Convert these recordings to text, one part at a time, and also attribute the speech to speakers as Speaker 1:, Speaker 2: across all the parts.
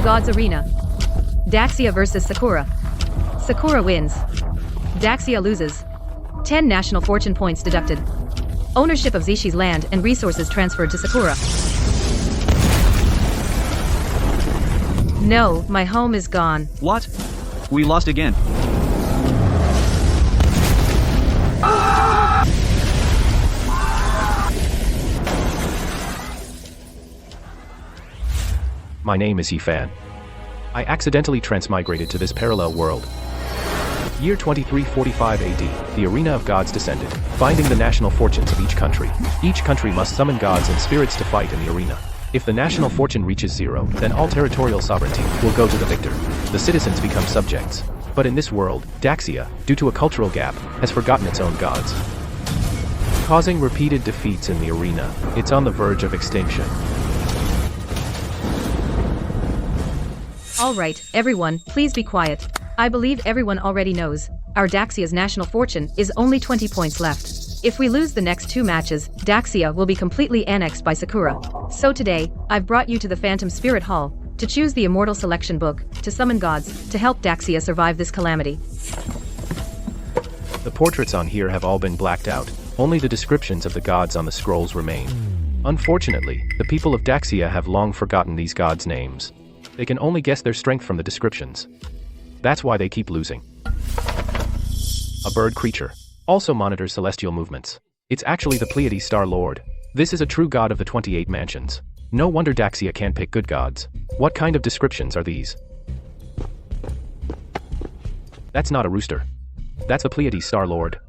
Speaker 1: Gods Arena. Daxia vs Sakura. Sakura wins. Daxia loses. 10 national fortune points deducted. Ownership of Zishi's land and resources transferred to Sakura. No, my home is gone.
Speaker 2: What? We lost again.
Speaker 3: My name is Yifan. I accidentally transmigrated to this parallel world. Year 2345 AD, the arena of gods descended, binding the national fortunes of each country. Each country must summon gods and spirits to fight in the arena. If the national fortune reaches 0, then all territorial sovereignty will go to the victor. The citizens become subjects. But in this world, Daxia, due to a cultural gap, has forgotten its own gods. Causing repeated defeats in the arena, it's on the verge of extinction.
Speaker 1: Alright, everyone, please be quiet. I believe everyone already knows. Our Daxia's national fortune is only 20 points left. If we lose the next 2 matches, Daxia will be completely annexed by Sakura. So today, I've brought you to the Phantom Spirit Hall, to choose the Immortal Selection Book, to summon gods, to help Daxia survive this calamity.
Speaker 3: The portraits on here have all been blacked out. Only the descriptions of the gods on the scrolls remain. Unfortunately, the people of Daxia have long forgotten these gods' names. They can only guess their strength from the descriptions. That's why they keep losing. A bird creature also monitors celestial movements. It's actually the Pleiades Star Lord. This is a true god of the 28 mansions. No wonder Daxia can't pick good gods. What kind of descriptions are these? That's not a rooster. That's the Pleiades Star Lord.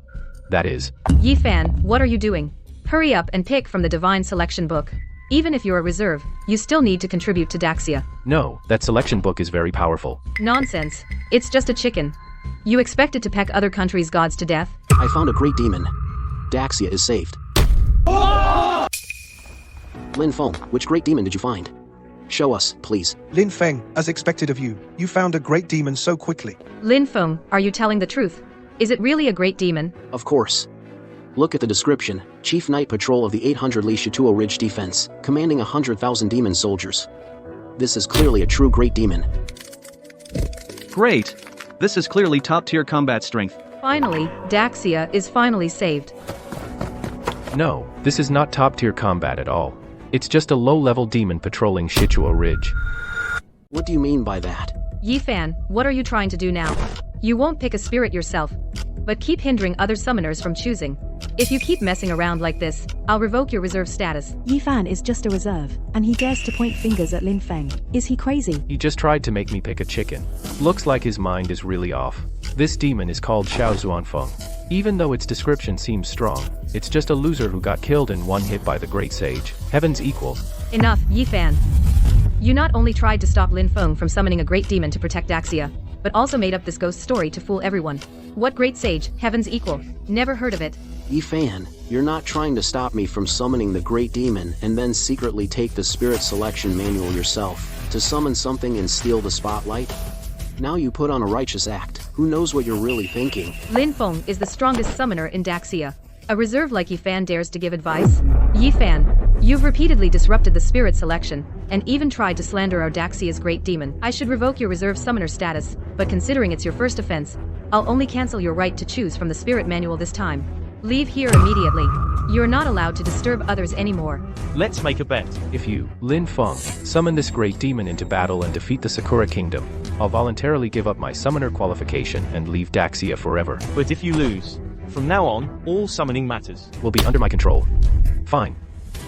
Speaker 3: That is.
Speaker 1: Yifan, what are you doing? Hurry up and pick from the Divine Selection Book. Even if you're a reserve, you still need to contribute to Daxia.
Speaker 3: No, that selection book is very powerful.
Speaker 1: Nonsense. It's just a chicken. You expect it to peck other countries' gods to death?
Speaker 4: I found a great demon. Daxia is saved. Lin Feng, which great demon did you find? Show us, please.
Speaker 5: Lin Feng, as expected of you, you found a great demon so quickly.
Speaker 1: Lin Feng, are you telling the truth? Is it really a great demon?
Speaker 4: Of course. Look at the description. Chief Knight Patrol of the 800 Li Shituo Ridge Defense, commanding 100,000 demon soldiers. This is clearly a true great demon.
Speaker 2: Great! This is clearly top-tier combat strength.
Speaker 1: Finally, Daxia is finally saved.
Speaker 3: No, this is not top-tier combat at all. It's just a low-level demon patrolling Shituo Ridge.
Speaker 4: What do you mean by that?
Speaker 1: Yifan, what are you trying to do now? You won't pick a spirit yourself, but keep hindering other summoners from choosing. If you keep messing around like this, I'll revoke your reserve status.
Speaker 6: Yifan is just a reserve, and he dares to point fingers at Lin Feng. Is he crazy?
Speaker 3: He just tried to make me pick a chicken. Looks like his mind is really off. This demon is called Xiao Zuanfeng. Even though its description seems strong, it's just a loser who got killed in one hit by the great sage. Heaven's equal.
Speaker 1: Enough, Yifan. You not only tried to stop Lin Feng from summoning a great demon to protect Daxia, but also made up this ghost story to fool everyone. What great sage, Heaven's equal? Never heard of it.
Speaker 4: Yifan, you're not trying to stop me from summoning the great demon and then secretly take the spirit selection manual yourself to summon something and steal the spotlight? Now you put on a righteous act. Who knows what you're really thinking?
Speaker 1: Lin Feng is the strongest summoner in Daxia. A reserve like Yifan dares to give advice? Yifan, you've repeatedly disrupted the spirit selection, and even tried to slander our Daxia's great demon. I should revoke your reserve summoner status, but considering it's your first offense, I'll only cancel your right to choose from the spirit manual this time. Leave here immediately. You're not allowed to disturb others anymore.
Speaker 7: Let's make a bet.
Speaker 3: If you, Lin Feng, summon this great demon into battle and defeat the Sakura Kingdom, I'll voluntarily give up my summoner qualification and leave Daxia forever.
Speaker 7: But if you lose, from now on, all summoning matters
Speaker 3: will be under my control. Fine.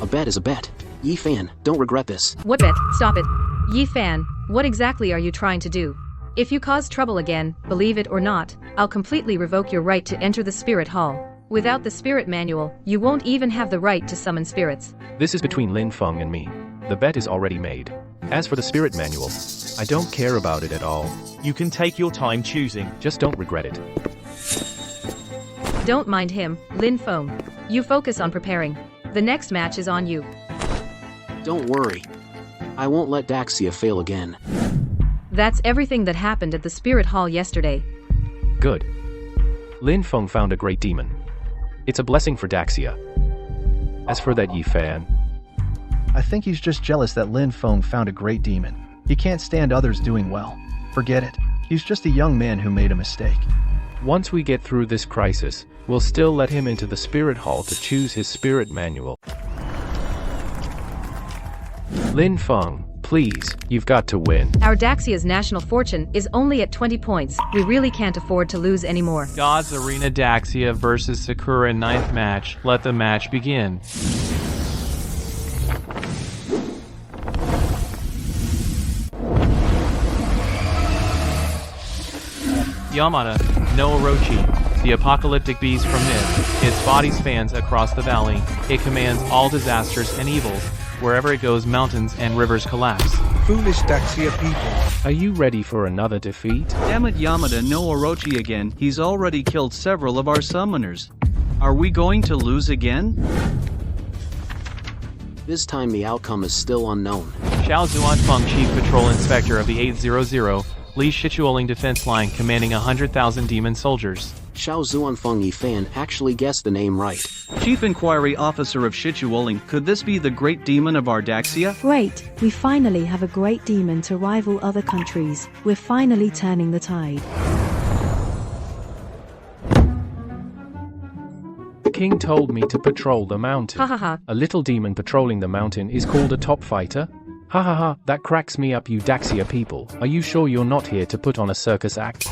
Speaker 4: A bet is a bet. Yifan, don't regret this.
Speaker 1: What bet? Stop it. Yifan, what exactly are you trying to do? If you cause trouble again, believe it or not, I'll completely revoke your right to enter the spirit hall. Without the spirit manual, you won't even have the right to summon spirits.
Speaker 3: This is between Lin Feng and me. The bet is already made. As for the spirit manual, I don't care about it at all.
Speaker 7: You can take your time choosing.
Speaker 3: Just don't regret it.
Speaker 1: Don't mind him, Lin Feng. You focus on preparing. The next match is on you.
Speaker 4: Don't worry. I won't let Daxia fail again.
Speaker 1: That's everything that happened at the spirit hall yesterday.
Speaker 3: Good. Lin Feng found a great demon. It's a blessing for Daxia. As for that Yifan,
Speaker 8: I think he's just jealous that Lin Feng found a great demon. He can't stand others doing well. Forget it. He's just a young man who made a mistake.
Speaker 3: Once we get through this crisis, we'll still let him into the spirit hall to choose his spirit manual. Lin Feng, please, you've got to win.
Speaker 1: Our Daxia's national fortune is only at 20 points. We really can't afford to lose anymore.
Speaker 9: God's Arena Daxia versus Sakura 9th match. Let the match begin. Yamada, no Orochi, the apocalyptic beast from myth. Its body spans across the valley. It commands all disasters and evils. Wherever it goes, mountains and rivers collapse.
Speaker 5: Foolish Daxia people.
Speaker 3: Are you ready for another defeat?
Speaker 2: Damn it, Yamada, no Orochi again. He's already killed several of our summoners. Are we going to lose again?
Speaker 4: This time the outcome is still unknown.
Speaker 9: Xiao Zuanfeng, Chief Patrol Inspector of the 800, Li Shichuoling Defense Line commanding 100,000 demon soldiers.
Speaker 4: Xiao Zuanfeng Yifan actually guessed the name right.
Speaker 2: Chief Inquiry Officer of Shichuoling, could this be the great demon of our Daxia?
Speaker 6: Great, we finally have a great demon to rival other countries. We're finally turning the tide.
Speaker 3: The king told me to patrol the mountain.
Speaker 1: Ha ha ha.
Speaker 3: A little demon patrolling the mountain is called a top fighter? Ha ha ha, that cracks me up, you Daxia people. Are you sure you're not here to put on a circus act?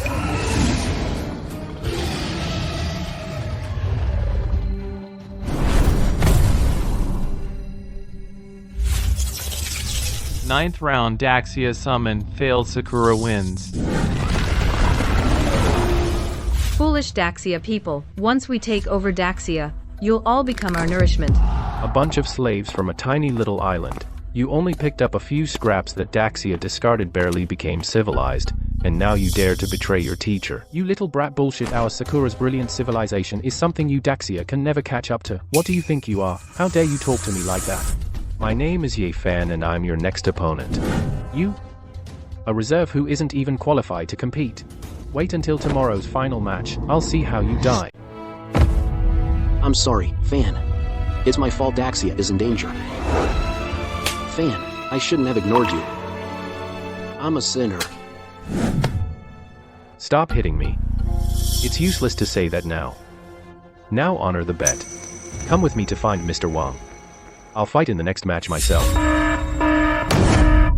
Speaker 9: Ninth round, Daxia summon, failed, Sakura wins.
Speaker 1: Foolish Daxia people, once we take over Daxia, you'll all become our nourishment.
Speaker 3: A bunch of slaves from a tiny little island. You only picked up a few scraps that Daxia discarded, barely became civilized, and now you dare to betray your teacher. You little brat bullshit, our Sakura's brilliant civilization is something you Daxia can never catch up to. What do you think you are? How dare you talk to me like that? My name is Ye Fan and I'm your next opponent. You? A reserve who isn't even qualified to compete. Wait until tomorrow's final match, I'll see how you die.
Speaker 4: I'm sorry, Fan. It's my fault Daxia is in danger. Fan, I shouldn't have ignored you. I'm a sinner.
Speaker 3: Stop hitting me. It's useless to say that now. Now honor the bet. Come with me to find Mr. Wang. I'll fight in the next match myself.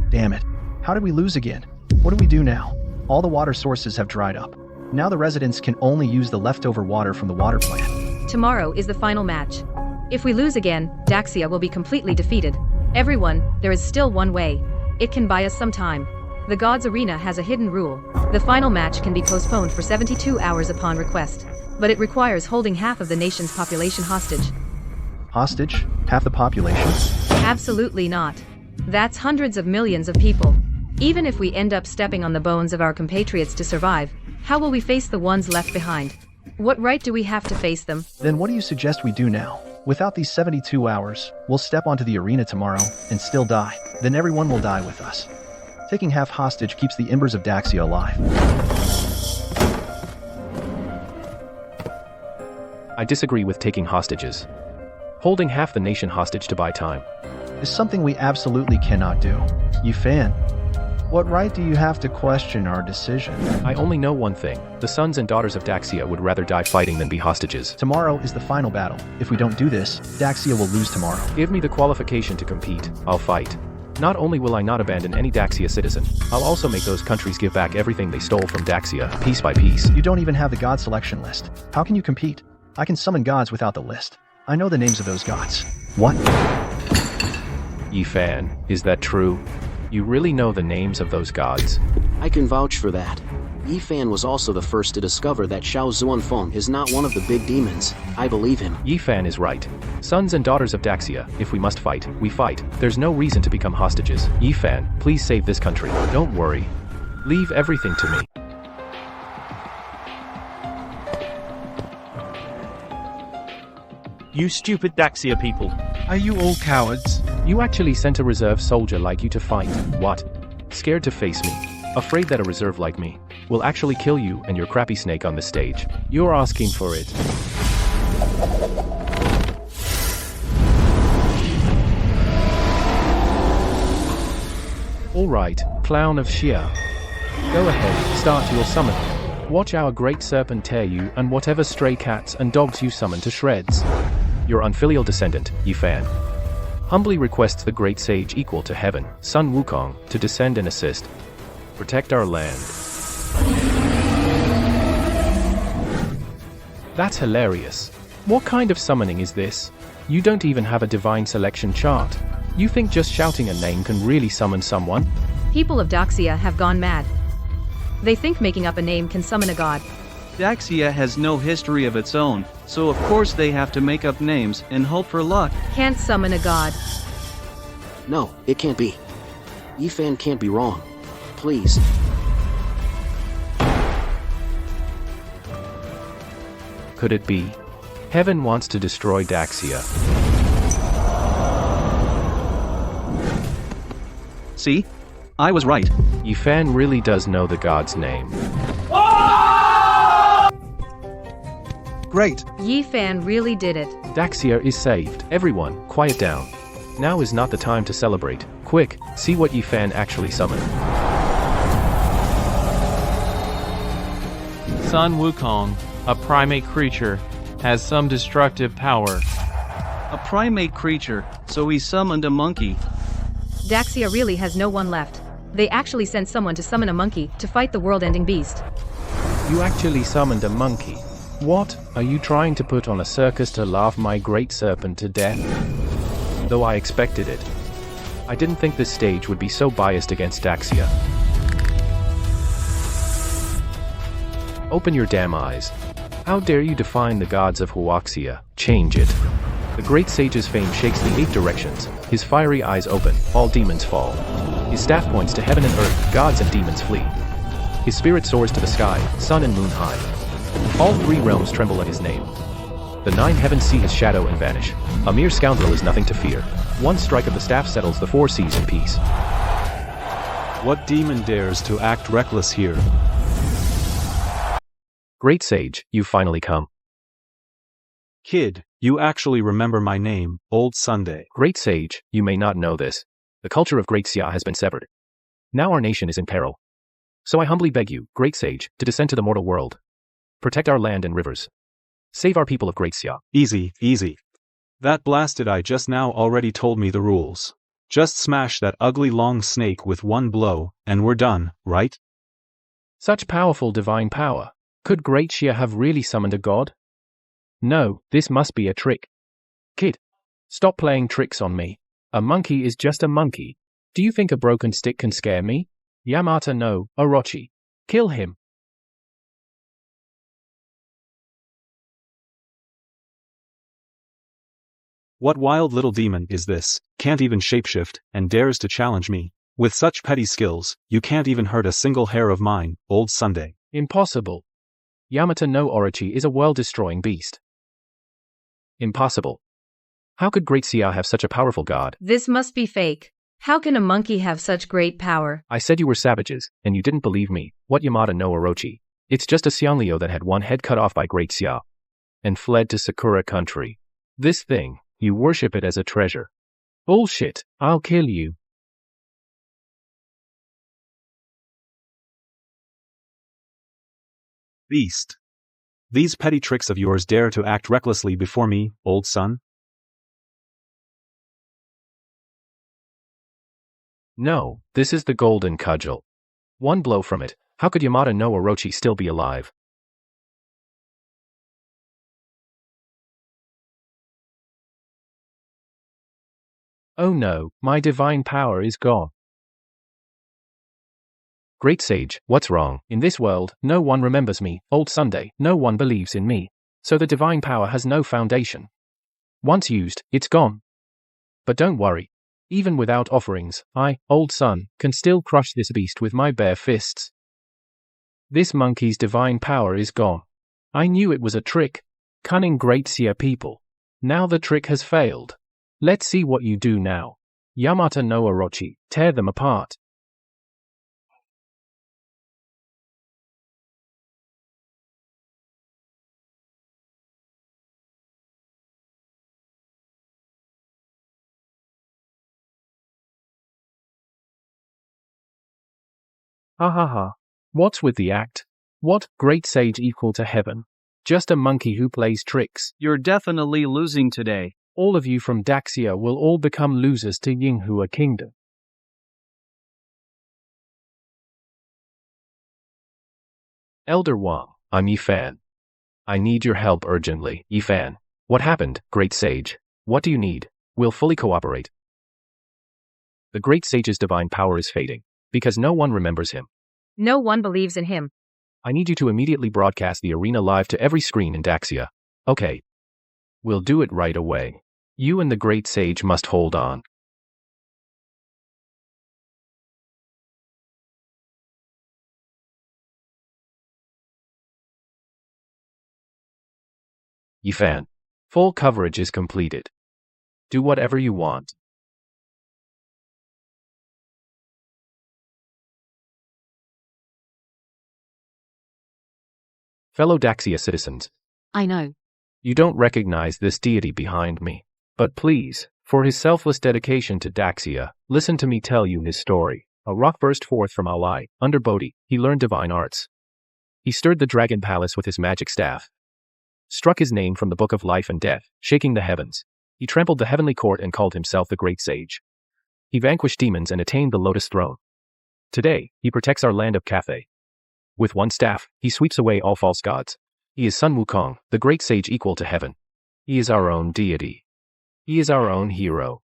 Speaker 8: Damn it. How did we lose again? What do we do now? All the water sources have dried up. Now the residents can only use the leftover water from the water plant.
Speaker 1: Tomorrow is the final match. If we lose again, Daxia will be completely defeated. Everyone, there is still one way. It can buy us some time. The Gods Arena has a hidden rule. The final match can be postponed for 72 hours upon request, but it requires holding half of the nation's population hostage.
Speaker 8: Hostage? Half the population?
Speaker 1: Absolutely not. That's hundreds of millions of people. Even if we end up stepping on the bones of our compatriots to survive, how will we face the ones left behind? What right do we have to face them?
Speaker 8: Then what do you suggest we do now? Without these 72 hours, we'll step onto the arena tomorrow and still die. Then everyone will die with us. Taking half hostage keeps the embers of Daxia alive.
Speaker 3: I disagree with taking hostages. Holding half the nation hostage to buy time
Speaker 8: is something we absolutely cannot do. Yifan, what right do you have to question our decision?
Speaker 3: I only know one thing. The sons and daughters of Daxia would rather die fighting than be hostages.
Speaker 8: Tomorrow is the final battle. If we don't do this, Daxia will lose tomorrow.
Speaker 3: Give me the qualification to compete. I'll fight. Not only will I not abandon any Daxia citizen, I'll also make those countries give back everything they stole from Daxia, piece by piece.
Speaker 8: You don't even have the god selection list. How can you compete? I can summon gods without the list. I know the names of those gods. What?
Speaker 3: Yifan, is that true? You really know the names of those gods?
Speaker 4: I can vouch for that. Yifan was also the first to discover that Xiao Zuanfeng is not one of the big demons. I believe him.
Speaker 3: Yifan is right. Sons and daughters of Daxia, if we must fight, we fight. There's no reason to become hostages. Yifan, please save this country. Don't worry. Leave everything to me.
Speaker 7: You stupid Daxia people.
Speaker 5: Are you all cowards?
Speaker 3: You actually sent a reserve soldier like you to fight. What? Scared to face me? Afraid that a reserve like me will actually kill you and your crappy snake on the stage? You're asking for it. Alright, clown of Shia. Go ahead, start your summoning. Watch our great serpent tear you and whatever stray cats and dogs you summon to shreds. Your unfilial descendant, Yifan, humbly requests the great sage equal to heaven, Sun Wukong, to descend and assist. Protect our land. That's hilarious. What kind of summoning is this? You don't even have a divine selection chart. You think just shouting a name can really summon someone?
Speaker 1: People of Daxia have gone mad. They think making up a name can summon a god.
Speaker 2: Daxia has no history of its own, so of course they have to make up names and hope for luck.
Speaker 1: Can't summon a god.
Speaker 4: No, it can't be. Yifan can't be wrong. Please.
Speaker 3: Could it be? Heaven wants to destroy Daxia.
Speaker 2: See? I was right.
Speaker 3: Yifan really does know the god's name.
Speaker 5: Great.
Speaker 1: Yifan really did it.
Speaker 3: Daxia is saved. Everyone, quiet down. Now is not the time to celebrate. Quick, see what Yifan actually summoned.
Speaker 9: Sun Wukong, a primate creature, has some destructive power.
Speaker 2: A primate creature, so he summoned a monkey.
Speaker 1: Daxia really has no one left. They actually sent someone to summon a monkey to fight the world-ending beast.
Speaker 3: You actually summoned a monkey. What? Are you trying to put on a circus to laugh my great serpent to death? Though I expected it. I didn't think this stage would be so biased against Daxia. Open your damn eyes. How dare you define the gods of Huaxia? Change it. The great sage's fame shakes the 8 directions. His fiery eyes open, all demons fall. His staff points to heaven and earth, gods and demons flee. His spirit soars to the sky, sun and moon high. All 3 realms tremble at his name. The 9 heavens see his shadow and vanish. A mere scoundrel is nothing to fear. One strike of the staff settles the 4 seas in peace.
Speaker 10: What demon dares to act reckless here?
Speaker 3: Great sage, you've finally come.
Speaker 10: Kid, you actually remember my name, Old Sunday.
Speaker 3: Great sage, you may not know this. The culture of Great Xia has been severed. Now our nation is in peril. So I humbly beg you, Great Sage, to descend to the mortal world. Protect our land and rivers. Save our people of Great Xia.
Speaker 10: Easy, easy. That blasted eye just now already told me the rules. Just smash that ugly long snake with one blow, and we're done, right?
Speaker 3: Such powerful divine power. Could Great Xia have really summoned a god? No, this must be a trick. Kid, stop playing tricks on me. A monkey is just a monkey. Do you think a broken stick can scare me? Yamata no, Orochi. Kill him.
Speaker 10: What wild little demon is this? Can't even shapeshift, and dares to challenge me. With such petty skills, you can't even hurt a single hair of mine, Old Sunday.
Speaker 3: Impossible. Yamata no Orochi is a world-destroying beast. Impossible. How could Great Xia have such a powerful god?
Speaker 1: This must be fake. How can a monkey have such great power?
Speaker 3: I said you were savages, and you didn't believe me. What Yamata no Orochi? It's just a Xianglio that had one head cut off by Great Xia and fled to Sakura country. This thing, you worship it as a treasure. Bullshit, I'll kill you.
Speaker 10: Beast. These petty tricks of yours dare to act recklessly before me, old son?
Speaker 3: No, this is the golden cudgel. One blow from it, how could Yamata no Orochi still be alive? Oh no, my divine power is gone. Great Sage, what's wrong? In this world, no one remembers me, Old Sunday, no one believes in me. So the divine power has no foundation. Once used, it's gone. But don't worry. Even without offerings, I, Old Sun, can still crush this beast with my bare fists. This monkey's divine power is gone. I knew it was a trick. Cunning Great Xia people. Now the trick has failed. Let's see what you do now. Yamata no Orochi, tear them apart. Ha ha ha. What's with the act? What great sage equal to heaven? Just a monkey who plays tricks.
Speaker 2: You're definitely losing today.
Speaker 3: All of you from Daxia will all become losers to Yinghua Kingdom. Elder Wang, I'm Yifan. I need your help urgently. Yifan. What happened, Great Sage? What do you need? We'll fully cooperate. The Great Sage's divine power is fading, because no one remembers him.
Speaker 1: No one believes in him.
Speaker 3: I need you to immediately broadcast the arena live to every screen in Daxia. Okay. We'll do it right away. You and the Great Sage must hold on. Yifan. Full coverage is completed. Do whatever you want. Fellow Daxia citizens,
Speaker 6: I know.
Speaker 3: you don't recognize this deity behind me. But please, for his selfless dedication to Daxia, listen to me tell you his story. A rock burst forth from Alai. Under Bodhi, he learned divine arts. He stirred the dragon palace with his magic staff. Struck his name from the book of life and death, shaking the heavens. He trampled the heavenly court and called himself the Great Sage. He vanquished demons and attained the Lotus Throne. Today, he protects our land of Cathay. With one staff, he sweeps away all false gods. He is Sun Wukong, the Great Sage equal to heaven. He is our own deity. He is our own hero.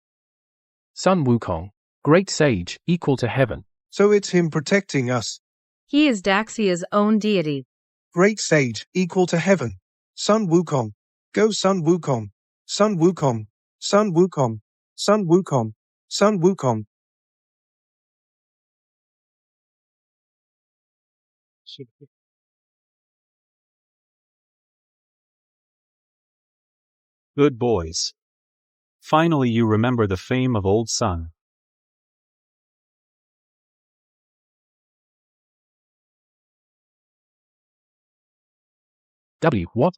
Speaker 3: Sun Wukong, Great Sage equal to heaven.
Speaker 5: So it's him protecting us.
Speaker 1: He is Daxia's own deity.
Speaker 5: Great sage, equal to heaven. Sun Wukong. Go Sun Wukong. Sun Wukong. Sun Wukong. Sun Wukong. Sun Wukong.
Speaker 10: Good boys. Finally you remember the fame of old Sun.
Speaker 3: What?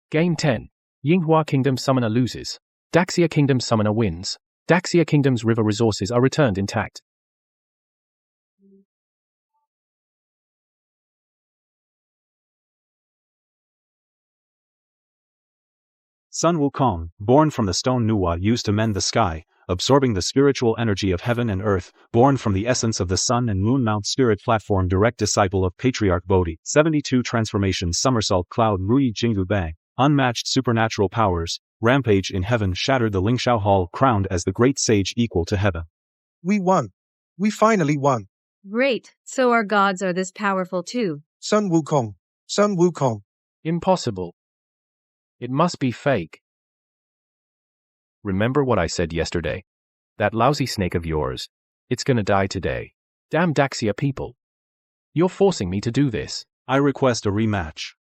Speaker 3: Game 10. Yinghua Kingdom Summoner loses. Daxia Kingdom Summoner wins. Daxia Kingdom's river resources are returned intact.
Speaker 10: Sun Wukong, born from the stone Nuwa used to mend the sky, absorbing the spiritual energy of heaven and earth, born from the essence of the sun and moon Mount Spirit platform, direct disciple of Patriarch Bodhi, 72 transformations, somersault cloud Ruyi Jinggu Bang, unmatched supernatural powers, rampage in heaven, shattered the Lingshao Hall, crowned as the Great Sage equal to heaven.
Speaker 5: We won. We finally won.
Speaker 1: Great, so our gods are this powerful too.
Speaker 5: Sun Wukong. Sun Wukong.
Speaker 3: Impossible. It must be fake. Remember what I said yesterday? That lousy snake of yours. It's gonna die today. Damn Daxia people. You're forcing me to do this.
Speaker 10: I request a rematch.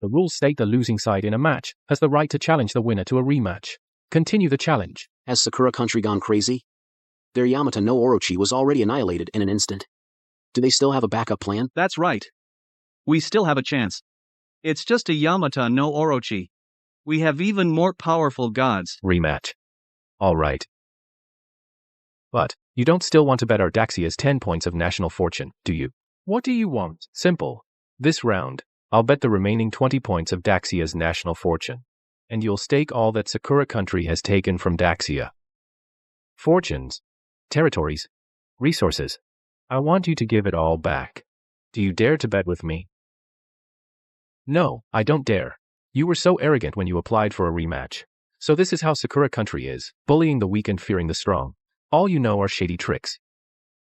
Speaker 3: The rules state the losing side in a match has the right to challenge the winner to a rematch. Continue the challenge.
Speaker 4: Has Sakura country gone crazy? Their Yamata no Orochi was already annihilated in an instant. Do they still have a backup plan?
Speaker 2: That's right. We still have a chance. It's just a Yamata no Orochi. We have even more powerful gods.
Speaker 3: Rematch. All right. But, you don't still want to bet our Daxia's 10 points of national fortune, do you? What do you want? Simple. This round, I'll bet the remaining 20 points of Daxia's national fortune. And you'll stake all that Sakura country has taken from Daxia. Fortunes. Territories. Resources. I want you to give it all back. Do you dare to bet with me? No, I don't dare. You were so arrogant when you applied for a rematch. So this is how Sakura country is, bullying the weak and fearing the strong. All you know are shady tricks.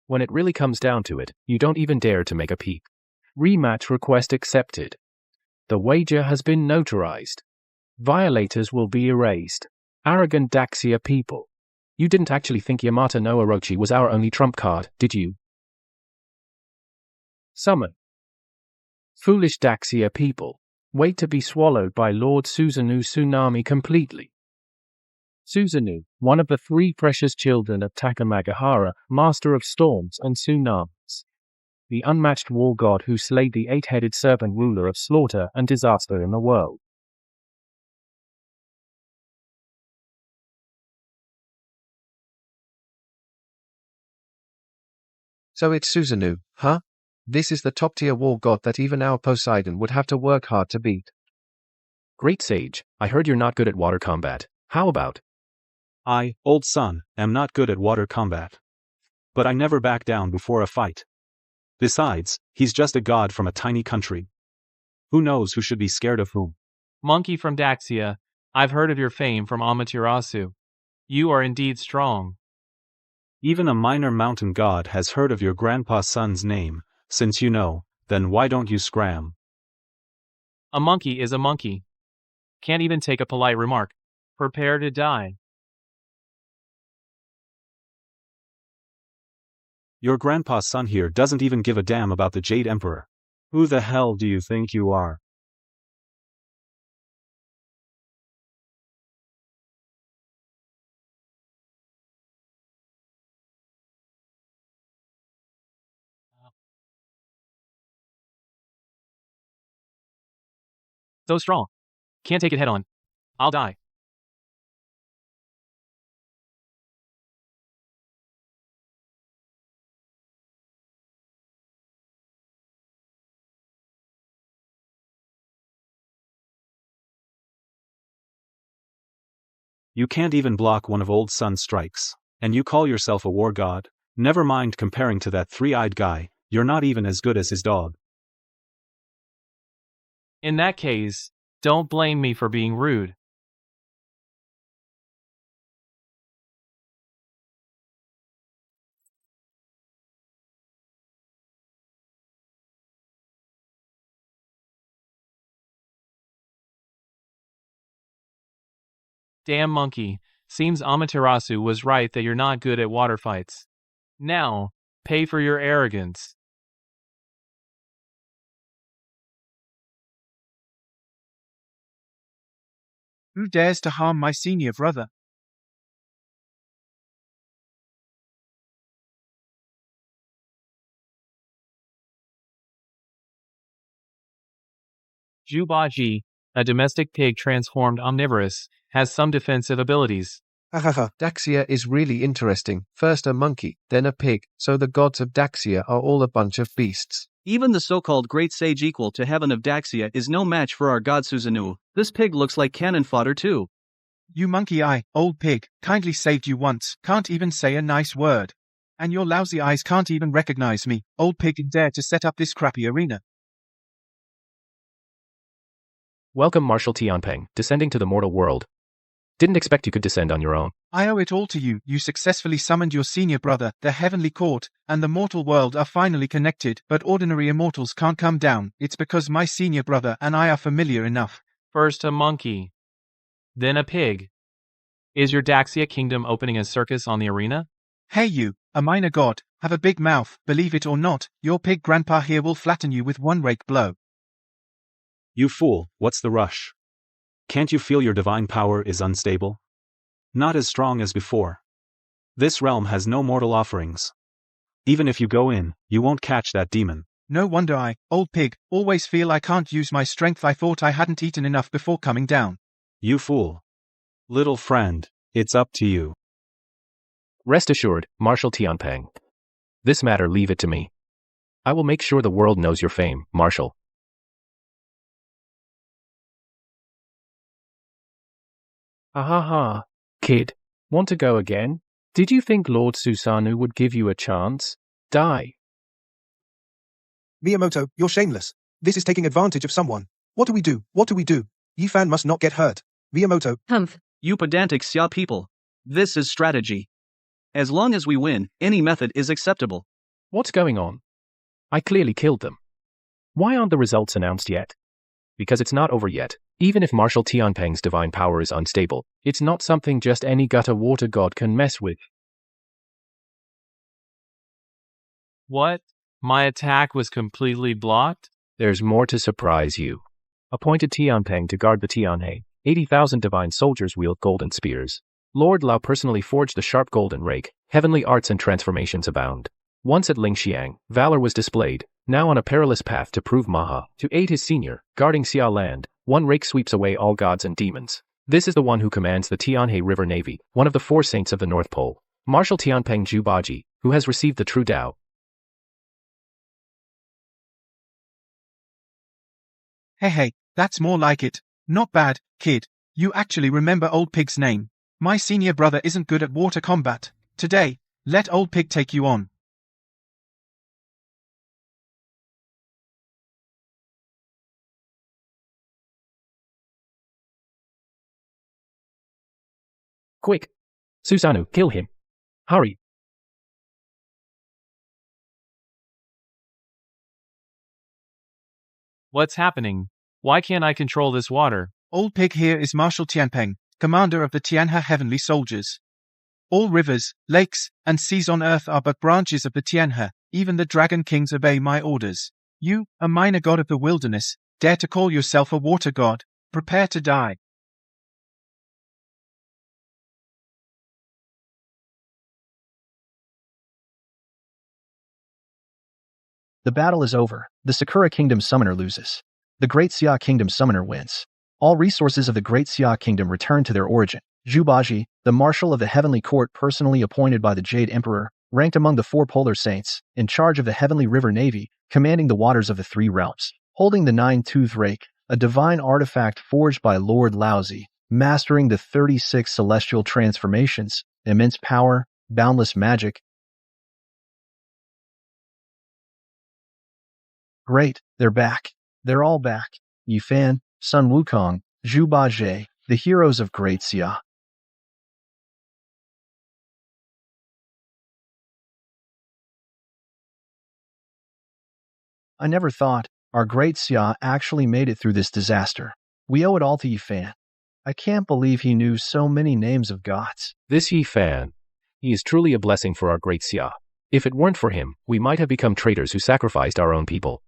Speaker 3: When it really comes down to it, you don't even dare to make a peep. Rematch request accepted. The wager has been notarized. Violators will be erased. Arrogant Daxia people. You didn't actually think Yamata no Orochi was our only trump card, did you? Summon. Foolish Daxia people. Wait to be swallowed by Lord Susanoo Tsunami completely.
Speaker 11: Susanoo, one of the three precious children of Takamagahara, master of storms and tsunamis. The unmatched war god who slayed the eight-headed serpent, ruler of slaughter and disaster in the world.
Speaker 12: So it's Susanoo, huh? This is the top-tier war god that even our Poseidon would have to work hard to beat.
Speaker 3: Great sage, I heard you're not good at water combat. How about?
Speaker 10: I, old son, am not good at water combat. But I never back down before a fight. Besides, he's just a god from a tiny country. Who knows who should be scared of whom?
Speaker 9: Monkey from Daxia, I've heard of your fame from Amaterasu. You are indeed strong.
Speaker 10: Even a minor mountain god has heard of your grandpa's son's name. Since you know, then why don't you scram?
Speaker 9: A monkey is a monkey. Can't even take a polite remark. Prepare to die.
Speaker 10: Your grandpa's son here doesn't even give a damn about the Jade Emperor. Who the hell do you think you are?
Speaker 9: So strong. Can't take it head on. I'll die.
Speaker 10: You can't even block one of old son's strikes. And you call yourself a war god? Never mind comparing to that three-eyed guy, you're not even as good as his dog.
Speaker 9: In that case, don't blame me for being rude. Damn monkey, seems Amaterasu was right that you're not good at water fights. Now, pay for your arrogance.
Speaker 13: Who dares to harm my senior brother?
Speaker 9: Jubaji, a domestic pig transformed omnivorous, has some defensive abilities.
Speaker 12: Hahaha, Daxia is really interesting. First a monkey, then a pig, so the gods of Daxia are all a bunch of beasts.
Speaker 2: Even the so-called great sage equal to heaven of Daxia is no match for our god Susanoo. This pig looks like cannon fodder too.
Speaker 13: You monkey eye, old pig, kindly saved you once, can't even say a nice word. And your lousy eyes can't even recognize me, old pig, and dare to set up this crappy arena.
Speaker 3: Welcome Marshal Tianpeng, descending to the mortal world. Didn't expect you could descend on your own.
Speaker 13: I owe it all to you. You successfully summoned your senior brother, the heavenly court, and the mortal world are finally connected, but ordinary immortals can't come down. It's because my senior brother and I are familiar enough.
Speaker 9: First a monkey, then a pig. Is your Daxia kingdom opening a circus on the arena?
Speaker 13: Hey you, a minor god, have a big mouth. Believe it or not, your pig grandpa here will flatten you with one rake blow.
Speaker 10: You fool, what's the rush? Can't you feel your divine power is unstable? Not as strong as before. This realm has no mortal offerings. Even if you go in, you won't catch that demon.
Speaker 13: No wonder I, old pig, always feel I can't use my strength. I thought I hadn't eaten enough before coming down.
Speaker 10: You fool. Little friend, it's up to you.
Speaker 3: Rest assured, Marshal Tianpeng. This matter leave it to me. I will make sure the world knows your fame, Marshal.
Speaker 11: Ha, kid. Want to go again? Did you think Lord Susanoo would give you a chance? Die.
Speaker 5: Miyamoto, you're shameless. This is taking advantage of someone. What do we do? What do we do? Yifan must not get hurt. Miyamoto.
Speaker 1: Humph.
Speaker 2: You pedantic Xia people. This is strategy. As long as we win, any method is acceptable.
Speaker 3: What's going on? I clearly killed them. Why aren't the results announced yet? Because it's not over yet. Even if Marshal Tianpeng's divine power is unstable, it's not something just any gutter water god can mess with.
Speaker 9: What? My attack was completely blocked?
Speaker 3: There's more to surprise you. Appointed Tianpeng to guard the Tianhe. 80,000 divine soldiers wield golden spears. Lord Lao personally forged the sharp golden rake, heavenly arts and transformations abound. Once at Lingxiang, valor was displayed, now on a perilous path to prove Maha. To aid his senior, guarding Xia land, one rake sweeps away all gods and demons. This is the one who commands the Tianhe River Navy, one of the four saints of the North Pole. Marshal Tianpeng Jubaji, who has received the true Tao.
Speaker 13: Hey, that's more like it. Not bad, kid. You actually remember Old Pig's name. My senior brother isn't good at water combat. Today, let Old Pig take you on.
Speaker 3: Quick! Susanu, kill him. Hurry!
Speaker 9: What's happening? Why can't I control this water?
Speaker 13: Old Pig here is Marshal Tianpeng, commander of the Tianhe Heavenly Soldiers. All rivers, lakes, and seas on earth are but branches of the Tianhe. Even the dragon kings obey my orders. You, a minor god of the wilderness, dare to call yourself a water god? Prepare to die.
Speaker 8: The battle is over. The Sakura Kingdom Summoner loses. The Great Xia Kingdom Summoner wins. All resources of the Great Xia Kingdom return to their origin. Jubaji, the Marshal of the Heavenly Court personally appointed by the Jade Emperor, ranked among the four polar saints, in charge of the Heavenly River Navy, commanding the waters of the three realms, holding the nine-tooth rake, a divine artifact forged by Lord Laozi, mastering the 36 celestial transformations, immense power, boundless magic. Great, they're back. They're all back. Yifan, Sun Wukong, Zhu Bajie, the heroes of Great Xia. I never thought our Great Xia actually made it through this disaster. We owe it all to Yifan. I can't believe he knew so many names of gods.
Speaker 3: This Yifan. He is truly a blessing for our Great Xia. If it weren't for him, we might have become traitors who sacrificed our own people.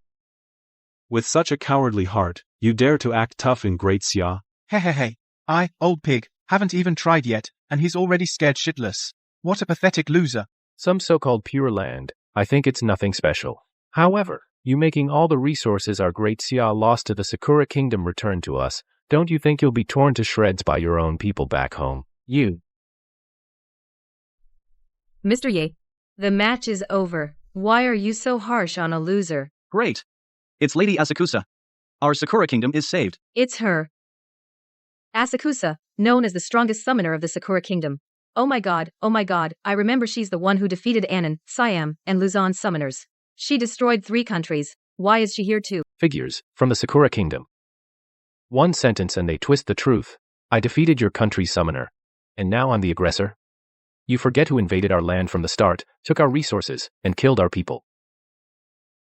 Speaker 10: With such a cowardly heart, you dare to act tough in Great Xia?
Speaker 13: Hey, I, Old Pig, haven't even tried yet, and he's already scared shitless. What a pathetic loser.
Speaker 3: Some so-called pure land. I think it's nothing special. However, you making all the resources our Great Xia lost to the Sakura Kingdom return to us, don't you think you'll be torn to shreds by your own people back home? You.
Speaker 1: Mr. Ye, the match is over. Why are you so harsh on a loser?
Speaker 2: Great. It's Lady Asakusa. Our Sakura Kingdom is saved.
Speaker 1: It's her. Asakusa, known as the strongest summoner of the Sakura Kingdom. Oh my god, I remember she's the one who defeated Anan, Siam, and Luzon summoners. She destroyed 3 countries. Why is she here too?
Speaker 3: Figures, from the Sakura Kingdom. One sentence and they twist the truth. I defeated your country's summoner. And now I'm the aggressor? You forget who invaded our land from the start, took our resources, and killed our people.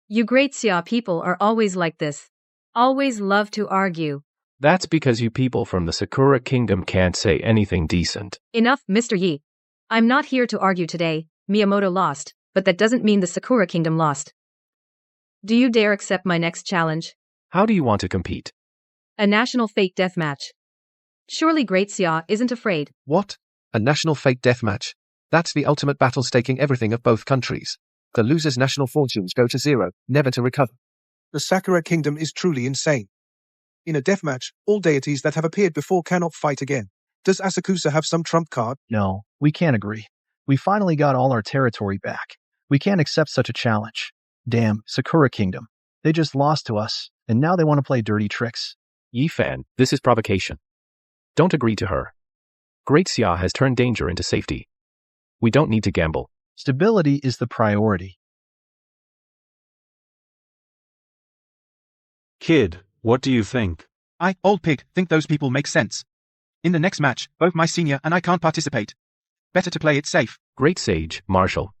Speaker 1: You Great Xia people are always like this. Always love to argue.
Speaker 3: That's because you people from the Sakura Kingdom can't say anything decent.
Speaker 1: Enough, Mr. Yi. I'm not here to argue today. Miyamoto lost, but that doesn't mean the Sakura Kingdom lost. Do you dare accept my next challenge?
Speaker 3: How do you want to compete?
Speaker 1: A national fate deathmatch. Surely Great Xia isn't afraid.
Speaker 12: What? A national fate deathmatch? That's the ultimate battle staking everything of both countries. The loser's national fortunes go to zero, never to recover.
Speaker 5: The Sakura Kingdom is truly insane. In a deathmatch, all deities that have appeared before cannot fight again. Does Asakusa have some trump card?
Speaker 8: No, we can't agree. We finally got all our territory back. We can't accept such a challenge. Damn, Sakura Kingdom. They just lost to us, and now they want to play dirty tricks.
Speaker 3: Yifan, this is provocation. Don't agree to her. Great Xia has turned danger into safety. We don't need to gamble.
Speaker 8: Stability is the priority.
Speaker 10: Kid, what do you think?
Speaker 13: I, Old Pig, think those people make sense. In the next match, both my senior and I can't participate. Better to play it safe.
Speaker 3: Great sage, Marshal.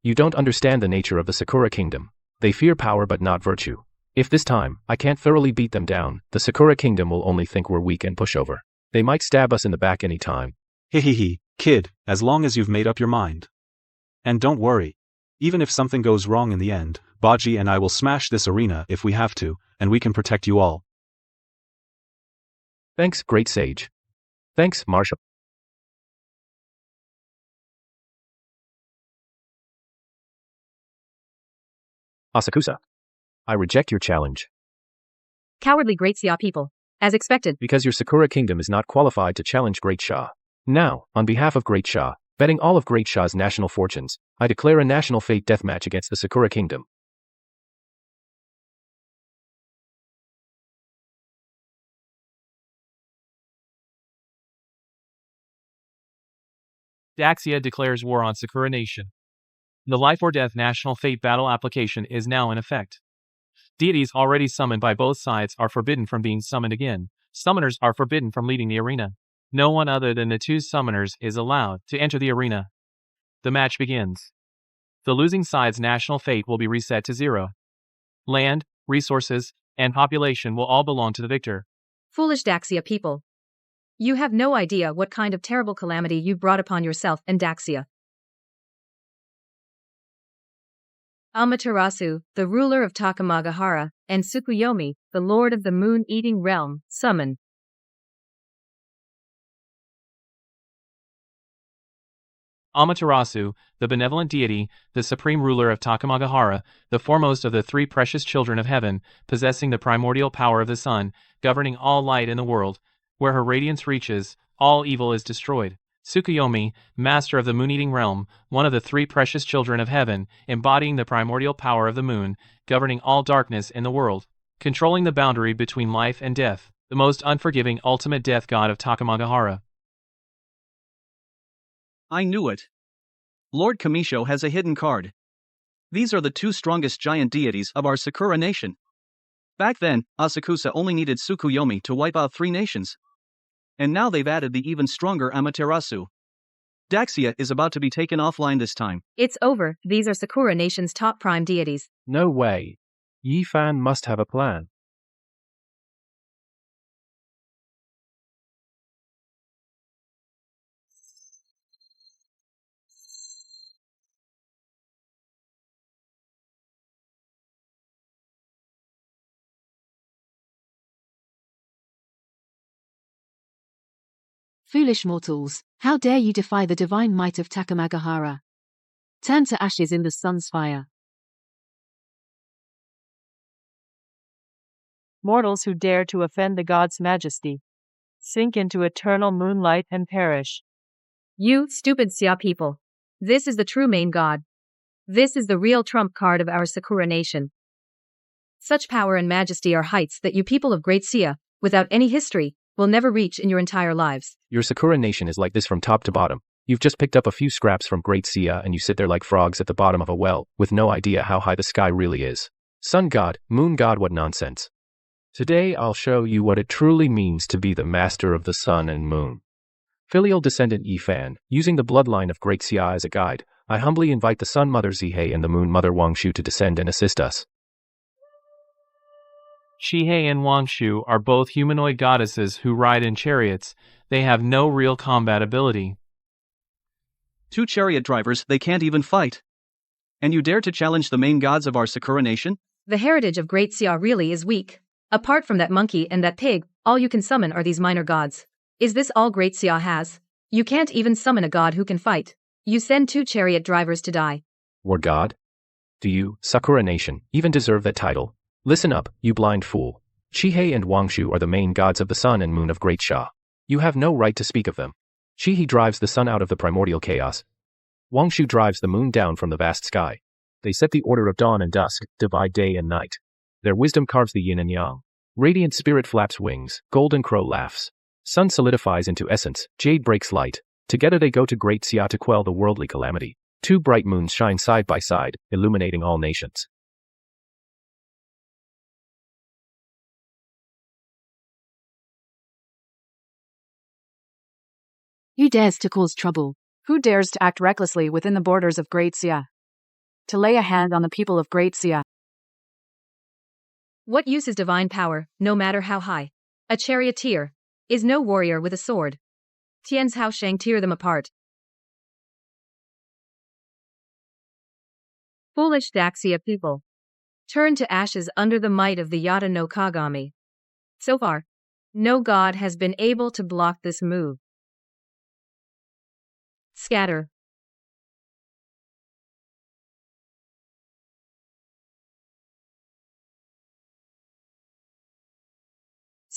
Speaker 3: You don't understand the nature of the Sakura Kingdom. They fear power but not virtue. If this time, I can't thoroughly beat them down, the Sakura Kingdom will only think we're weak and push over. They might stab us in the back any time.
Speaker 10: Hehehe, kid, as long as you've made up your mind. And don't worry. Even if something goes wrong in the end, Baji and I will smash this arena if we have to, and we can protect you all.
Speaker 3: Thanks, Great Sage. Thanks, Marshal. Asakusa. I reject your challenge.
Speaker 1: Cowardly Great Xia people. As expected.
Speaker 3: Because your Sakura kingdom is not qualified to challenge Great Sha. Now, on behalf of Great Sha, betting all of Great Sha's national fortunes, I declare a national fate deathmatch against the Sakura kingdom.
Speaker 9: Daxia declares war on Sakura Nation. The life or death national fate battle application is now in effect. Deities already summoned by both sides are forbidden from being summoned again. Summoners are forbidden from leading the arena. No one other than the two summoners is allowed to enter the arena. The match begins. The losing side's national fate will be reset to 0. Land, resources, and population will all belong to the victor.
Speaker 1: Foolish Daxia people. You have no idea what kind of terrible calamity you brought upon yourself and Daxia. Amaterasu, the ruler of Takamagahara, and Tsukuyomi, the lord of the moon-eating realm, summon.
Speaker 9: Amaterasu, the benevolent deity, the supreme ruler of Takamagahara, the foremost of the 3 precious children of heaven, possessing the primordial power of the sun, governing all light in the world, where her radiance reaches, all evil is destroyed. Tsukuyomi, master of the moon-eating realm, one of the 3 precious children of heaven, embodying the primordial power of the moon, governing all darkness in the world, controlling the boundary between life and death, the most unforgiving ultimate death god of Takamagahara.
Speaker 2: I knew it. Lord Kamisho has a hidden card. These are the 2 strongest giant deities of our Sakura nation. Back then, Asakusa only needed Tsukuyomi to wipe out 3 nations. And now they've added the even stronger Amaterasu. Daxia is about to be taken offline this time.
Speaker 1: It's over, these are Sakura Nation's top prime deities.
Speaker 11: No way. Yifan must have a plan.
Speaker 6: Foolish mortals, how dare you defy the divine might of Takamagahara? Turn to ashes in the sun's fire.
Speaker 14: Mortals who dare to offend the god's majesty, sink into eternal moonlight and perish.
Speaker 1: You, stupid Xia people. This is the true main god. This is the real trump card of our Sakura nation. Such power and majesty are heights that you people of Great Xia, without any history, will never reach in your entire lives.
Speaker 3: Your Sakura nation is like this from top to bottom. You've just picked up a few scraps from Great Xia and you sit there like frogs at the bottom of a well, with no idea how high the sky really is. Sun god, moon god, what nonsense. Today I'll show you what it truly means to be the master of the sun and moon. Filial descendant Yifan, using the bloodline of Great Xia as a guide, I humbly invite the Sun Mother Zihei and the Moon Mother Wangshu to descend and assist us.
Speaker 9: Shihei and Wangshu are both humanoid goddesses who ride in chariots. They have no real combat ability.
Speaker 2: 2 chariot drivers, they can't even fight. And you dare to challenge the main gods of our Sakura nation?
Speaker 1: The heritage of Great Xia really is weak. Apart from that monkey and that pig, all you can summon are these minor gods. Is this all Great Xia has? You can't even summon a god who can fight. You send 2 chariot drivers to die.
Speaker 3: War god? Do you, Sakura nation, even deserve that title? Listen up, you blind fool. Shihei and Wangshu are the main gods of the sun and moon of Great Sha. You have no right to speak of them. Shihei drives the sun out of the primordial chaos. Wangshu drives the moon down from the vast sky. They set the order of dawn and dusk, divide day and night. Their wisdom carves the yin and yang. Radiant spirit flaps wings, golden crow laughs. Sun solidifies into essence, jade breaks light. Together they go to Great Xia to quell the worldly calamity. 2 bright moons shine side by side, illuminating all nations.
Speaker 6: Who dares to cause trouble?
Speaker 15: Who dares to act recklessly within the borders of Great Xia? To lay a hand on the people of Great Xia?
Speaker 1: What use is divine power, no matter how high? A charioteer is no warrior with a sword. Tian's Hao Shang tear them apart. Foolish Daxia people. Turn to ashes under the might of the Yata no Kagami. So far, no god has been able to block this move. Scatter.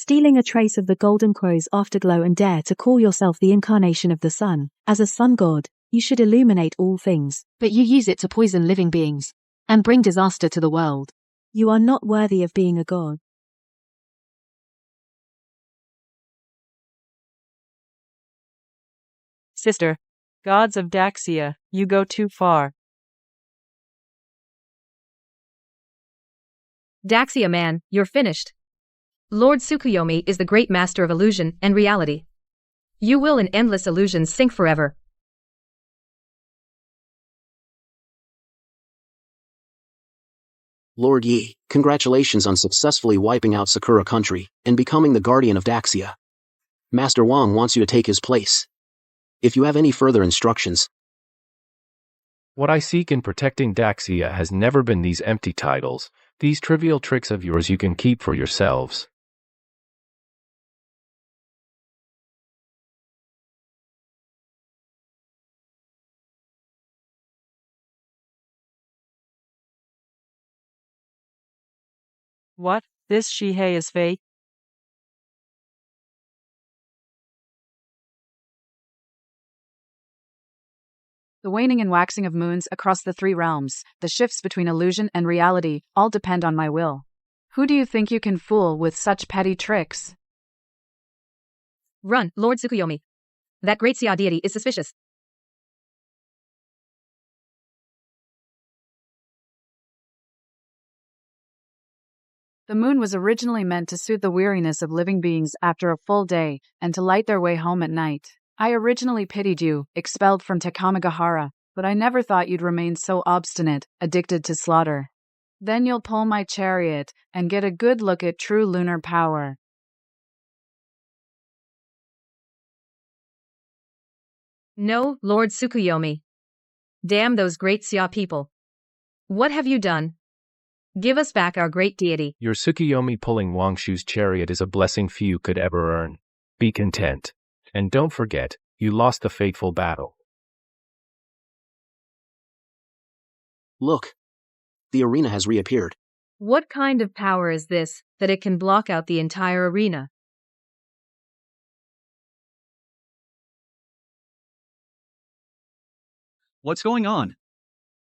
Speaker 16: stealing a trace of the golden crow's afterglow and dare to call yourself the incarnation of the sun. As a sun god, you should illuminate all things.
Speaker 6: But you use it to poison living beings and bring disaster to the world.
Speaker 16: You are not worthy of being a god.
Speaker 14: Sister, gods of Daxia, you go too far.
Speaker 1: Daxia man, you're finished. Lord Tsukuyomi is the great master of illusion and reality. You will in endless illusions sink forever.
Speaker 4: Lord Yi, congratulations on successfully wiping out Sakura country and becoming the guardian of Daxia. Master Wang wants you to take his place. If you have any further instructions.
Speaker 3: What I seek in protecting Daxia has never been these empty titles. These trivial tricks of yours you can keep for yourselves.
Speaker 14: What? This Shihei is fake?
Speaker 15: The waning and waxing of moons across the three realms, the shifts between illusion and reality, all depend on my will. Who do you think you can fool with such petty tricks?
Speaker 1: Run, Lord Tsukuyomi. That great Xia deity is suspicious.
Speaker 15: The moon was originally meant to soothe the weariness of living beings after a full day, and to light their way home at night. I originally pitied you, expelled from Takamagahara, but I never thought you'd remain so obstinate, addicted to slaughter. Then you'll pull my chariot, and get a good look at true lunar power.
Speaker 1: No, Lord Tsukuyomi. Damn those great Xia people. What have you done? Give us back our great deity.
Speaker 3: Your Tsukuyomi pulling Wangshu's chariot is a blessing few could ever earn. Be content. And don't forget, you lost the fateful battle.
Speaker 4: Look. The arena has reappeared.
Speaker 1: What kind of power is this, that it can block out the entire arena?
Speaker 2: What's going on?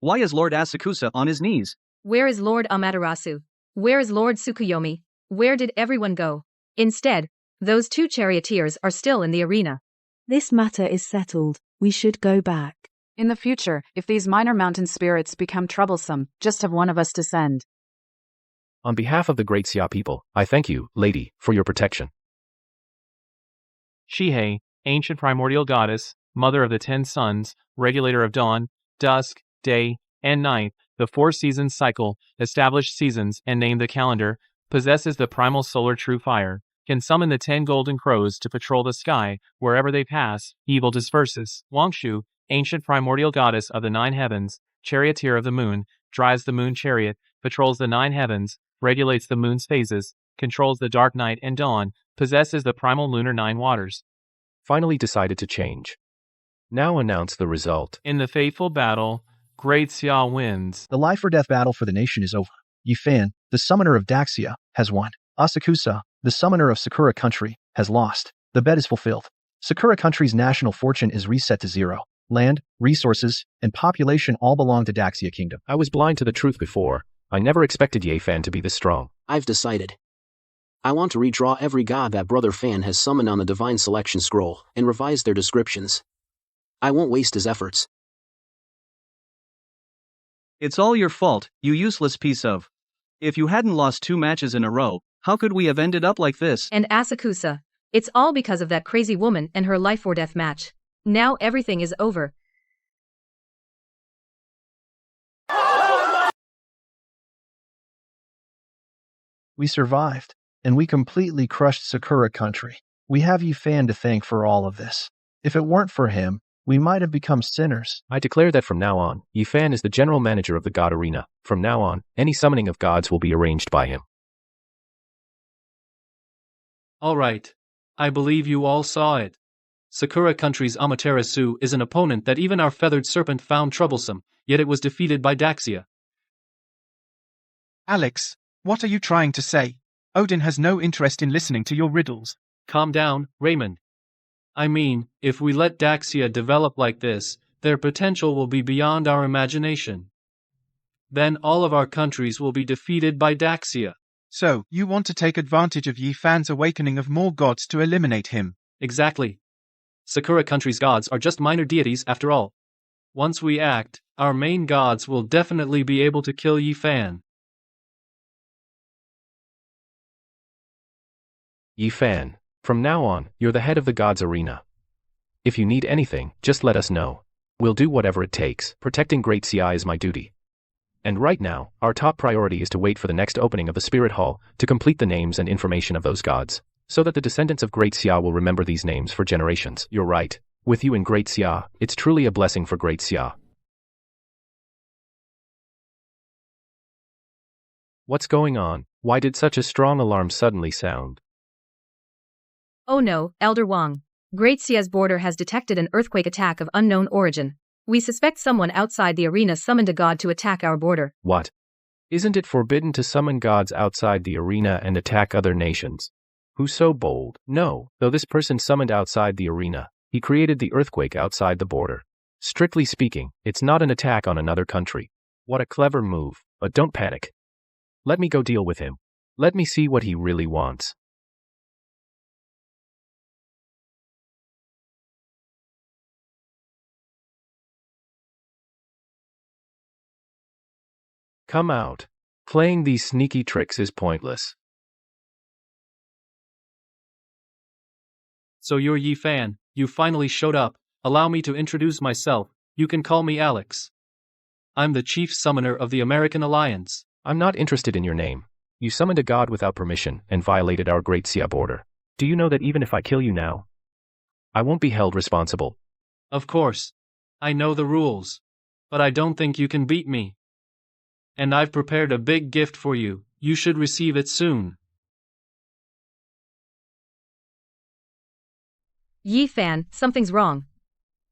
Speaker 2: Why is Lord Asakusa on his knees?
Speaker 1: Where is Lord Amaterasu? Where is Lord Tsukuyomi? Where did everyone go? Instead, those two charioteers are still in the arena.
Speaker 16: This matter is settled. We should go back.
Speaker 15: In the future, if these minor mountain spirits become troublesome, just have one of us descend.
Speaker 3: On behalf of the great Xia people, I thank you, lady, for your protection.
Speaker 9: Shihei, ancient primordial goddess, mother of the 10 suns, regulator of dawn, dusk, day, and night, the 4 seasons cycle, established seasons and named the calendar, possesses the primal solar true fire, can summon the 10 golden crows to patrol the sky wherever they pass, evil disperses. Wangshu, ancient primordial goddess of the 9 heavens, charioteer of the moon, drives the moon chariot, patrols the 9 heavens, regulates the moon's phases, controls the dark night and dawn, possesses the primal lunar 9 waters.
Speaker 3: Finally decided to change. Now announce the result.
Speaker 9: In the fateful battle, Great Xia wins.
Speaker 8: The life or death battle for the nation is over. Yifan, the summoner of Daxia, has won. Asakusa, the summoner of Sakura country, has lost. The bet is fulfilled. Sakura country's national fortune is reset to 0. Land, resources, and population all belong to Daxia kingdom.
Speaker 3: I was blind to the truth before. I never expected Ye Fan to be this strong.
Speaker 4: I've decided. I want to redraw every god that Brother Fan has summoned on the Divine Selection Scroll, and revise their descriptions. I won't waste his efforts.
Speaker 2: It's all your fault, you useless piece of. If you hadn't lost 2 matches in a row, how could we have ended up like this?
Speaker 1: And Asakusa, it's all because of that crazy woman and her life or death match. Now everything is over.
Speaker 8: We survived, and we completely crushed Sakura country. We have Yifan to thank for all of this. If it weren't for him, we might have become sinners.
Speaker 3: I declare that from now on, Yifan is the general manager of the God Arena. From now on, any summoning of gods will be arranged by him.
Speaker 17: All right. I believe you all saw it. Sakura country's Amaterasu is an opponent that even our feathered serpent found troublesome, yet it was defeated by Daxia.
Speaker 13: Alex, what are you trying to say? Odin has no interest in listening to your riddles.
Speaker 17: Calm down, Raymond. I mean, if we let Daxia develop like this, their potential will be beyond our imagination. Then all of our countries will be defeated by Daxia.
Speaker 13: So, you want to take advantage of Yi Fan's awakening of more gods to eliminate him?
Speaker 17: Exactly. Sakura country's gods are just minor deities after all. Once we act, our main gods will definitely be able to kill Yi Fan.
Speaker 3: Yi Fan, from now on, you're the head of the gods' arena. If you need anything, just let us know. We'll do whatever it takes. Protecting Great Xia is my duty. And right now, our top priority is to wait for the next opening of the Spirit Hall to complete the names and information of those gods, so that the descendants of Great Xia will remember these names for generations. You're right. With you in Great Xia, it's truly a blessing for Great Xia. What's going on? Why did such a strong alarm suddenly sound?
Speaker 1: Oh no, Elder Wang. Great Xia's border has detected an earthquake attack of unknown origin. We suspect someone outside the arena summoned a god to attack our border.
Speaker 3: What? Isn't it forbidden to summon gods outside the arena and attack other nations? Who's so bold? No, though this person summoned outside the arena, he created the earthquake outside the border. Strictly speaking, it's not an attack on another country. What a clever move, but don't panic. Let me go deal with him. Let me see what he really wants. Come out. Playing these sneaky tricks is pointless.
Speaker 17: So you're Yi Fan, you finally showed up. Allow me to introduce myself. You can call me Alex. I'm the chief summoner of the American Alliance.
Speaker 3: I'm not interested in your name. You summoned a god without permission and violated our Great Xia border. Do you know that even if I kill you now, I won't be held responsible?
Speaker 17: Of course. I know the rules. But I don't think you can beat me. And I've prepared a big gift for you. You should receive it soon.
Speaker 1: Yi Fan, something's wrong.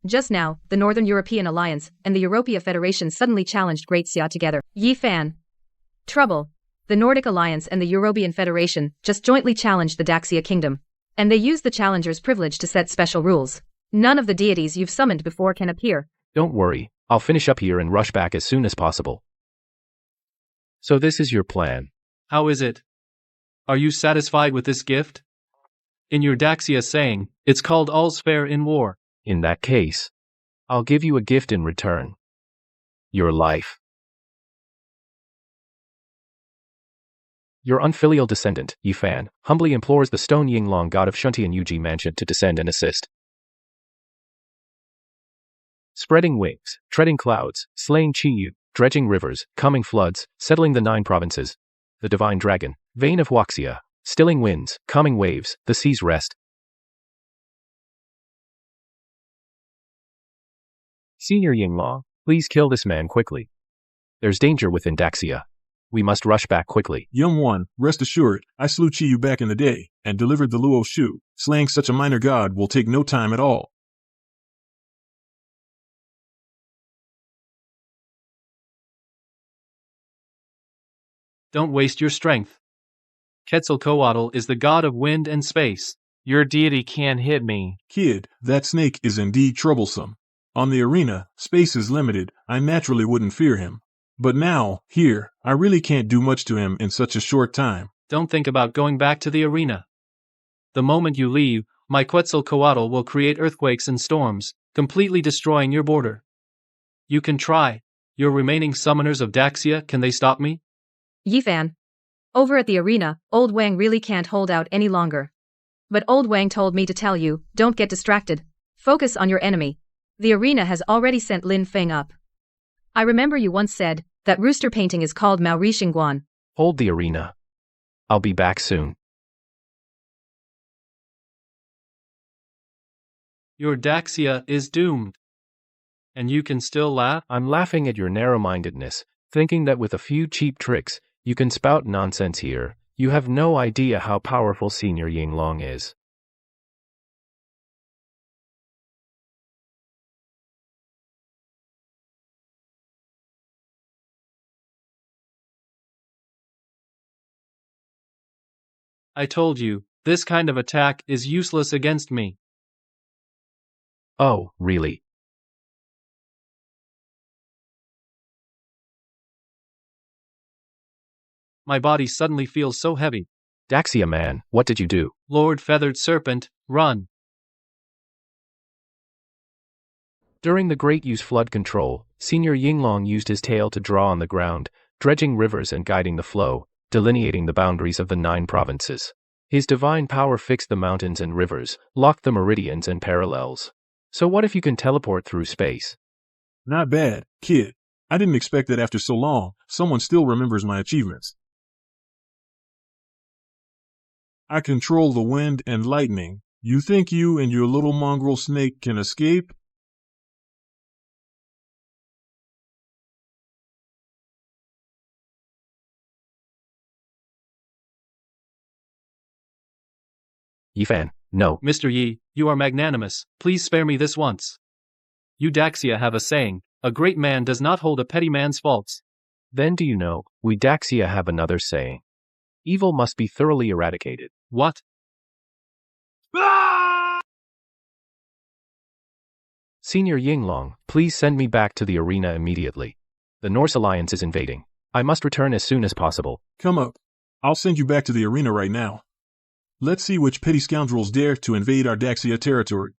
Speaker 1: Just now, the Northern European Alliance and the Europea Federation suddenly challenged Great Xia together. Yi Fan. Trouble. The Nordic Alliance and the European Federation just jointly challenged the Daxia Kingdom. And they used the challenger's privilege to set special rules. None of the deities you've summoned before can appear.
Speaker 3: Don't worry, I'll finish up here and rush back as soon as possible. So this is your plan.
Speaker 17: How is it? Are you satisfied with this gift? In your Daxia saying, it's called all's fair in war.
Speaker 3: In that case, I'll give you a gift in return. Your life. Your unfilial descendant, Yi Fan, humbly implores the Stone Yinglong god of Shuntian Yuji Mansion to descend and assist. Spreading wings, treading clouds, slaying Chiyu, dredging rivers, calming floods, settling the 9 provinces. The divine dragon, vein of Huaxia, stilling winds, calming waves, the sea's rest. Senior Yinglong, please kill this man quickly. There's danger within Daxia. We must rush back quickly.
Speaker 18: Young one, rest assured, I slew Chiyu back in the day, and delivered the Luo Shu. Slaying such a minor god will take no time at all.
Speaker 17: Don't waste your strength. Quetzalcoatl is the god of wind and space. Your deity can't hit me.
Speaker 18: Kid, that snake is indeed troublesome. On the arena, space is limited, I naturally wouldn't fear him. But now, here, I really can't do much to him in such a short time.
Speaker 17: Don't think about going back to the arena. The moment you leave, my Quetzalcoatl will create earthquakes and storms, completely destroying your border. You can try. Your remaining summoners of Daxia, can they stop me?
Speaker 1: Yi Fan. Over at the arena, Old Wang really can't hold out any longer. But Old Wang told me to tell you, don't get distracted. Focus on your enemy. The arena has already sent Lin Feng up. I remember you once said that rooster painting is called Mao Ri Xingguan.
Speaker 3: Hold the arena. I'll be back soon.
Speaker 17: Your Daxia is doomed. And you can still laugh?
Speaker 3: I'm laughing at your narrow-mindedness, thinking that with a few cheap tricks, you can spout nonsense here. You have no idea how powerful Senior Yinglong is.
Speaker 17: I told you, this kind of attack is useless against me.
Speaker 3: Oh, really?
Speaker 17: My body suddenly feels so heavy.
Speaker 3: Daxia man, what did you do?
Speaker 17: Lord Feathered Serpent, run.
Speaker 3: During the Great Use flood control, Senior Yinglong used his tail to draw on the ground, dredging rivers and guiding the flow, delineating the boundaries of the 9 provinces. His divine power fixed the mountains and rivers, locked the meridians and parallels. So what if you can teleport through space?
Speaker 18: Not bad, kid. I didn't expect that after so long, someone still remembers my achievements. I control the wind and lightning. You think you and your little mongrel snake can escape?
Speaker 3: Yifan, no.
Speaker 17: Mr. Yi, you are magnanimous. Please spare me this once. You Daxia have a saying, a great man does not hold a petty man's faults.
Speaker 3: Then do you know, we Daxia have another saying. Evil must be thoroughly eradicated.
Speaker 17: What?
Speaker 3: Senior Yinglong, please send me back to the arena immediately. The Norse Alliance is invading. I must return as soon as possible.
Speaker 18: Come up. I'll send you back to the arena right now. Let's see which petty scoundrels dare to invade our Daxia territory.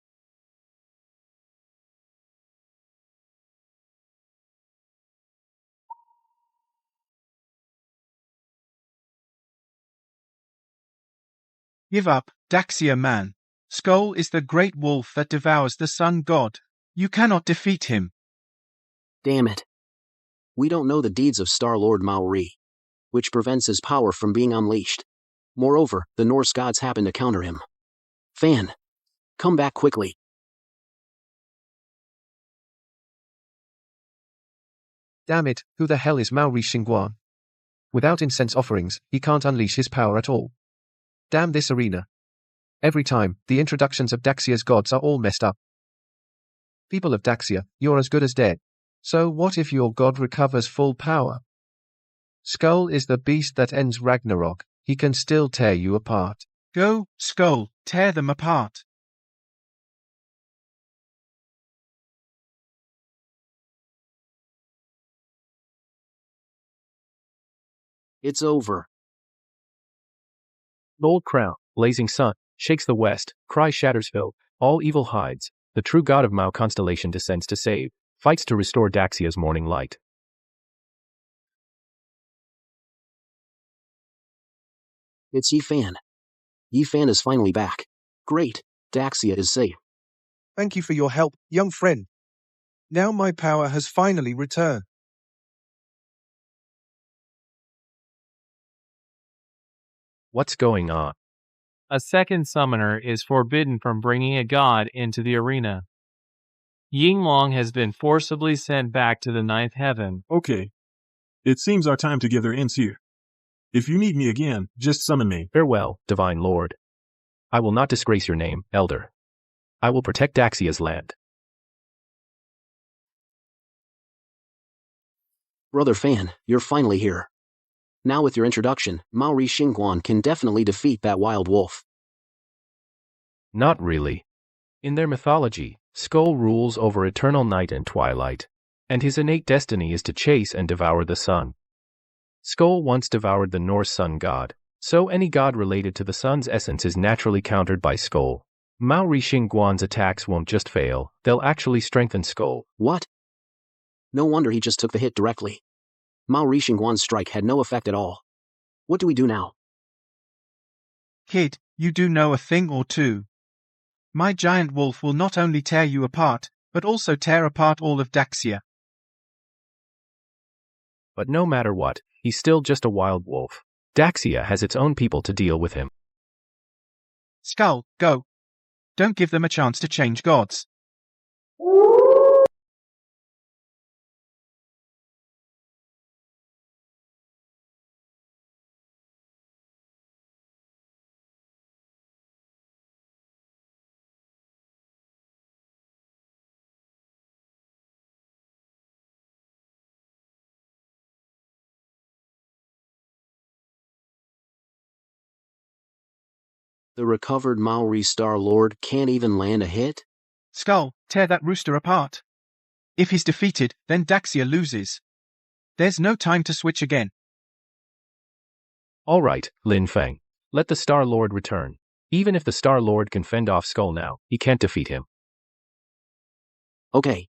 Speaker 13: Give up, Daxia man. Skull is the great wolf that devours the sun god. You cannot defeat him.
Speaker 4: Damn it. We don't know the deeds of Star-Lord Maori, which prevents his power from being unleashed. Moreover, the Norse gods happen to counter him. Fan, come back quickly.
Speaker 12: Damn it, who the hell is Maori Xingguan? Without incense offerings, he can't unleash his power at all. Damn this arena. Every time, the introductions of Daxia's gods are all messed up. People of Daxia, you're as good as dead. So what if your god recovers full power? Skull is the beast that ends Ragnarok. He can still tear you apart.
Speaker 13: Go, Skull, tear them apart.
Speaker 4: It's over.
Speaker 3: Gold crown, blazing sun, shakes the west, cry Shattersville, all evil hides, the true god of Mao constellation descends to save, fights to restore Daxia's morning light.
Speaker 4: It's Yifan. Yifan is finally back. Great, Daxia is safe.
Speaker 5: Thank you for your help, young friend. Now my power has finally returned.
Speaker 3: What's going on?
Speaker 9: A second summoner is forbidden from bringing a god into the arena. Yinglong has been forcibly sent back to the 9th heaven.
Speaker 18: Okay. It seems our time together ends here. If you need me again, just summon me.
Speaker 3: Farewell, Divine Lord. I will not disgrace your name, Elder. I will protect Daxia's land.
Speaker 4: Brother Fan, you're finally here. Now with your introduction, Maori Xingguan can definitely defeat that wild wolf.
Speaker 3: Not really. In their mythology, Skull rules over eternal night and twilight, and his innate destiny is to chase and devour the sun. Skull once devoured the Norse sun god, so any god related to the sun's essence is naturally countered by Skull. Maori Xingguan's attacks won't just fail, they'll actually strengthen Skull.
Speaker 4: What? No wonder he just took the hit directly. Maori Xingguan's strike had no effect at all. What do we do now?
Speaker 13: Kid, you do know a thing or two. My giant wolf will not only tear you apart, but also tear apart all of Daxia.
Speaker 3: But no matter what, he's still just a wild wolf. Daxia has its own people to deal with him.
Speaker 13: Skull, go. Don't give them a chance to change gods.
Speaker 4: The recovered Maori Star Lord can't even land a hit?
Speaker 13: Skull, tear that rooster apart. If he's defeated, then Daxia loses. There's no time to switch again.
Speaker 3: All right, Lin Feng. Let the Star Lord return. Even if the Star Lord can fend off Skull now, he can't defeat him.
Speaker 4: Okay.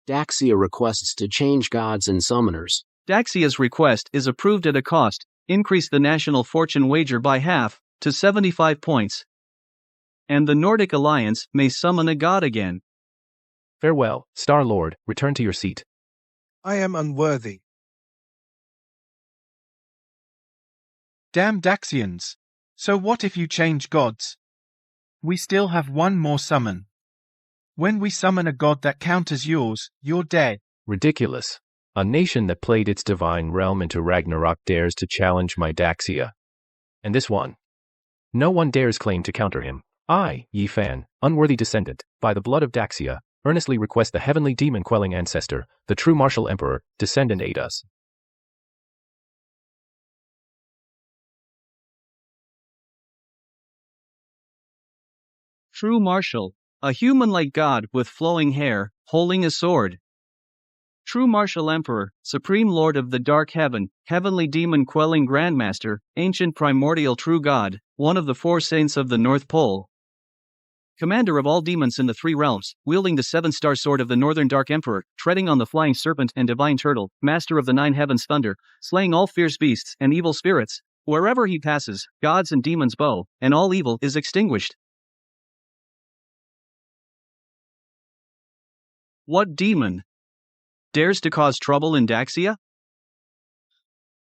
Speaker 4: Daxia requests to change gods and summoners.
Speaker 2: Daxia's request is approved at a cost. Increase the national fortune wager by half, to 75 points. And the Nordic Alliance may summon a god again.
Speaker 3: Farewell, Star Lord, return to your seat.
Speaker 5: I am unworthy.
Speaker 13: Damn Daxians. So what if you change gods? We still have one more summon. When we summon a god that counters yours, you're dead.
Speaker 3: Ridiculous. A nation that played its divine realm into Ragnarok dares to challenge my Daxia. And this one. No one dares claim to counter him. I, Yi Fan, unworthy descendant, by the blood of Daxia, earnestly request the heavenly demon-quelling ancestor, the true martial emperor, descend and aid us.
Speaker 2: True martial, a human-like god with flowing hair, holding a sword. True martial emperor, supreme lord of the dark heaven, heavenly demon-quelling grandmaster, ancient primordial true god, one of the four saints of the North Pole. Commander of all demons in the three realms, wielding the seven-star sword of the northern dark emperor, treading on the flying serpent and divine turtle, master of the nine heavens thunder, slaying all fierce beasts and evil spirits. Wherever he passes, gods and demons bow, and all evil is extinguished. What demon dares to cause trouble in Daxia?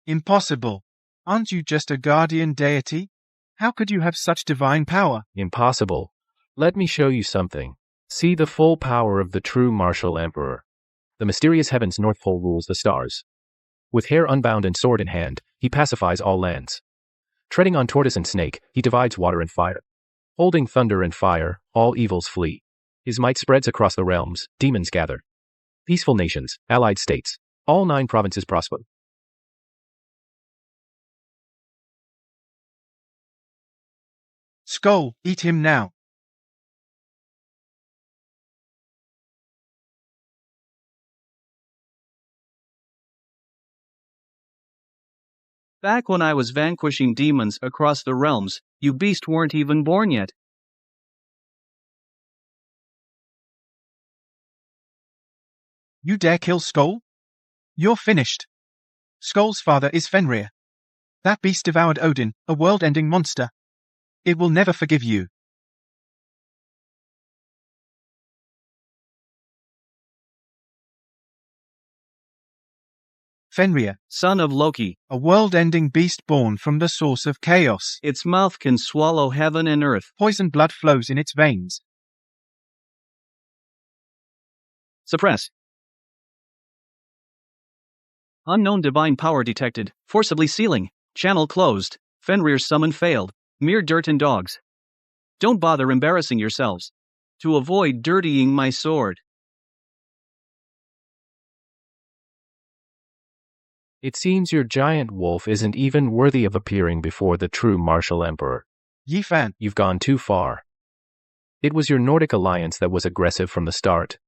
Speaker 13: Impossible. Aren't you just a guardian deity? How could you have such divine power?
Speaker 3: Impossible. Let me show you something. See the full power of the true martial emperor. The mysterious heaven's North Pole rules the stars. With hair unbound and sword in hand, he pacifies all lands. Treading on tortoise and snake, he divides water and fire. Holding thunder and fire, all evils flee. His might spreads across the realms, demons gather. Peaceful nations, allied states, all 9 provinces prosper.
Speaker 13: Skull, eat him now.
Speaker 2: Back when I was vanquishing demons across the realms, you beasts weren't even born yet.
Speaker 13: You dare kill Skull? You're finished. Skull's father is Fenrir. That beast devoured Odin, a world-ending monster. It will never forgive you. Fenrir,
Speaker 2: son of Loki,
Speaker 13: a world-ending beast born from the source of chaos.
Speaker 2: Its mouth can swallow heaven and earth.
Speaker 13: Poison blood flows in its veins.
Speaker 2: Suppress. Unknown divine power detected, forcibly sealing, channel closed, Fenrir's summon failed, mere dirt and dogs. Don't bother embarrassing yourselves. To avoid dirtying my sword.
Speaker 3: It seems your giant wolf isn't even worthy of appearing before the true martial emperor.
Speaker 13: Yi Fan,
Speaker 3: you've gone too far. It was your Nordic alliance that was aggressive from the start.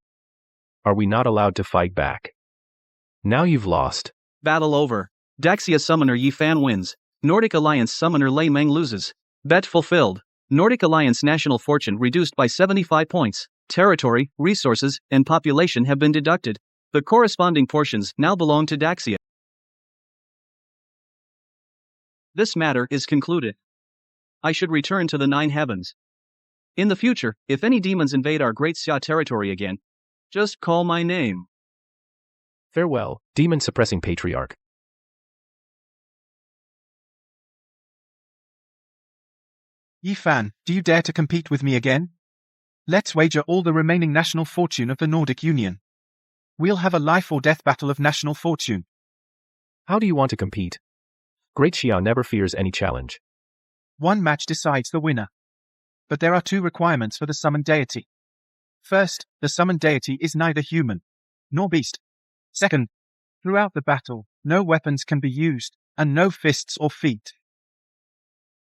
Speaker 3: Are we not allowed to fight back? Now you've lost.
Speaker 2: Battle over. Daxia summoner Yi Fan wins. Nordic Alliance summoner Lei Meng loses. Bet fulfilled. Nordic Alliance national fortune reduced by 75 points. Territory, resources, and population have been deducted. The corresponding portions now belong to Daxia. This matter is concluded. I should return to the 9 heavens. In the future, if any demons invade our Great Xia territory again, just call my name.
Speaker 3: Farewell, demon-suppressing patriarch.
Speaker 13: Yi Fan, do you dare to compete with me again? Let's wager all the remaining national fortune of the Nordic Union. We'll have a life or death battle of national fortune.
Speaker 3: How do you want to compete? Great Xia never fears any challenge.
Speaker 13: One match decides the winner. But there are 2 requirements for the summoned deity. First, the summoned deity is neither human nor beast. Second, throughout the battle, no weapons can be used, and no fists or feet.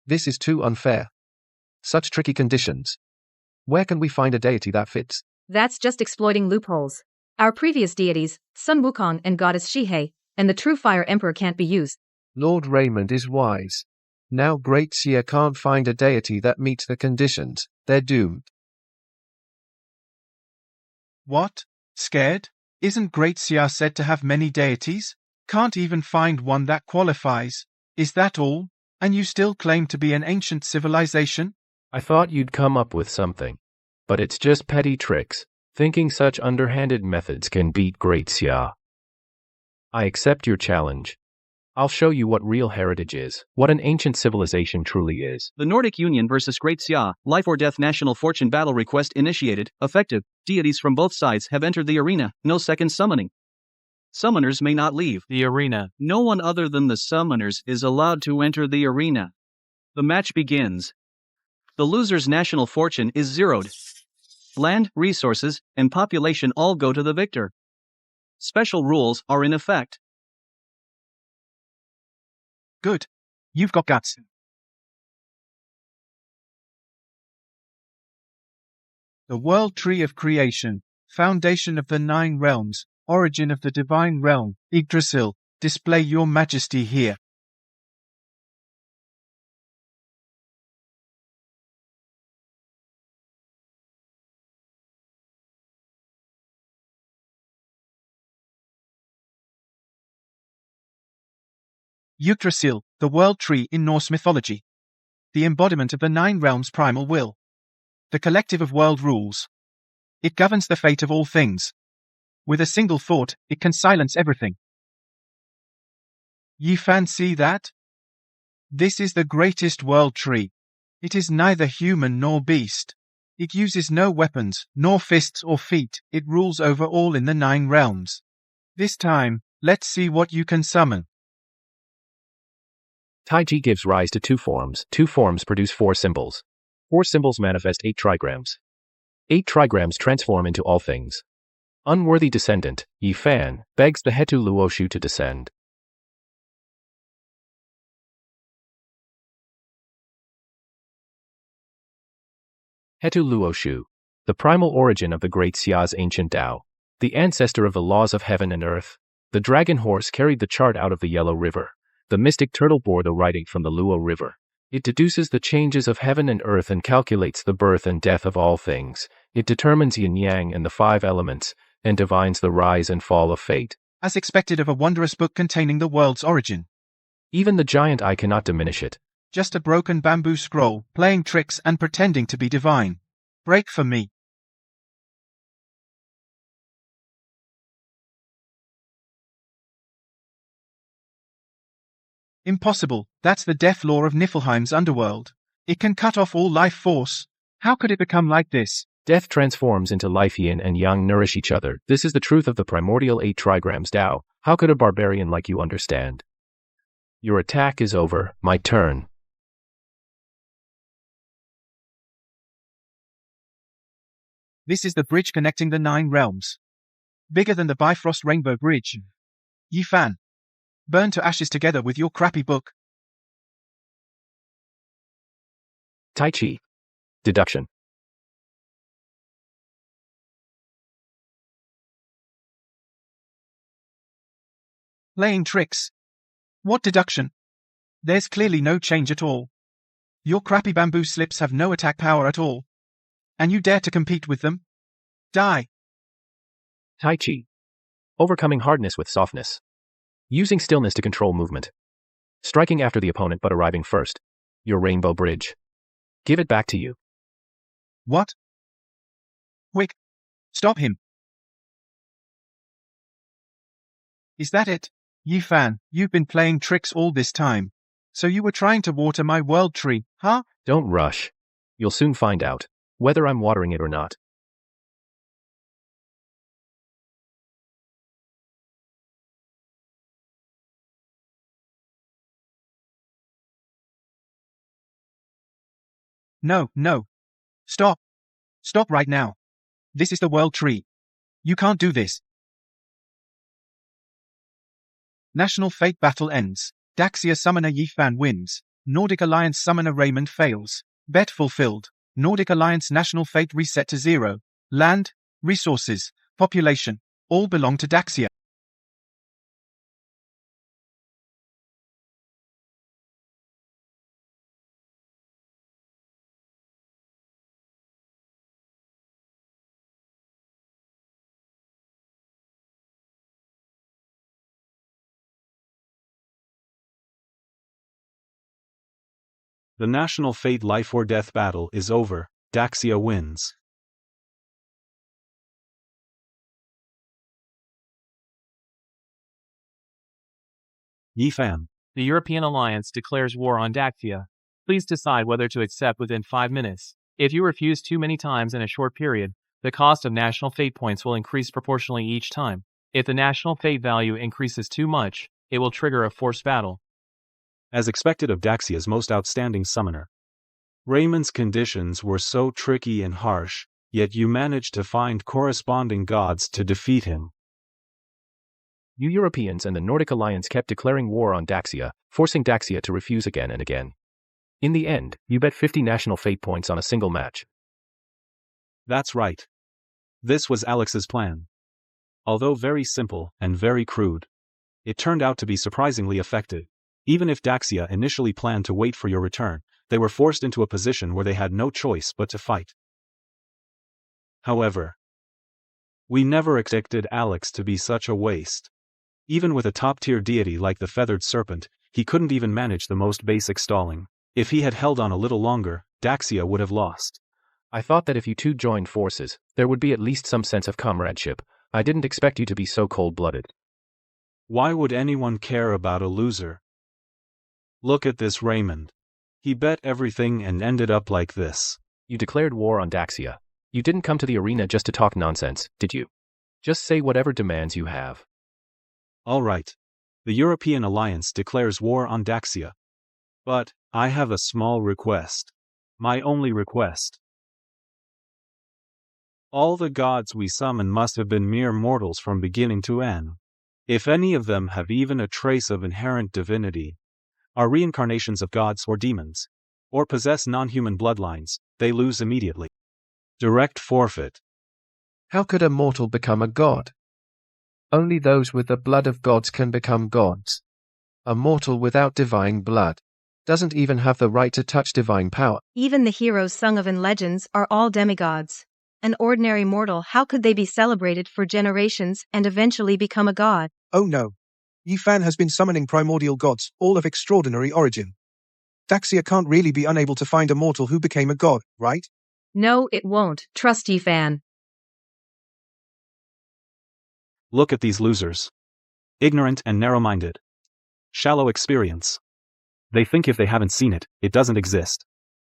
Speaker 12: This is too unfair. Such tricky conditions. Where can we find a deity that fits?
Speaker 1: That's just exploiting loopholes. Our previous deities, Sun Wukong and Goddess Shihei, and the true Fire Emperor can't be used.
Speaker 12: Lord Raymond is wise. Now Great Seer can't find a deity that meets the conditions. They're doomed.
Speaker 13: What? Scared? Isn't Great Seer said to have many deities? Can't even find one that qualifies. Is that all? And you still claim to be an ancient civilization?
Speaker 3: I thought you'd come up with something. But it's just petty tricks, thinking such underhanded methods can beat Great Xia. I accept your challenge. I'll show you what real heritage is, what an ancient civilization truly is.
Speaker 2: The Nordic Union versus Great Xia, life or death national fortune battle request initiated, effective, deities from both sides have entered the arena, no second summoning. Summoners may not leave
Speaker 9: the arena.
Speaker 2: No one other than the summoners is allowed to enter the arena. The match begins. The loser's national fortune is zeroed. Land, resources, and population all go to the victor. Special rules are in effect.
Speaker 13: Good. You've got guts. The World Tree of Creation, Foundation of the Nine Realms, Origin of the Divine Realm, Yggdrasil, display your majesty here. Yggdrasil, the world tree in Norse mythology. The embodiment of the Nine Realms' primal will. The collective of world rules. It governs the fate of all things. With a single thought, it can silence everything. Ye fancy that? This is the greatest world tree. It is neither human nor beast. It uses no weapons, nor fists or feet. It rules over all in the Nine Realms. This time, let's see what you can summon.
Speaker 3: Taiji gives rise to two forms. Two forms produce four symbols. Four symbols manifest 8 trigrams. 8 trigrams transform into all things. Unworthy descendant, Yi Fan, begs the Hetu Luoshu to descend. Hetu Luoshu, the primal origin of the Great Xia's ancient Tao, the ancestor of the laws of heaven and earth. The dragon horse carried the chart out of the Yellow River. The mystic turtle bore the writing from the Luo River. It deduces the changes of heaven and earth and calculates the birth and death of all things. It determines yin-yang and the 5 elements, and divines the rise and fall of fate.
Speaker 13: As expected of a wondrous book containing the world's origin.
Speaker 3: Even the giant eye cannot diminish it.
Speaker 13: Just a broken bamboo scroll, playing tricks and pretending to be divine. Break for me. Impossible, that's the death law of Niflheim's underworld. It can cut off all life force. How could it become like this?
Speaker 3: Death transforms into life. Yin and yang nourish each other. This is the truth of the primordial 8 trigrams Tao. How could a barbarian like you understand? Your attack is over. My turn.
Speaker 13: This is the bridge connecting the 9 realms. Bigger than the Bifrost Rainbow Bridge. Yi Fan. Burn to ashes together with your crappy book.
Speaker 3: Tai Chi. Deduction.
Speaker 13: Playing tricks. What deduction? There's clearly no change at all. Your crappy bamboo slips have no attack power at all. And you dare to compete with them? Die.
Speaker 3: Tai Chi. Overcoming hardness with softness. Using stillness to control movement. Striking after the opponent but arriving first. Your rainbow bridge. Give it back to you.
Speaker 13: What? Quick. Stop him. Is that it? Yi Fan, you've been playing tricks all this time. So you were trying to water my world tree, huh?
Speaker 3: Don't rush. You'll soon find out, whether I'm watering it or not.
Speaker 13: No, no. Stop. Stop right now. This is the world tree. You can't do this. National fate battle ends. Daxia summoner Yi Fan wins. Nordic Alliance Summoner Raymond fails. Bet fulfilled. Nordic Alliance National Fate reset to 0. Land, resources, population, all belong to Daxia.
Speaker 10: The national fate life or death battle is over. Daxia wins. Yifan.
Speaker 9: The European Alliance declares war on Daxia. Please decide whether to accept within 5 minutes. If you refuse too many times in a short period, the cost of national fate points will increase proportionally each time. If the national fate value increases too much, it will trigger a forced battle.
Speaker 10: As expected of Daxia's most outstanding summoner, Raymond's conditions were so tricky and harsh, yet you managed to find corresponding gods to defeat him.
Speaker 3: You Europeans and the Nordic Alliance kept declaring war on Daxia, forcing Daxia to refuse again and again. In the end, you bet 50 national fate points on a single match.
Speaker 10: That's right. This was Alex's plan. Although very simple and very crude, it turned out to be surprisingly effective. Even if Daxia initially planned to wait for your return, they were forced into a position where they had no choice but to fight. However, we never expected Alex to be such a waste. Even with a top-tier deity like the feathered serpent, he couldn't even manage the most basic stalling. If he had held on a little longer, Daxia would have lost.
Speaker 3: I thought that if you two joined forces, there would be at least some sense of comradeship. I didn't expect you to be so cold-blooded.
Speaker 10: Why would anyone care about a loser? Look at this Raymond. He bet everything and ended up like this.
Speaker 3: You declared war on Daxia. You didn't come to the arena just to talk nonsense, did you? Just say whatever demands you have.
Speaker 10: All right. The European Alliance declares war on Daxia. But I have a small request. My only request. All the gods we summon must have been mere mortals from beginning to end. If any of them have even a trace of inherent divinity, are reincarnations of gods or demons, or possess non-human bloodlines, they lose immediately. Direct forfeit.
Speaker 12: How could a mortal become a god? Only those with the blood of gods can become gods. A mortal without divine blood doesn't even have the right to touch divine power.
Speaker 1: Even the heroes sung of in legends are all demigods. An ordinary mortal, how could they be celebrated for generations and eventually become a god?
Speaker 5: Oh no. Yifan has been summoning primordial gods, all of extraordinary origin. Daxia can't really be unable to find a mortal who became a god, right?
Speaker 1: No, it won't. Trust Yifan.
Speaker 10: Look at these losers. Ignorant and narrow-minded. Shallow experience. They think if they haven't seen it, it doesn't exist.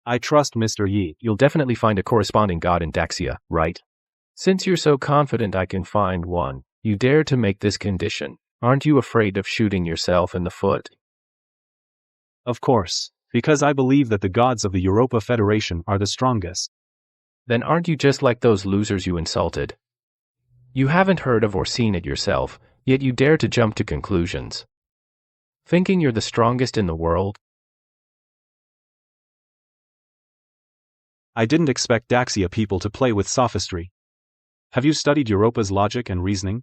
Speaker 10: I trust Mr. Yi.
Speaker 3: You'll definitely find a corresponding god in Daxia, right? Since you're so confident I can find one, you dare to make this condition. Aren't you afraid of shooting yourself in the foot?
Speaker 10: Of course, because I believe that the gods of the Europa Federation are the strongest.
Speaker 3: Then aren't you just like those losers you insulted? You haven't heard of or seen it yourself, yet you dare to jump to conclusions. Thinking you're the strongest in the world?
Speaker 10: I didn't expect Daxia people to play with sophistry. Have you studied Europa's logic and reasoning?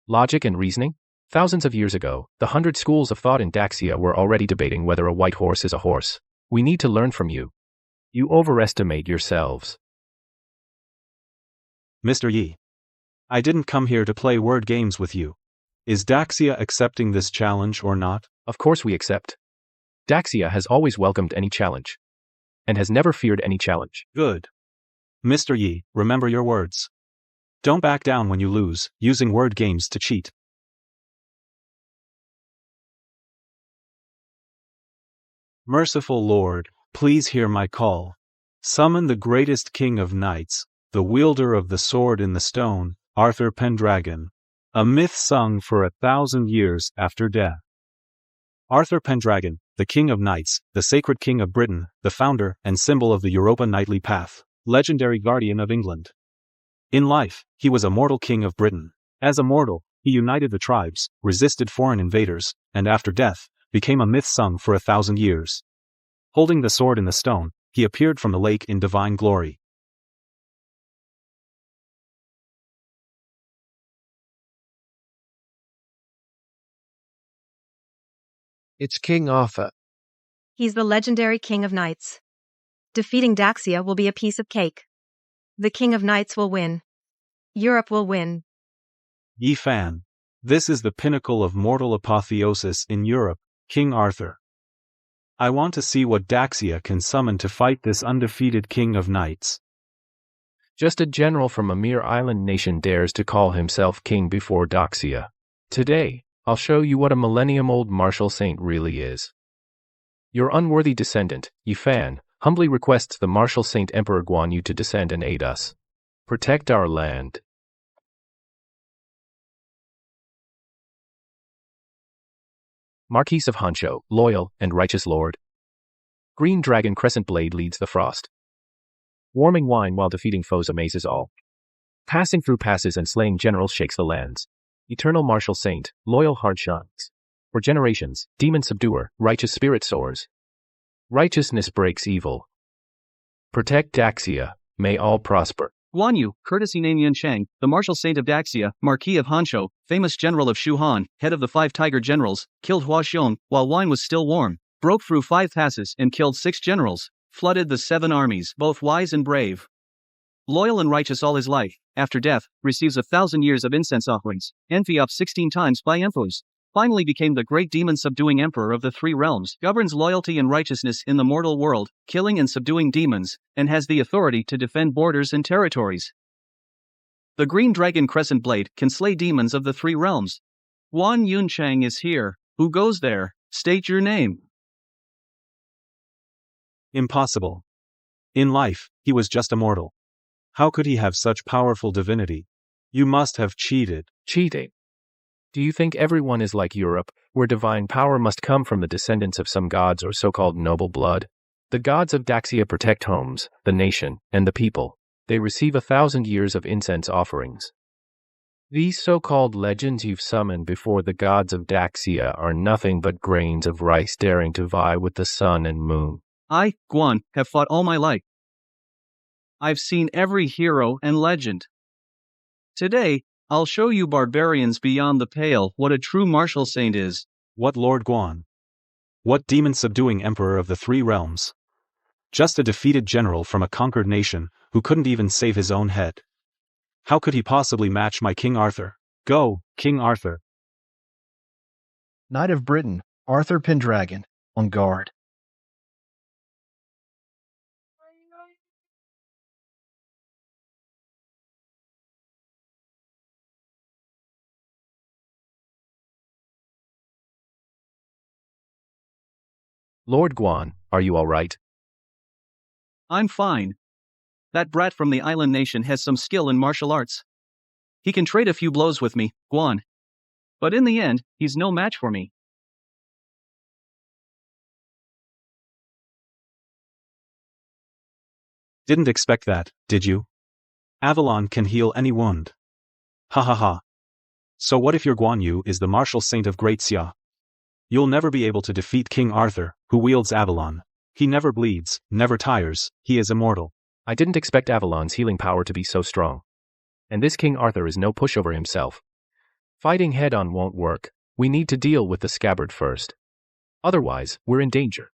Speaker 3: Logic and reasoning? Thousands of years ago, the 100 schools of thought in Daxia were already debating whether a white horse is a horse. We need to learn from you. You overestimate yourselves.
Speaker 10: Mr. Yi, I didn't come here to play word games with you. Is Daxia accepting this challenge or not?
Speaker 3: Of course we accept. Daxia has always welcomed any challenge, and has never feared any challenge.
Speaker 10: Good. Mr. Yi, remember your words. Don't back down when you lose, using word games to cheat. Merciful Lord, please hear my call. Summon the greatest king of knights, the wielder of the sword in the stone, Arthur Pendragon. A myth sung for 1,000 years after death. Arthur Pendragon, the king of knights, the sacred king of Britain, the founder and symbol of the Europa knightly path, legendary guardian of England. In life, he was a mortal king of Britain. As a mortal, he united the tribes, resisted foreign invaders, and after death, became a myth sung for 1,000 years. Holding the sword in the stone, he appeared from the lake in divine glory.
Speaker 12: It's King Arthur.
Speaker 1: He's the legendary King of Knights. Defeating Daxia will be a piece of cake. The King of Knights will win. Europe will win.
Speaker 10: Ye fan. This is the pinnacle of mortal apotheosis in Europe, King Arthur. I want to see what Daxia can summon to fight this undefeated King of Knights.
Speaker 3: Just a general from a mere island nation dares to call himself king before Daxia. Today, I'll show you what a millennium-old martial saint really is. Your unworthy descendant, Yi Fan, humbly requests the martial saint Emperor Guan Yu to descend and aid us. Protect our land. Marquis of Hanzhou, loyal and righteous lord. Green dragon crescent blade leads the frost. Warming wine while defeating foes amazes all. Passing through passes and slaying generals shakes the lands. Eternal martial saint, loyal heart shines. For generations, demon subduer, righteous spirit soars. Righteousness breaks evil. Protect Daxia, may all prosper.
Speaker 2: Guan Yu, courtesy name Yun Chang, the martial saint of Daxia, Marquis of Hanzhou, famous general of Shu Han, head of the 5 tiger generals, killed Hua Xiong while wine was still warm, broke through 5 passes and killed 6 generals, flooded the 7 armies, both wise and brave. Loyal and righteous all his life, after death, receives 1,000 years of incense offerings, envy up 16 times by emperors. Finally became the great demon-subduing emperor of the 3 realms, governs loyalty and righteousness in the mortal world, killing and subduing demons, and has the authority to defend borders and territories. The green dragon crescent blade can slay demons of the 3 realms. Guan Yun Chang is here. Who goes there? State your name.
Speaker 10: Impossible. In life, he was just a mortal. How could he have such powerful divinity? You must have cheated.
Speaker 3: Cheating? Do you think everyone is like Europe, where divine power must come from the descendants of some gods or so-called noble blood? The gods of Daxia protect homes, the nation, and the people. They receive 1,000 years of incense offerings. These so-called legends you've summoned before the gods of Daxia are nothing but grains of rice daring to vie with the sun and moon.
Speaker 2: I, Guan, have fought all my life. I've seen every hero and legend. Today, I'll show you barbarians beyond the pale what a true martial saint is.
Speaker 10: What Lord Guan? What demon-subduing emperor of the 3 realms? Just a defeated general from a conquered nation who couldn't even save his own head. How could he possibly match my King Arthur? Go, King Arthur.
Speaker 8: Knight of Britain, Arthur Pendragon, on guard.
Speaker 3: Lord Guan, are you all right?
Speaker 2: I'm fine. That brat from the island nation has some skill in martial arts. He can trade a few blows with me, Guan. But in the end, he's no match for me.
Speaker 10: Didn't expect that, did you? Avalon can heal any wound. Ha ha ha. So what if your Guan Yu is the martial saint of Great Xia? You'll never be able to defeat King Arthur, who wields Avalon. He never bleeds, never tires, he is immortal.
Speaker 3: I didn't expect Avalon's healing power to be so strong. And this King Arthur is no pushover himself. Fighting head-on won't work. We need to deal with the scabbard first. Otherwise, we're in danger.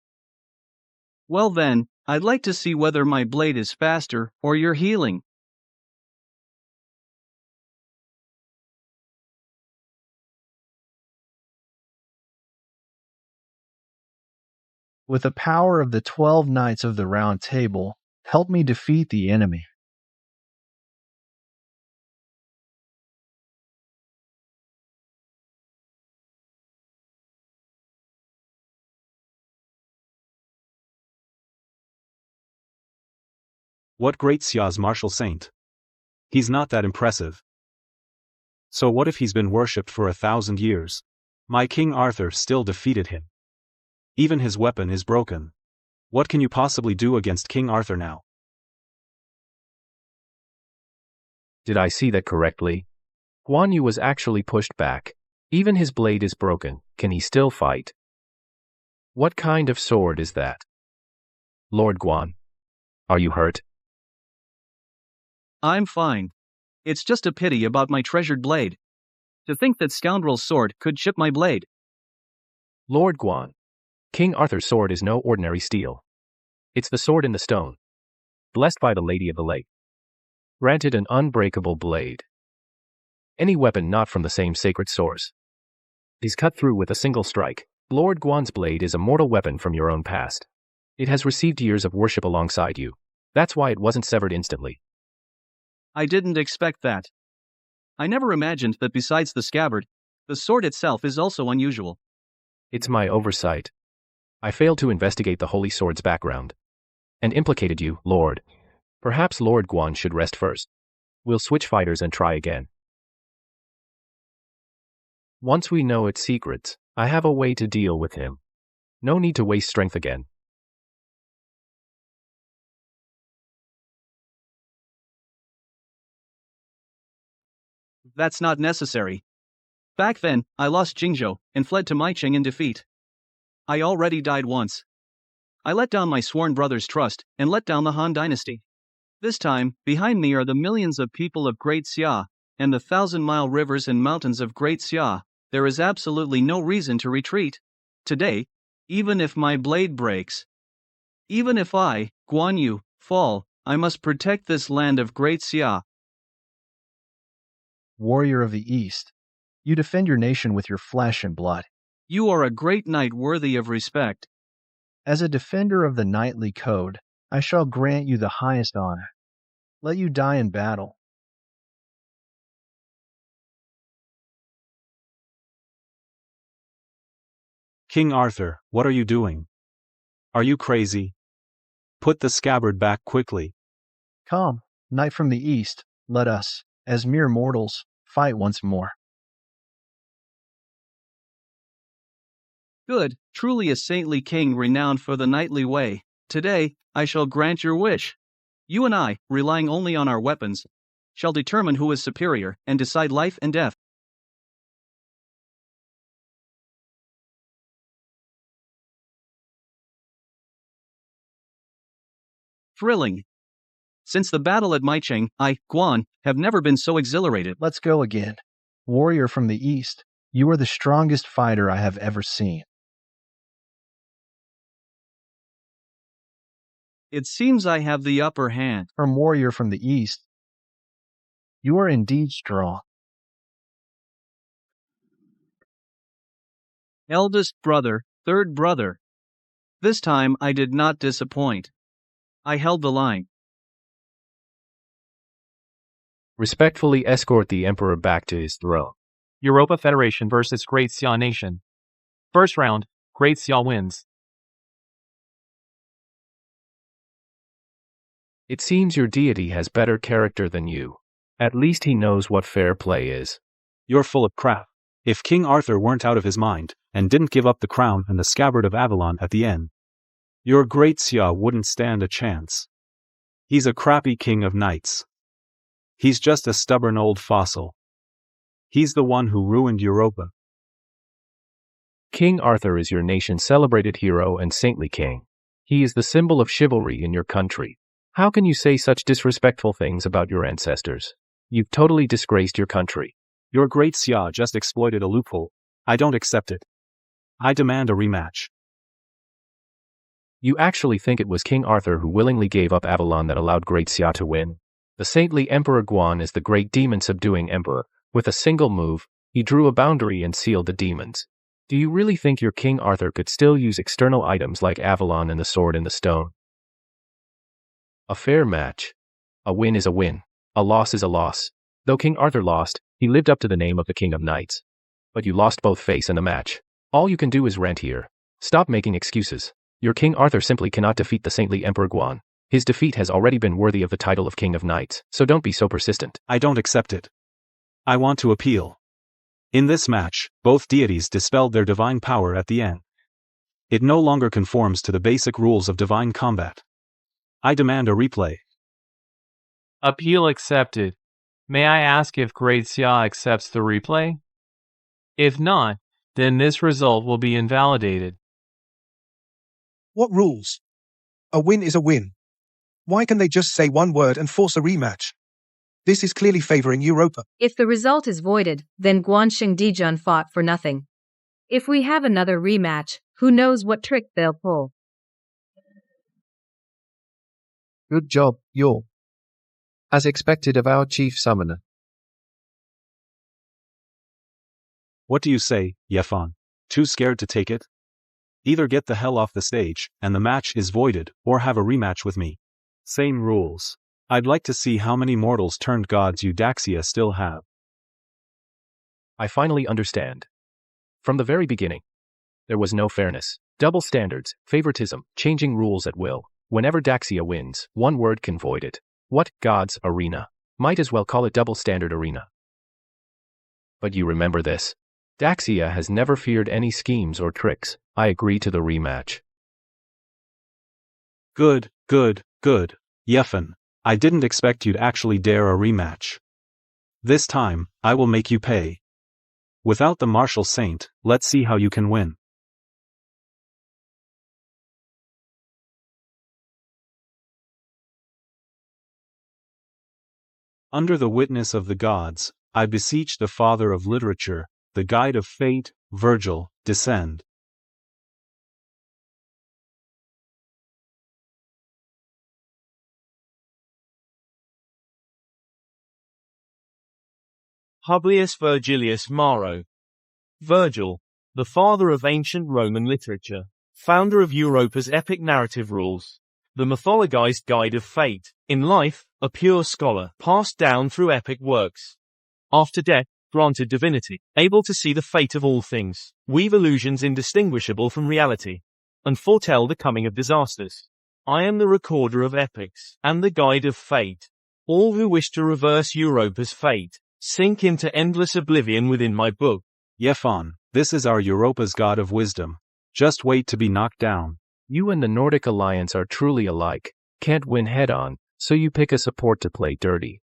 Speaker 2: Well then, I'd like to see whether my blade is faster or your healing.
Speaker 8: With the power of the 12 knights of the Round Table, help me defeat the enemy.
Speaker 10: What Great Xia's martial saint? He's not that impressive. So what if he's been worshipped for 1,000 years? My King Arthur still defeated him. Even his weapon is broken. What can you possibly do against King Arthur now?
Speaker 3: Did I see that correctly? Guan Yu was actually pushed back. Even his blade is broken. Can he still fight? What kind of sword is that? Lord Guan. Are you hurt?
Speaker 2: I'm fine. It's just a pity about my treasured blade. To think that scoundrel's sword could chip my blade.
Speaker 3: Lord Guan. King Arthur's sword is no ordinary steel. It's the sword in the stone, blessed by the Lady of the Lake. Granted an unbreakable blade. Any weapon not from the same sacred source is cut through with a single strike. Lord Guan's blade is a mortal weapon from your own past. It has received years of worship alongside you. That's why it wasn't severed instantly.
Speaker 2: I didn't expect that. I never imagined that besides the scabbard, the sword itself is also unusual.
Speaker 3: It's my oversight. I failed to investigate the Holy Sword's background and implicated you, Lord. Perhaps Lord Guan should rest first. We'll switch fighters and try again. Once we know its secrets, I have a way to deal with him. No need to waste strength again.
Speaker 2: That's not necessary. Back then, I lost Jingzhou and fled to Maicheng in defeat. I already died once. I let down my sworn brother's trust and let down the Han dynasty. This time, behind me are the millions of people of Great Xia, and the 1,000-mile rivers and mountains of Great Xia. There is absolutely no reason to retreat. Today, even if my blade breaks, even if I, Guan Yu, fall, I must protect this land of Great Xia.
Speaker 8: Warrior of the East, you defend your nation with your flesh and blood.
Speaker 2: You are a great knight worthy of respect.
Speaker 8: As a defender of the knightly code, I shall grant you the highest honor. Let you die in battle.
Speaker 10: King Arthur, what are you doing? Are you crazy? Put the scabbard back quickly.
Speaker 8: Come, knight from the East, let us, as mere mortals, fight once more.
Speaker 2: Good, truly a saintly king renowned for the knightly way. Today, I shall grant your wish. You and I, relying only on our weapons, shall determine who is superior and decide life and death. Thrilling. Since the battle at Maicheng, I, Guan, have never been so exhilarated.
Speaker 8: Let's go again. Warrior from the East, you are the strongest fighter I have ever seen.
Speaker 2: It seems I have the upper hand.
Speaker 8: From warrior from the East, you are indeed strong.
Speaker 2: Eldest brother, third brother. This time I did not disappoint. I held the line.
Speaker 3: Respectfully escort the Emperor back to his throne.
Speaker 9: Europa Federation versus Great Xia Nation. First round, Great Xia wins.
Speaker 3: It seems your deity has better character than you. At least he knows what fair play is.
Speaker 10: You're full of crap. If King Arthur weren't out of his mind, and didn't give up the crown and the scabbard of Avalon at the end, your Great Xia wouldn't stand a chance. He's a crappy king of knights. He's just a stubborn old fossil. He's the one who ruined Europa.
Speaker 3: King Arthur is your nation's celebrated hero and saintly king. He is the symbol of chivalry in your country. How can you say such disrespectful things about your ancestors? You've totally disgraced your country.
Speaker 10: Your Great Xia just exploited a loophole. I don't accept it. I demand a rematch.
Speaker 3: You actually think it was King Arthur who willingly gave up Avalon that allowed Great Xia to win? The saintly Emperor Guan is the great demon-subduing emperor. With a single move, he drew a boundary and sealed the demons. Do you really think your King Arthur could still use external items like Avalon and the sword in the stone? A fair match. A win is a win. A loss is a loss. Though King Arthur lost, he lived up to the name of the King of Knights. But you lost both face and the match. All you can do is rant here. Stop making excuses. Your King Arthur simply cannot defeat the saintly Emperor Guan. His defeat has already been worthy of the title of King of Knights, so don't be so persistent.
Speaker 10: I don't accept it. I want to appeal. In this match, both deities dispelled their divine power at the end. It no longer conforms to the basic rules of divine combat. I demand a replay.
Speaker 9: Appeal accepted. May I ask if Great Xia accepts the replay? If not, then this result will be invalidated.
Speaker 5: What rules? A win is a win. Why can they just say one word and force a rematch? This is clearly favoring Europa.
Speaker 1: If the result is voided, then Guanxing Dijun fought for nothing. If we have another rematch, who knows what trick they'll pull.
Speaker 12: Good job, Yor. As expected of our chief summoner.
Speaker 10: What do you say, Yefan? Too scared to take it? Either get the hell off the stage, and the match is voided, or have a rematch with me. Same rules. I'd like to see how many mortals turned gods you Daxia still have.
Speaker 3: I finally understand. From the very beginning, there was no fairness, double standards, favoritism, changing rules at will. Whenever Daxia wins, one word can void it. What, God's Arena? Might as well call it Double Standard Arena. But you remember this. Daxia has never feared any schemes or tricks. I agree to the rematch.
Speaker 10: Good, good, good. Yefan, I didn't expect you'd actually dare a rematch. This time, I will make you pay. Without the martial saint, let's see how you can win. Under the witness of the gods, I beseech the father of literature, the guide of fate, Virgil, descend.
Speaker 7: Publius Virgilius Maro. Virgil, the father of ancient Roman literature, founder of Europa's epic narrative rules, the mythologized guide of fate, in life, a pure scholar, passed down through epic works. After death, granted divinity, able to see the fate of all things, weave illusions indistinguishable from reality, and foretell the coming of disasters. I am the recorder of epics, and the guide of fate. All who wish to reverse Europa's fate, sink into endless oblivion within my book.
Speaker 10: Yefan, this is our Europa's god of wisdom. Just wait to be knocked down.
Speaker 3: You and the Nordic Alliance are truly alike. Can't win head-on, so you pick a support to play dirty.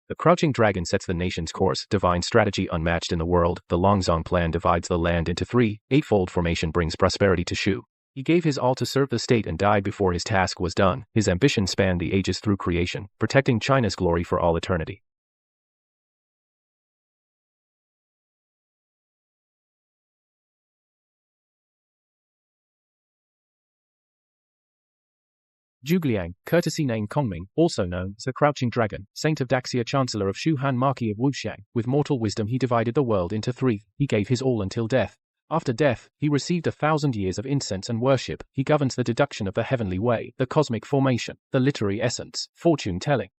Speaker 3: The Crouching Dragon sets the nation's course, divine strategy unmatched in the world. The Longzong plan divides the land into three, eightfold formation brings prosperity to Shu. He gave his all to serve the state and died before his task was done. His ambition spanned the ages through creation, protecting China's glory for all eternity. Zhugliang, courtesy name Kongming, also known as the Crouching Dragon, Saint of Daxia, Chancellor of Shuhan, Marquis of Wuxiang. With mortal wisdom he divided the world into three. He gave his all until death. After death, he received 1,000 years of incense and worship. He governs the deduction of the heavenly way, the cosmic formation, the literary essence, fortune-telling.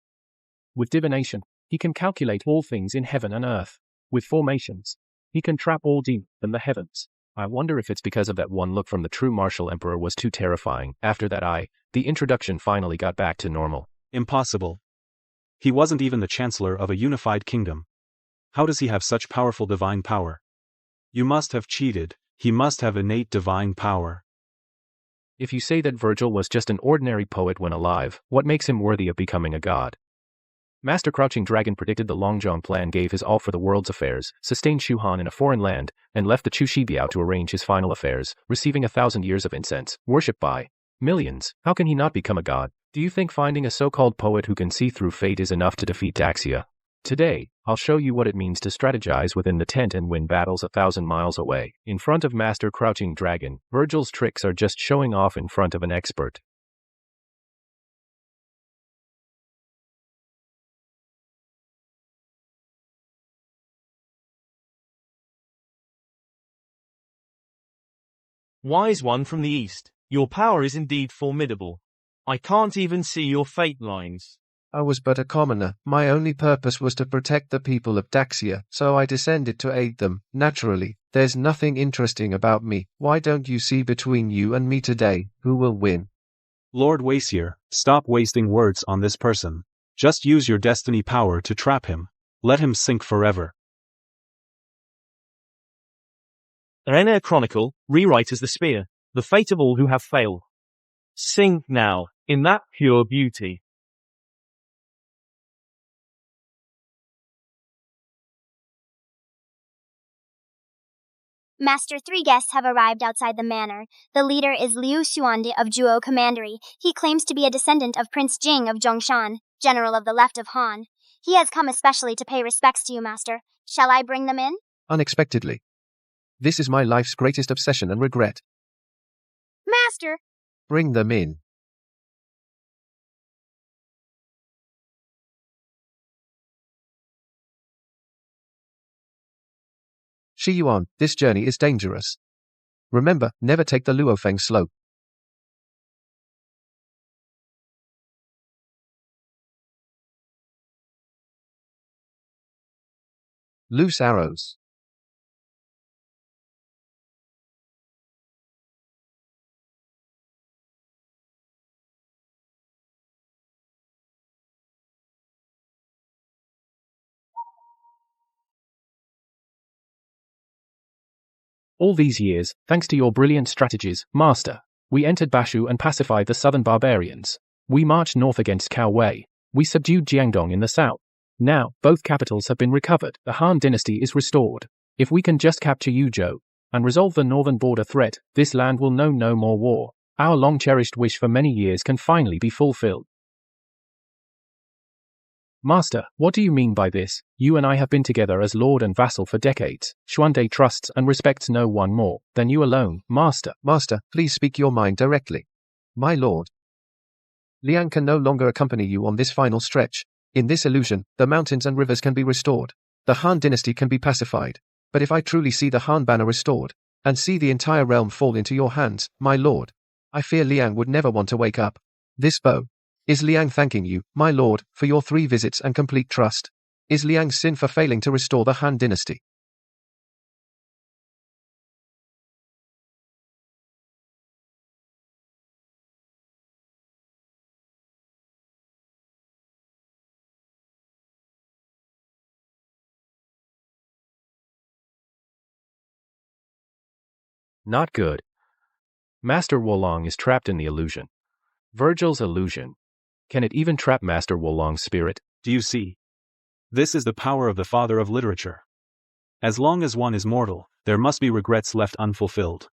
Speaker 3: With divination, he can calculate all things in heaven and earth. With formations, he can trap all demons in the heavens. I wonder if it's because of that one look from the true martial emperor was too terrifying. After that the introduction finally got back to normal.
Speaker 10: Impossible. He wasn't even the chancellor of a unified kingdom. How does he have such powerful divine power? You must have cheated. He must have innate divine power.
Speaker 3: If you say that Virgil was just an ordinary poet when alive, what makes him worthy of becoming a god? Master Crouching Dragon predicted the Longzhong plan, gave his all for the world's affairs, sustained Shu Han in a foreign land, and left the Chu Shibiao to arrange his final affairs, receiving 1,000 years of incense, worshipped by millions. How can he not become a god? Do you think finding a so-called poet who can see through fate is enough to defeat Daxia? Today, I'll show you what it means to strategize within the tent and win battles 1,000 miles away. In front of Master Crouching Dragon, Virgil's tricks are just showing off in front of an expert.
Speaker 7: Wise one from the east, your power is indeed formidable. I can't even see your fate lines.
Speaker 12: I was but a commoner. My only purpose was to protect the people of Daxia, so I descended to aid them. Naturally, there's nothing interesting about me. Why don't you see between you and me today, who will win?
Speaker 10: Lord Wacier, stop wasting words on this person. Just use your destiny power to trap him. Let him sink forever.
Speaker 7: Arena Chronicle, rewrite as the spear, the fate of all who have failed. Sing now, in that pure beauty.
Speaker 19: Master, 3 guests have arrived outside the manor. The leader is Liu Xuande of Zhuo Commandery. He claims to be a descendant of Prince Jing of Zhongshan, general of the left of Han. He has come especially to pay respects to you, Master. Shall I bring them in?
Speaker 12: Unexpectedly. This is my life's greatest obsession and regret.
Speaker 19: Master!
Speaker 12: Bring them in. Shi Yuan, this journey is dangerous. Remember, never take the Luofeng slope. Loose arrows.
Speaker 11: All these years, thanks to your brilliant strategies, Master, we entered Bashu and pacified the southern barbarians. We marched north against Cao Wei. We subdued Jiangdong in the south. Now, both capitals have been recovered. The Han dynasty is restored. If we can just capture Yuzhou and resolve the northern border threat, this land will know no more war. Our long-cherished wish for many years can finally be fulfilled. Master, what do you mean by this? You and I have been together as lord and vassal for decades. Xuande trusts and respects no one more than you alone, Master.
Speaker 12: Master, please speak your mind directly. My lord. Liang can no longer accompany you on this final stretch. In this illusion, the mountains and rivers can be restored. The Han dynasty can be pacified. But if I truly see the Han banner restored, and see the entire realm fall into your hands, my lord, I fear Liang would never want to wake up. This bow. Is Liang thanking you, my lord, for your 3 visits and complete trust? Is Liang's sin for failing to restore the Han dynasty?
Speaker 3: Not good. Master Wolong is trapped in the illusion. Virgil's illusion. Can it even trap Master Wolong's spirit?
Speaker 10: Do you see? This is the power of the father of literature. As long as one is mortal, there must be regrets left unfulfilled.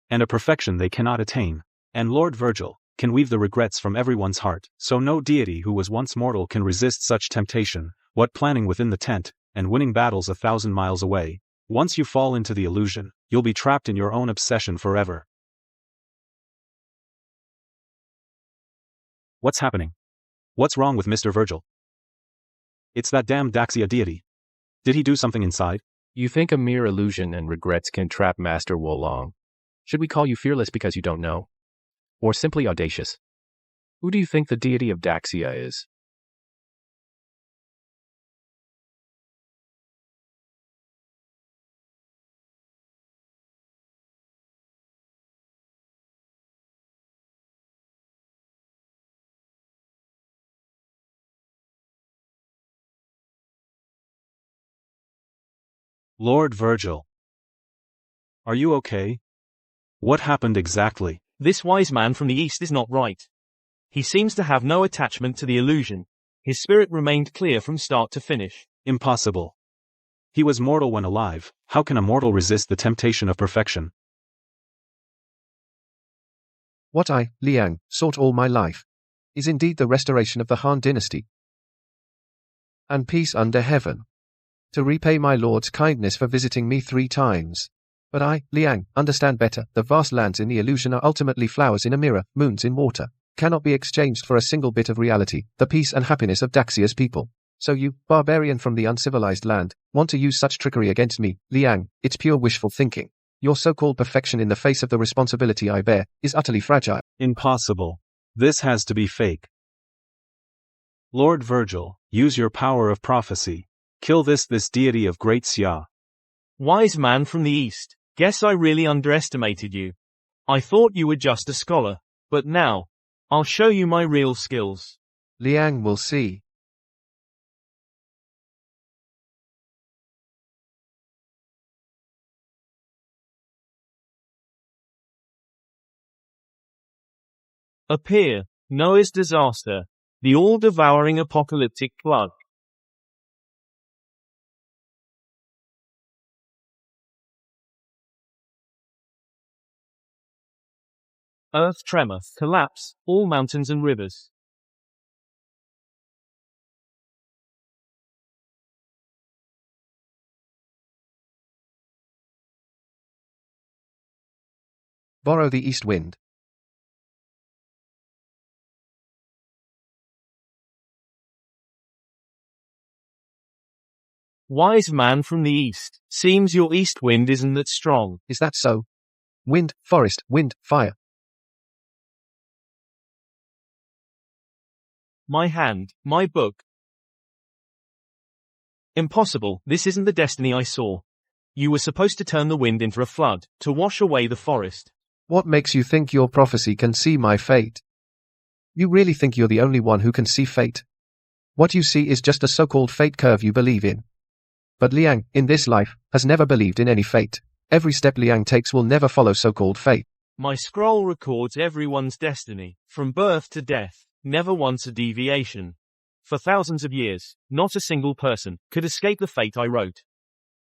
Speaker 10: And a perfection they cannot attain. And Lord Virgil can weave the regrets from everyone's heart, so no deity who was once mortal can resist such temptation. What planning within the tent, and winning battles 1,000 miles away. Once you fall into the illusion, you'll be trapped in your own obsession forever. What's happening? What's wrong with Mr. Virgil? It's that damn Daxia deity. Did he do something inside?
Speaker 3: You think a mere illusion and regrets can trap Master Wolong? Should we call you fearless because you don't know? Or simply audacious? Who do you think the deity of Daxia is?
Speaker 10: Lord Virgil. Are you okay? What happened exactly?
Speaker 7: This wise man from the east is not right. He seems to have no attachment to the illusion. His spirit remained clear from start to finish.
Speaker 10: Impossible. He was mortal when alive. How can a mortal resist the temptation of perfection?
Speaker 12: What I, Liang, sought all my life, is indeed the restoration of the Han dynasty, and peace under heaven, to repay my lord's kindness for visiting me 3 times. But I, Liang, understand better. The vast lands in the illusion are ultimately flowers in a mirror, moons in water, cannot be exchanged for a single bit of reality, the peace and happiness of Daxia's people. So you, barbarian from the uncivilized land, want to use such trickery against me, Liang. It's pure wishful thinking. Your so-called perfection in the face of the responsibility I bear is utterly fragile.
Speaker 10: Impossible. This has to be fake. Lord Virgil, use your power of prophecy. Kill this deity of great Xia.
Speaker 7: Wise man from the east. Guess I really underestimated you. I thought you were just a scholar. But now, I'll show you my real skills.
Speaker 12: Liang will see.
Speaker 7: Appear, Noah's disaster. The all-devouring apocalyptic flood. Earth tremor, collapse, all mountains and rivers.
Speaker 12: Borrow the east wind.
Speaker 7: Wise man from the east, seems your east wind isn't that strong.
Speaker 12: Is that so? Wind, forest, wind, fire.
Speaker 7: My hand, my book. Impossible, this isn't the destiny I saw. You were supposed to turn the wind into a flood, to wash away the forest.
Speaker 12: What makes you think your prophecy can see my fate? You really think you're the only one who can see fate? What you see is just a so-called fate curve you believe in. But Liang, in this life, has never believed in any fate. Every step Liang takes will never follow so-called fate.
Speaker 7: My scroll records everyone's destiny, from birth to death, never once a deviation. For thousands of years, not a single person could escape the fate I wrote.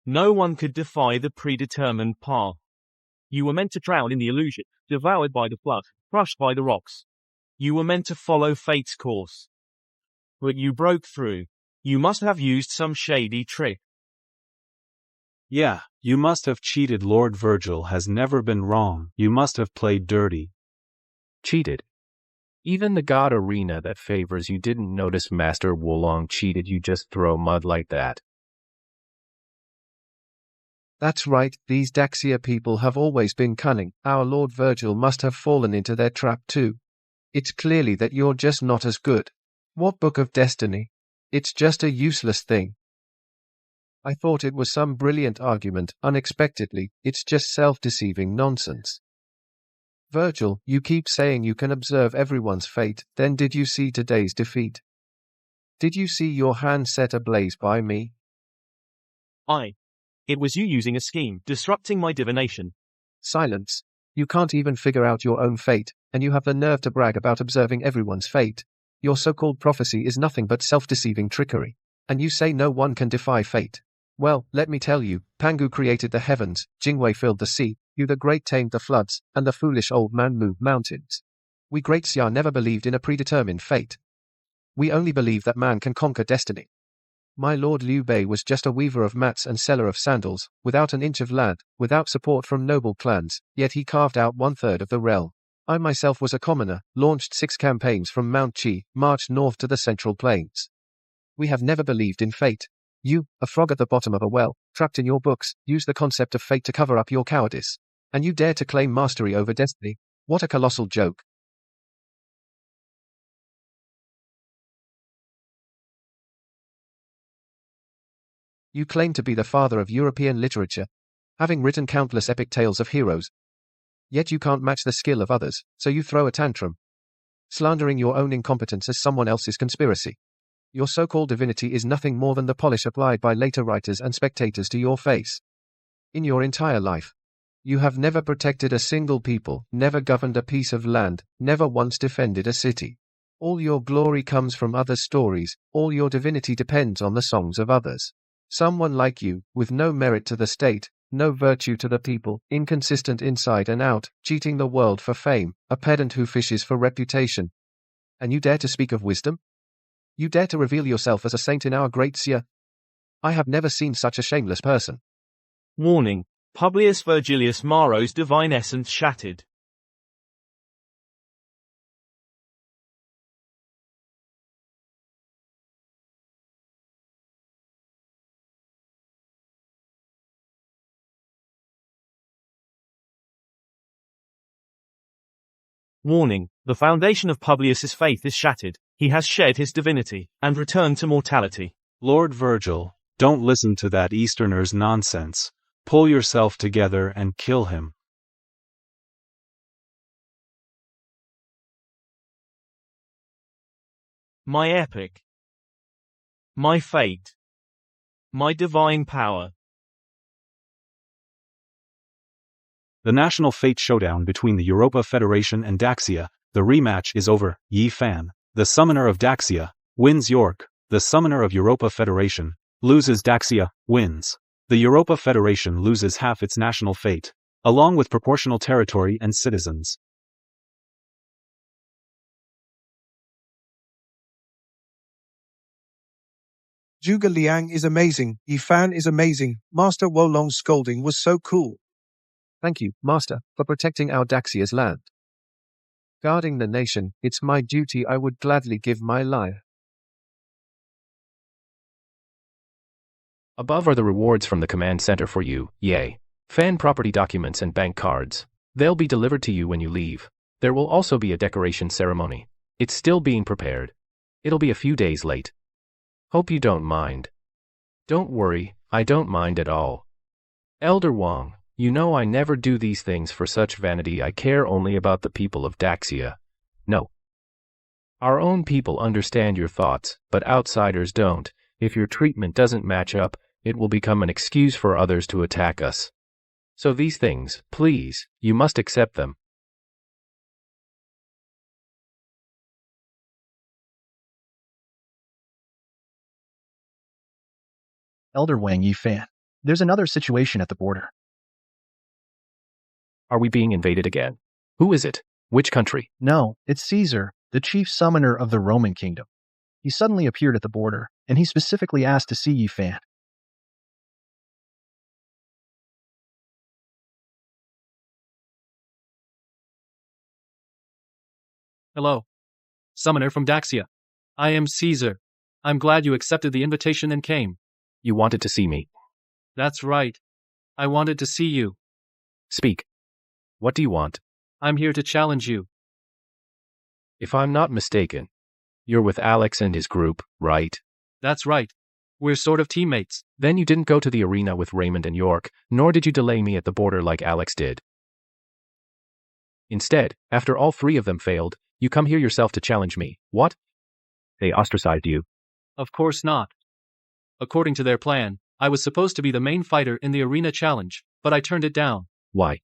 Speaker 7: No one could defy the predetermined path. You were meant to drown in the illusion, devoured by the flood, crushed by the rocks. You were meant to follow fate's course. But you broke through. You must have used some shady trick.
Speaker 10: Yeah, you must have cheated. Lord Virgil has never been wrong. You must have played dirty.
Speaker 3: Cheated? Even the god Arena that favors you didn't notice Master Wulong cheated. You just throw mud like that.
Speaker 12: That's right, these Daxia people have always been cunning. Our Lord Virgil must have fallen into their trap too. It's clearly that you're just not as good. What book of destiny? It's just a useless thing. I thought it was some brilliant argument. Unexpectedly, it's just self-deceiving nonsense. Virgil, you keep saying you can observe everyone's fate, then did you see today's defeat? Did you see your hand set ablaze by me?
Speaker 7: It was you using a scheme, disrupting my divination.
Speaker 12: Silence. You can't even figure out your own fate, and you have the nerve to brag about observing everyone's fate. Your so-called prophecy is nothing but self-deceiving trickery. And you say no one can defy fate. Well, let me tell you, Pangu created the heavens, Jingwei filled the sea, you the great tamed the floods, and the foolish old man moved mountains. We great Xia never believed in a predetermined fate. We only believe that man can conquer destiny. My lord Liu Bei was just a weaver of mats and seller of sandals, without an inch of land, without support from noble clans, yet he carved out 1/3 of the realm. I myself was a commoner, launched 6 campaigns from Mount Qi, marched north to the Central Plains. We have never believed in fate. You, a frog at the bottom of a well, trapped in your books, use the concept of fate to cover up your cowardice. And you dare to claim mastery over destiny? What a colossal joke. You claim to be the father of European literature, having written countless epic tales of heroes. Yet you can't match the skill of others, so you throw a tantrum, slandering your own incompetence as someone else's conspiracy. Your so-called divinity is nothing more than the polish applied by later writers and spectators to your face. In your entire life, you have never protected a single people, never governed a piece of land, never once defended a city. All your glory comes from others' stories, all your divinity depends on the songs of others. Someone like you, with no merit to the state, no virtue to the people, inconsistent inside and out, cheating the world for fame, a pedant who fishes for reputation. And you dare to speak of wisdom? You dare to reveal yourself as a saint in our great Xia? I have never seen such a shameless person.
Speaker 7: Warning. Publius Virgilius Maro's divine essence shattered. Warning. The foundation of Publius's faith is shattered. He has shed his divinity, and returned to mortality.
Speaker 10: Lord Virgil, don't listen to that Easterner's nonsense. Pull yourself together and kill him.
Speaker 7: My epic. My fate. My divine power.
Speaker 10: The national fate showdown between the Europa Federation and Daxia, the rematch is over. Yi Fan, the summoner of Daxia, wins York. The summoner of Europa Federation loses. Daxia wins. The Europa Federation loses half its national fate, along with proportional territory and citizens.
Speaker 5: Zhuge Liang is amazing, Yi Fan is amazing, Master Wolong's scolding was so cool.
Speaker 12: Thank you, Master, for protecting our Daxia's land. Guarding the nation, it's my duty. I would gladly give my life.
Speaker 3: Above are the rewards from the command center for you, Ye. Fan property documents and bank cards. They'll be delivered to you when you leave. There will also be a decoration ceremony. It's still being prepared. It'll be a few days late. Hope you don't mind. Don't worry, I don't mind at all. Elder Wang, you know I never do these things for such vanity. I care only about the people of Daxia. No. Our own people understand your thoughts, but outsiders don't. If your treatment doesn't match up, it will become an excuse for others to attack us. So these things, please, you must accept them.
Speaker 8: Elder Wang Yi Fan. There's another situation at the border.
Speaker 3: Are we being invaded again? Who is it? Which country?
Speaker 8: No, it's Caesar, the chief summoner of the Roman kingdom. He suddenly appeared at the border, and he specifically asked to see Yi Fan.
Speaker 17: Hello. Summoner from Daxia. I am Caesar. I'm glad you accepted the invitation and came.
Speaker 3: You wanted to see me.
Speaker 17: That's right. I wanted to see you.
Speaker 3: Speak. What do you want?
Speaker 17: I'm here to challenge you.
Speaker 3: If I'm not mistaken, you're with Alex and his group, right?
Speaker 17: That's right. We're sort of teammates.
Speaker 3: Then you didn't go to the arena with Raymond and York, nor did you delay me at the border like Alex did. Instead, after all three of them failed, you come here yourself to challenge me. What? They ostracized you.
Speaker 17: Of course not. According to their plan, I was supposed to be the main fighter in the arena challenge, but I turned it down.
Speaker 3: Why?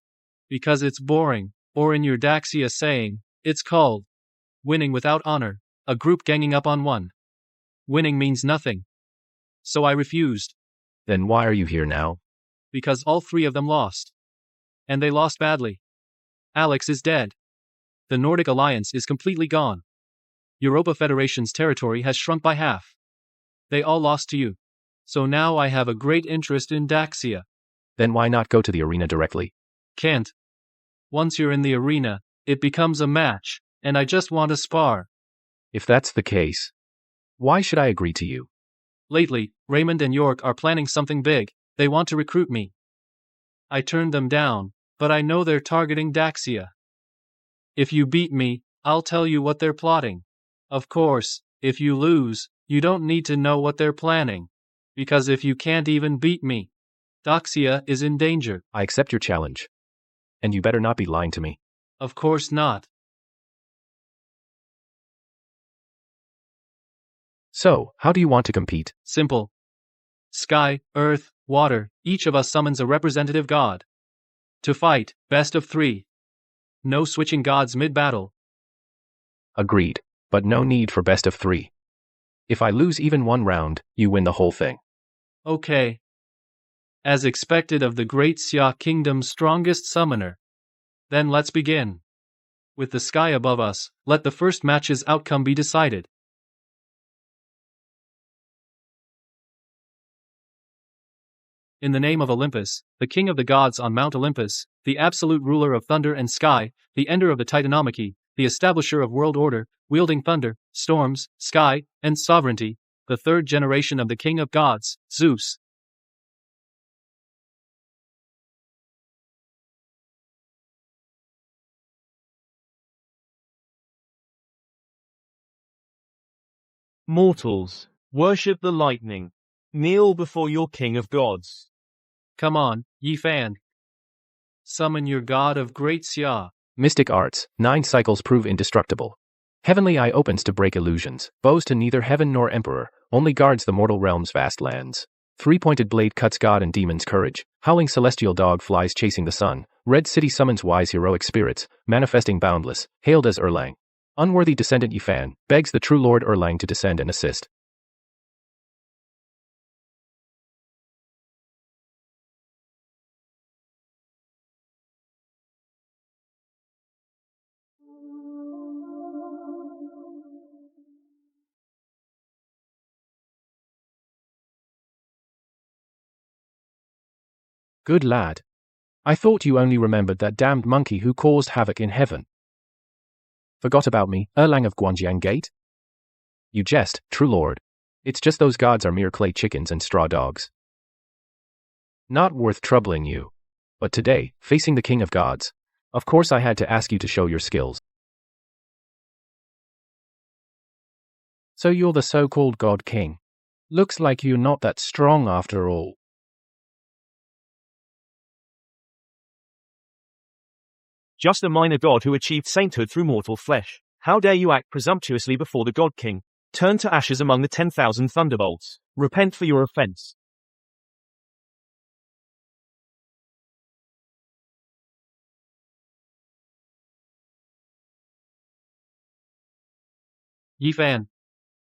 Speaker 17: Because it's boring, or in your Daxia saying, it's called winning without honor, a group ganging up on one. Winning means nothing. So I refused.
Speaker 3: Then why are you here now?
Speaker 17: Because all three of them lost. And they lost badly. Alex is dead. The Nordic alliance is completely gone. Europa Federation's territory has shrunk by half. They all lost to you. So now I have a great interest in Daxia.
Speaker 3: Then why not go to the arena directly?
Speaker 17: Can't. Once you're in the arena, it becomes a match, and I just want to spar.
Speaker 3: If that's the case, why should I agree to you?
Speaker 17: Lately, Raymond and York are planning something big. They want to recruit me. I turned them down, but I know they're targeting Daxia. If you beat me, I'll tell you what they're plotting. Of course, if you lose, you don't need to know what they're planning. Because if you can't even beat me, Daxia is in danger.
Speaker 3: I accept your challenge. And you better not be lying to me.
Speaker 17: Of course not.
Speaker 3: So, how do you want to compete?
Speaker 17: Simple. Sky, earth, water, each of us summons a representative god. To fight, best of 3. No switching gods mid-battle.
Speaker 3: Agreed, but no need for best of 3. If I lose even one round, you win the whole thing.
Speaker 17: Okay. As expected of the Great Xia Kingdom's strongest summoner. Then let's begin. With the sky above us, let the first match's outcome be decided. In the name of Olympus, the king of the gods on Mount Olympus, the absolute ruler of thunder and sky, the ender of the Titanomachy, the establisher of world order, wielding thunder, storms, sky, and sovereignty, the third generation of the king of gods, Zeus.
Speaker 7: Mortals, worship the lightning. Kneel before your king of gods.
Speaker 17: Come on, Yi Fan. Summon your god of great Xia.
Speaker 3: Mystic arts, 9 cycles prove indestructible. Heavenly eye opens to break illusions, bows to neither heaven nor emperor, only guards the mortal realm's vast lands. 3-pointed blade cuts god and demon's courage, howling celestial dog flies chasing the sun, red city summons wise heroic spirits, manifesting boundless, hailed as Erlang. Unworthy descendant Yi Fan, begs the true Lord Erlang to descend and assist.
Speaker 11: Good lad. I thought you only remembered that damned monkey who caused havoc in heaven. Forgot about me, Erlang of Guanjiang Gate? You jest, true lord. It's just those gods are mere clay chickens and straw dogs. Not worth troubling you. But today, facing the king of gods, of course I had to ask you to show your skills. So you're the so-called god king. Looks like you're not that strong after all.
Speaker 7: Just a minor god who achieved sainthood through mortal flesh. How dare you act presumptuously before the god king? Turn to ashes among the 10,000 thunderbolts. Repent for your offense.
Speaker 17: Yifan.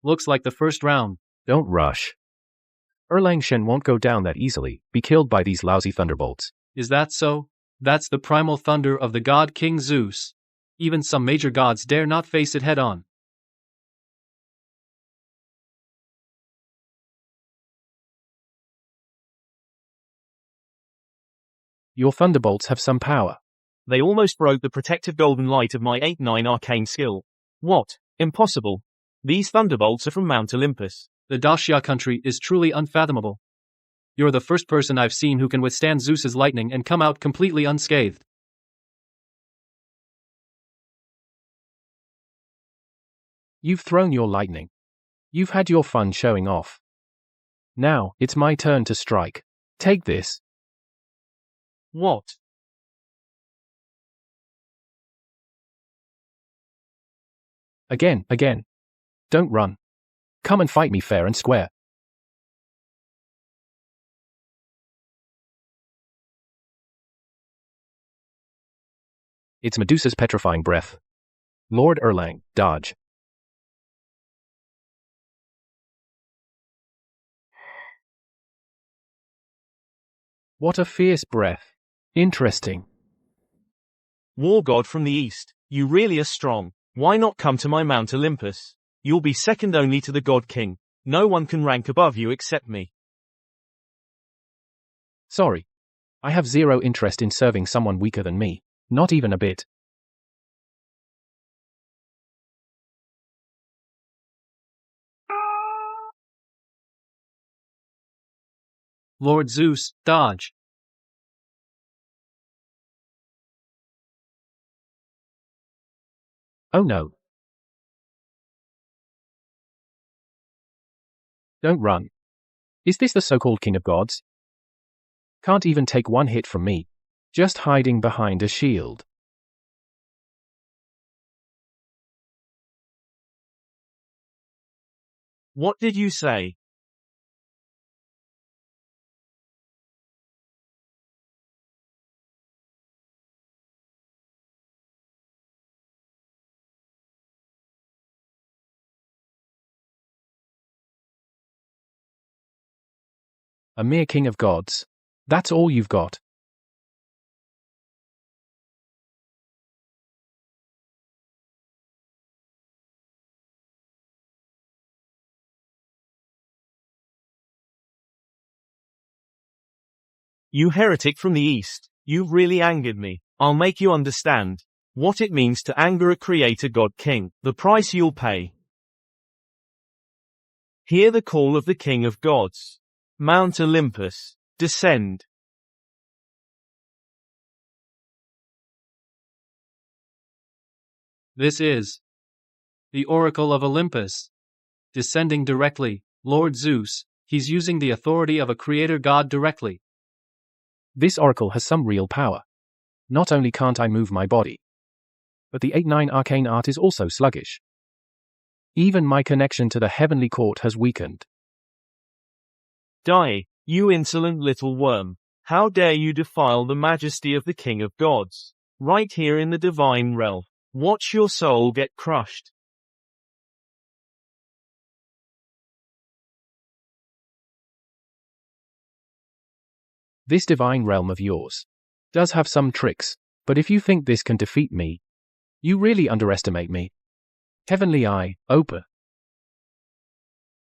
Speaker 17: Looks like the first round.
Speaker 3: Don't rush. Erlang Shen won't go down that easily, be killed by these lousy thunderbolts.
Speaker 17: Is that so? That's the primal thunder of the god King Zeus. Even some major gods dare not face it head on.
Speaker 11: Your thunderbolts have some power.
Speaker 7: They almost broke the protective golden light of my 8-9 arcane skill. What? Impossible. These thunderbolts are from Mount Olympus.
Speaker 17: The Daxia country is truly unfathomable. You're the first person I've seen who can withstand Zeus's lightning and come out completely unscathed.
Speaker 11: You've thrown your lightning. You've had your fun showing off. Now, it's my turn to strike. Take this.
Speaker 7: What?
Speaker 11: Again. Don't run. Come and fight me fair and square. It's Medusa's petrifying breath. Lord Erlang, dodge. What a fierce breath. Interesting.
Speaker 7: War god from the east, you really are strong. Why not come to my Mount Olympus? You'll be second only to the god king. No one can rank above you except me.
Speaker 11: Sorry. I have zero interest in serving someone weaker than me. Not even a bit.
Speaker 17: Lord Zeus, dodge.
Speaker 11: Oh no. Don't run. Is this the so-called king of gods? Can't even take one hit from me. Just hiding behind a shield.
Speaker 7: What did you say?
Speaker 11: A mere king of gods. That's all you've got.
Speaker 7: You heretic from the east, you've really angered me. I'll make you understand what it means to anger a creator god king, the price you'll pay. Hear the call of the king of gods. Mount Olympus, descend.
Speaker 17: This is the Oracle of Olympus. Descending directly, Lord Zeus, he's using the authority of a creator god directly.
Speaker 11: This oracle has some real power. Not only can't I move my body, but the 8-9 arcane art is also sluggish. Even my connection to the heavenly court has weakened.
Speaker 7: Die, you insolent little worm. How dare you defile the majesty of the king of gods? Right here in the divine realm. Watch your soul get crushed.
Speaker 11: This divine realm of yours does have some tricks, but if you think this can defeat me, you really underestimate me. Heavenly eye, open.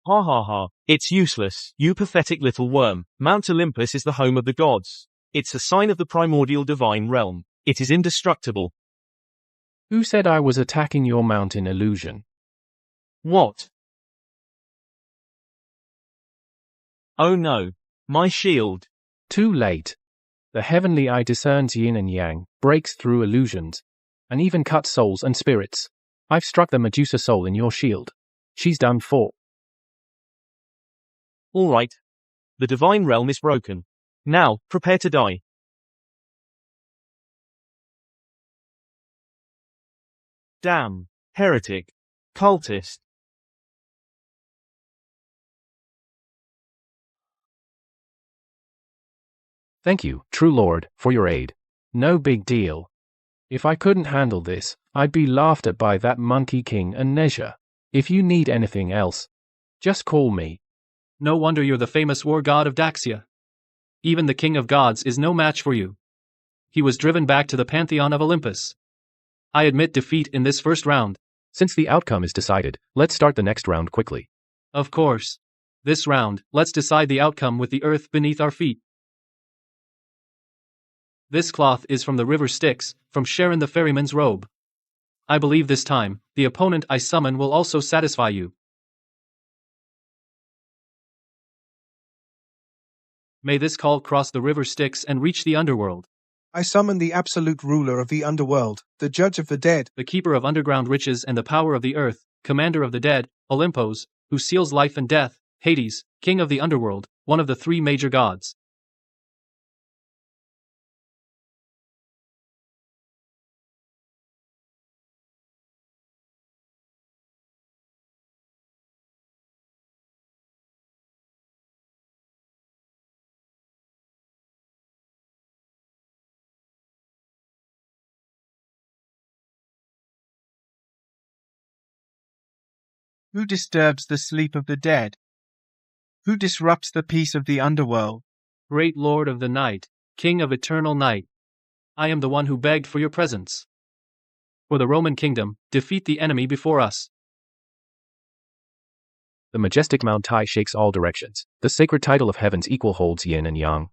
Speaker 7: Ha ha ha, it's useless, you pathetic little worm. Mount Olympus is the home of the gods. It's a sign of the primordial divine realm. It is indestructible.
Speaker 11: Who said I was attacking your mountain illusion?
Speaker 7: What? Oh no. My shield.
Speaker 11: Too late. The heavenly eye discerns yin and yang, breaks through illusions, and even cuts souls and spirits. I've struck the Medusa soul in your shield. She's done for.
Speaker 7: All right. The divine realm is broken. Now, prepare to die. Damn. Heretic. Cultist.
Speaker 11: Thank you, true Lord, for your aid. No big deal. If I couldn't handle this, I'd be laughed at by that monkey king and Nezha. If you need anything else, just call me.
Speaker 17: No wonder you're the famous war god of Daxia. Even the king of gods is no match for you. He was driven back to the pantheon of Olympus. I admit defeat in this first round.
Speaker 3: Since the outcome is decided, let's start the next round quickly.
Speaker 17: Of course. This round, let's decide the outcome with the earth beneath our feet. This cloth is from the river Styx, from Sharon the ferryman's robe. I believe this time, the opponent I summon will also satisfy you. May this call cross the river Styx and reach the underworld.
Speaker 5: I summon the absolute ruler of the underworld, the judge of the dead,
Speaker 17: the keeper of underground riches and the power of the earth, commander of the dead, Olympos, who seals life and death, Hades, king of the underworld, one of the three major gods.
Speaker 13: Who disturbs the sleep of the dead? Who disrupts the peace of the underworld?
Speaker 17: Great Lord of the night, King of eternal night, I am the one who begged for your presence. For the Roman kingdom, defeat the enemy before us.
Speaker 3: The majestic Mount Tai shakes all directions. The sacred title of heaven's equal holds yin and yang.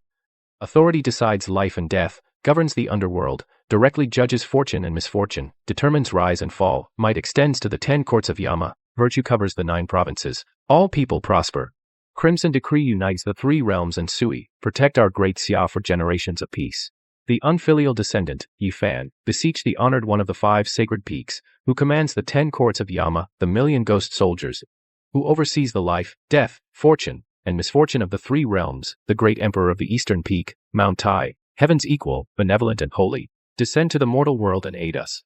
Speaker 3: Authority decides life and death, governs the underworld, directly judges fortune and misfortune, determines rise and fall, might extends to the 10 courts of Yama, virtue covers the 9 provinces, all people prosper. Crimson decree unites the 3 realms and Sui, protect our great Xia for generations of peace. The unfilial descendant, Yifan, beseech the honored one of the 5 sacred peaks, who commands the 10 courts of Yama, the million ghost soldiers, who oversees the life, death, fortune, and misfortune of the 3 realms, the great emperor of the eastern peak, Mount Tai, heaven's equal, benevolent and holy, descend to the mortal world and aid us.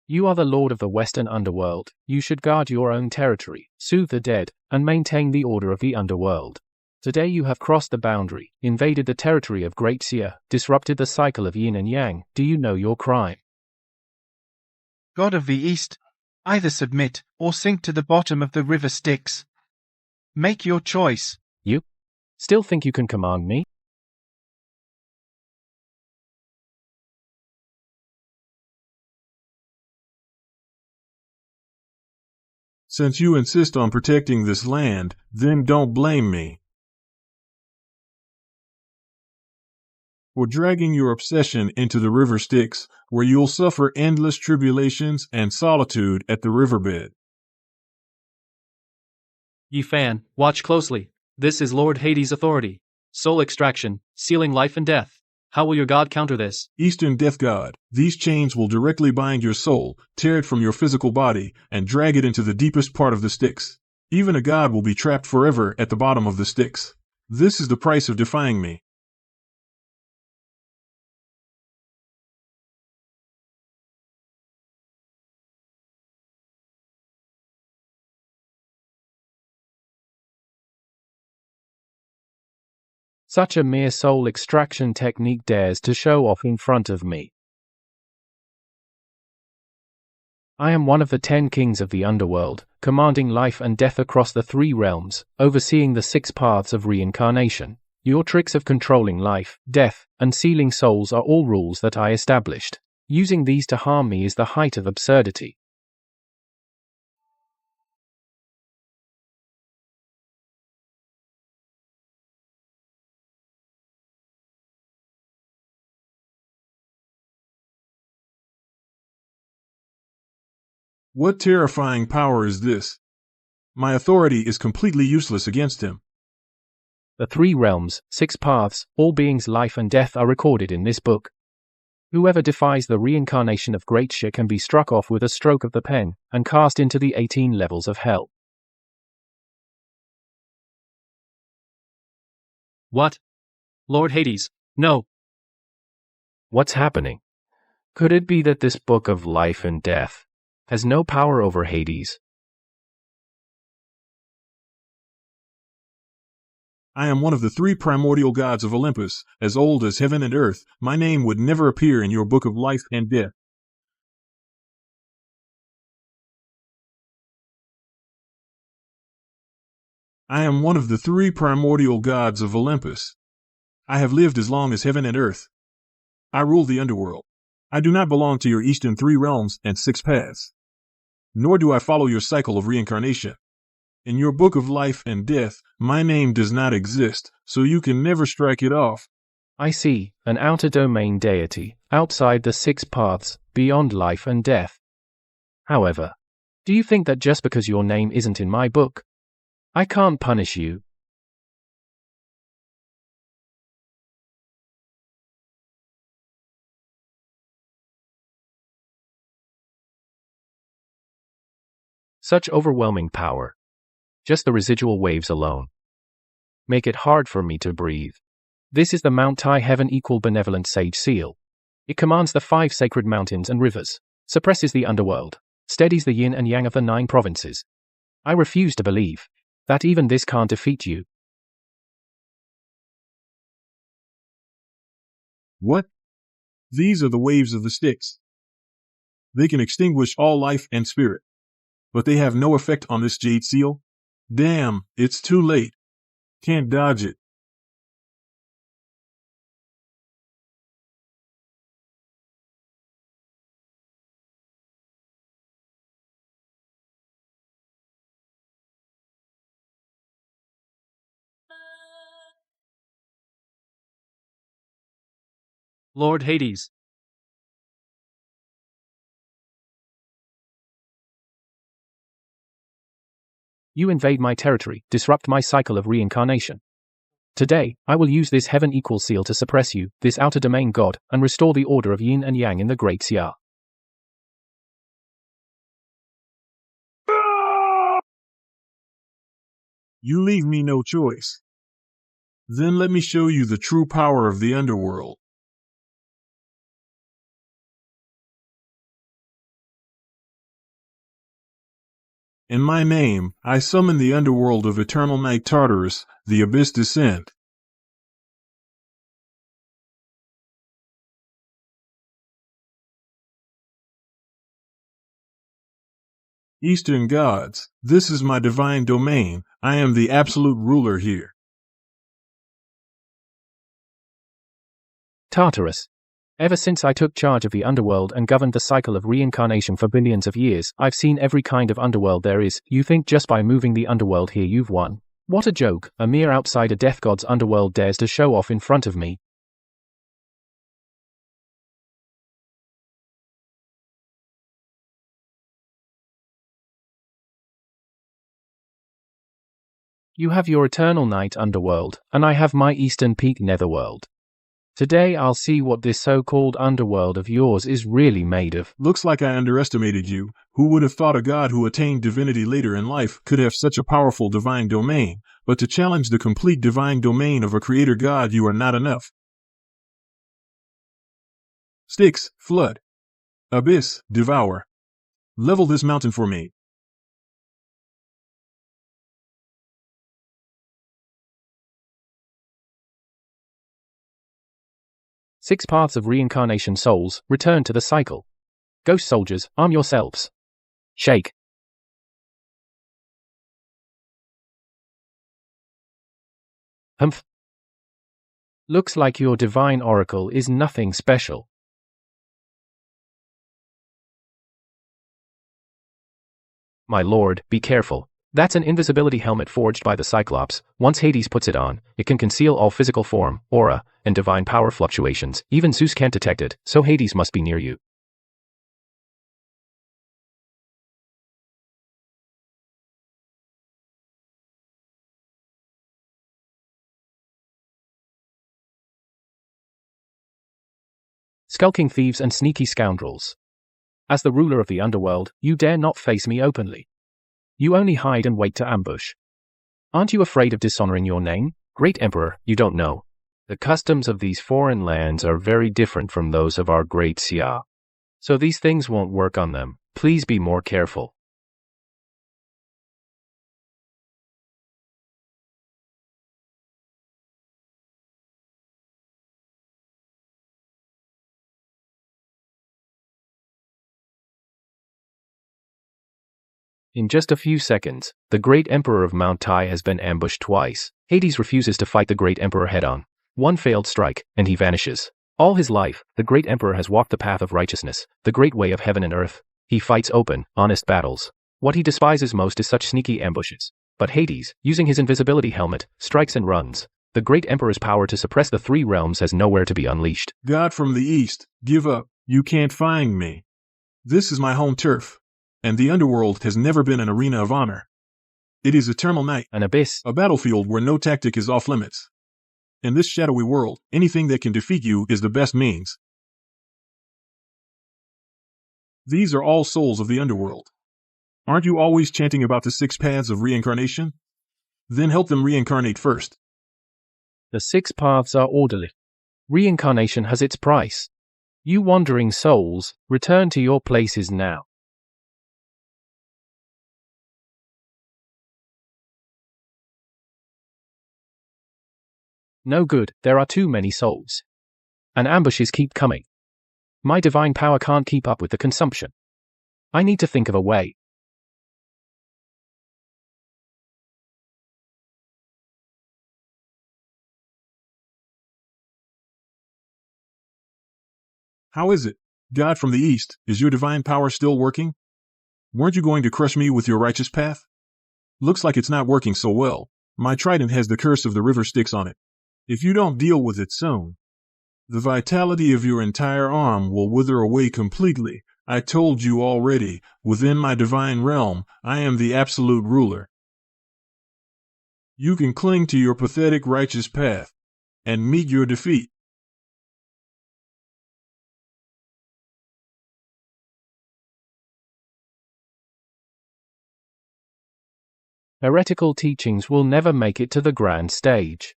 Speaker 11: You are the lord of the western underworld. You should guard your own territory, soothe the dead, and maintain the order of the underworld. Today you have crossed the boundary, invaded the territory of Great Xia, disrupted the cycle of yin and yang. Do you know your crime?
Speaker 13: God of the East, either submit or sink to the bottom of the river Styx. Make your choice.
Speaker 11: You still think you can command me?
Speaker 18: Since you insist on protecting this land, then don't blame me for dragging your obsession into the river Styx, where you'll suffer endless tribulations and solitude at the riverbed.
Speaker 17: Yifan, watch closely. This is Lord Hades' authority. Soul extraction, sealing life and death. How will your god counter this?
Speaker 18: Eastern Death God, these chains will directly bind your soul, tear it from your physical body, and drag it into the deepest part of the Styx. Even a god will be trapped forever at the bottom of the Styx. This is the price of defying me.
Speaker 11: Such a mere soul extraction technique dares to show off in front of me. I am one of the 10 kings of the underworld, commanding life and death across the 3 realms, overseeing the 6 paths of reincarnation. Your tricks of controlling life, death, and sealing souls are all rules that I established. Using these to harm me is the height of absurdity.
Speaker 18: What terrifying power is this? My authority is completely useless against him.
Speaker 11: The 3 realms, 6 paths, all beings' life and death are recorded in this book. Whoever defies the reincarnation of Great Shi can be struck off with a stroke of the pen, and cast into the 18 levels of hell.
Speaker 17: What? Lord Hades, no.
Speaker 3: What's happening? Could it be that this book of life and death has no power over Hades?
Speaker 18: I am one of the 3 primordial gods of Olympus, as old as heaven and earth. My name would never appear in your book of life and death. I am one of the 3 primordial gods of Olympus. I have lived as long as heaven and earth. I rule the underworld. I do not belong to your eastern 3 realms and 6 paths. Nor do I follow your cycle of reincarnation. In your book of life and death, my name does not exist, so you can never strike it off.
Speaker 11: I see, an outer domain deity, outside the 6 paths, beyond life and death. However, do you think that just because your name isn't in my book, I can't punish you? Such overwhelming power. Just the residual waves alone make it hard for me to breathe. This is the Mount Tai Heaven Equal Benevolent Sage Seal. It commands the 5 sacred mountains and rivers, suppresses the underworld, steadies the yin and yang of the 9 provinces. I refuse to believe that even this can't defeat you.
Speaker 18: What? These are the waves of the Styx. They can extinguish all life and spirit. But they have no effect on this jade seal? Damn, it's too late. Can't dodge it.
Speaker 17: Lord Hades.
Speaker 11: You invade my territory, disrupt my cycle of reincarnation. Today, I will use this heaven equal seal to suppress you, this outer domain god, and restore the order of yin and yang in the Great Xia.
Speaker 18: You leave me no choice. Then let me show you the true power of the underworld. In my name, I summon the underworld of eternal night Tartarus, the abyss descent. Eastern gods, this is my divine domain. I am the absolute ruler here.
Speaker 11: Tartarus. Ever since I took charge of the underworld and governed the cycle of reincarnation for billions of years, I've seen every kind of underworld there is. You think just by moving the underworld here you've won? What a joke, a mere outsider death god's underworld dares to show off in front of me. You have your eternal night underworld, and I have my eastern peak netherworld. Today I'll see what this so-called underworld of yours is really made of.
Speaker 18: Looks like I underestimated you. Who would have thought a god who attained divinity later in life could have such a powerful divine domain? But to challenge the complete divine domain of a creator god, you are not enough. Styx, flood. Abyss, devour. Level this mountain for me.
Speaker 11: Six paths of reincarnation souls, return to the cycle. Ghost soldiers, arm yourselves. Shake. Humph. Looks like your divine oracle is nothing special. My lord, be careful. That's an invisibility helmet forged by the Cyclops. Once Hades puts it on, it can conceal all physical form, aura, and divine power fluctuations. Even Zeus can't detect it, so Hades must be near you.
Speaker 17: skulking thieves and sneaky scoundrels. As the ruler of the underworld, you dare not face me openly. You only hide and wait to ambush. Aren't you afraid of dishonoring your name? Great Emperor, you don't know. The customs of these foreign lands are very different from those of our great Xia. So these things won't work on them. Please be more careful. In just a few seconds, the great Emperor of Mount Tai has been ambushed twice. Hades refuses to fight the great Emperor head-on. One failed strike, and he vanishes. All his life, the great Emperor has walked the path of righteousness, the great way of heaven and earth. He fights open, honest battles. What he despises most is such sneaky ambushes. But Hades, using his invisibility helmet, strikes and runs. The great Emperor's power to suppress the three realms has nowhere to be unleashed.
Speaker 18: God from the east, give up. You can't find me. This is my home turf. And the underworld has never been an arena of honor. It is eternal night,
Speaker 17: an abyss,
Speaker 18: a battlefield where no tactic is off limits. In this shadowy world, anything that can defeat you is the best means. These are all souls of the underworld. Aren't you always chanting about the 6 paths of reincarnation? Then help them reincarnate first.
Speaker 17: The 6 paths are orderly. Reincarnation has its price. You wandering souls, return to your places now. No good, there are too many souls. And ambushes keep coming. My divine power can't keep up with the consumption. I need to think of a way.
Speaker 18: How is it? God from the east, is your divine power still working? Weren't you going to crush me with your righteous path? Looks like it's not working so well. My trident has the curse of the river Styx on it. If you don't deal with it soon, the vitality of your entire arm will wither away completely. I told you already, within my divine realm, I am the absolute ruler. You can cling to your pathetic righteous path and meet your defeat.
Speaker 17: Heretical teachings will never make it to the grand stage.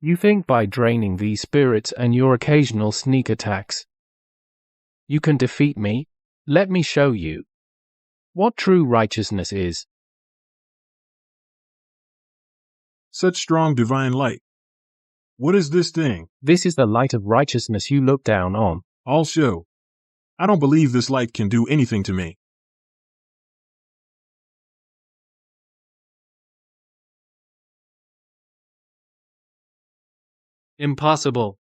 Speaker 17: You think by draining these spirits and your occasional sneak attacks, you can defeat me? Let me show you what true righteousness is.
Speaker 18: Such strong divine light. What is this thing?
Speaker 17: This is the light of righteousness you look down on.
Speaker 18: I'll show. I don't believe this light can do anything to me.
Speaker 9: Impossible.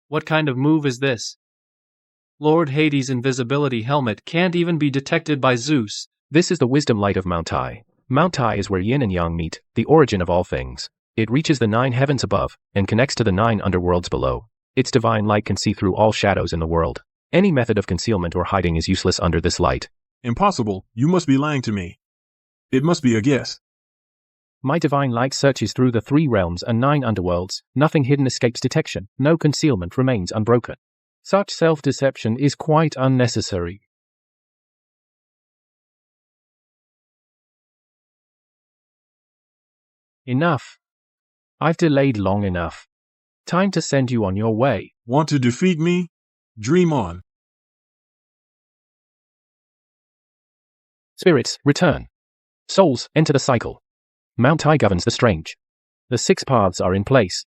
Speaker 9: What kind of move is this? Lord Hades' invisibility helmet can't even be detected by Zeus.
Speaker 17: This is the wisdom light of Mount Tai. Mount Tai is where yin and yang meet, the origin of all things. It reaches the 9 heavens above, and connects to the 9 underworlds below. Its divine light can see through all shadows in the world. Any method of concealment or hiding is useless under this light.
Speaker 18: Impossible, you must be lying to me. It must be a guess.
Speaker 17: My divine light searches through the 3 realms and 9 underworlds. Nothing hidden escapes detection. No concealment remains unbroken. Such self-deception is quite unnecessary. Enough. I've delayed long enough. Time to send you on your way.
Speaker 18: Want to defeat me? Dream on.
Speaker 17: Spirits, return. Souls, enter the cycle. Mount Tai governs the strange. The 6 paths are in place.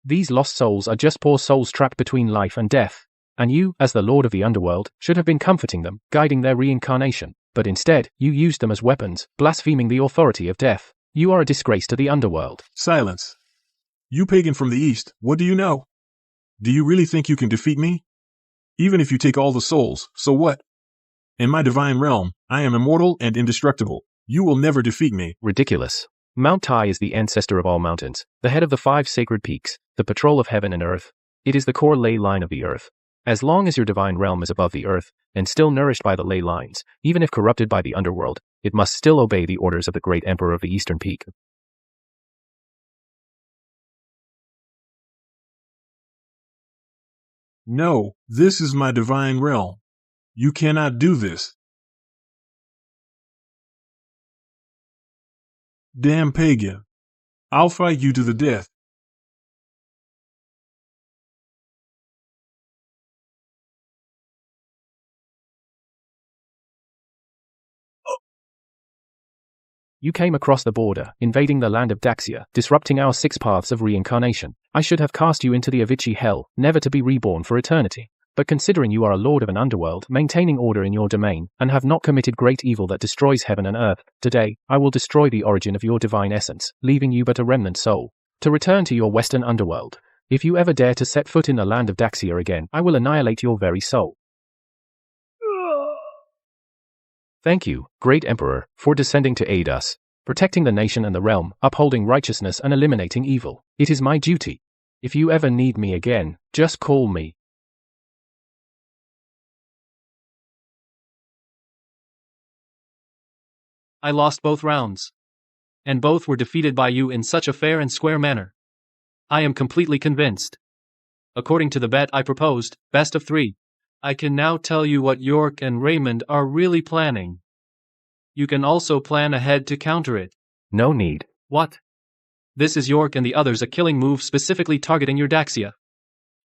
Speaker 17: These lost souls are just poor souls trapped between life and death. And you, as the Lord of the Underworld, should have been comforting them, guiding their reincarnation. But instead, you used them as weapons, blaspheming the authority of death. You are a disgrace to the Underworld.
Speaker 18: Silence. You pagan from the east, what do you know? Do you really think you can defeat me? Even if you take all the souls, so what? In my divine realm, I am immortal and indestructible. You will never defeat me.
Speaker 17: Ridiculous. Mount Tai is the ancestor of all mountains, the head of the 5 sacred peaks, the patrol of heaven and earth. It is the core ley line of the earth. As long as your divine realm is above the earth, and still nourished by the ley lines, even if corrupted by the underworld, it must still obey the orders of the great emperor of the eastern peak.
Speaker 18: No, this is my divine realm. You cannot do this. Damn pagan. I'll fight you to the death.
Speaker 3: You came across the border, invading the land of Daxia, disrupting our 6 paths of reincarnation. I should have cast you into the Avicii hell, never to be reborn for eternity. But considering you are a lord of an underworld, maintaining order in your domain, and have not committed great evil that destroys heaven and earth, today, I will destroy the origin of your divine essence, leaving you but a remnant soul. To return to your western underworld. If you ever dare to set foot in the land of Daxia again, I will annihilate your very soul. Thank you, great Emperor, for descending to aid us, protecting the nation and the realm, upholding righteousness and eliminating evil. It is my duty. If you ever need me again, just call me.
Speaker 9: I lost both rounds. And both were defeated by you in such a fair and square manner. I am completely convinced. According to the bet I proposed, best of 3. I can now tell you what York and Raymond are really planning. You can also plan ahead to counter it.
Speaker 3: No need.
Speaker 9: What? This is York and the others a killing move specifically targeting your Daxia.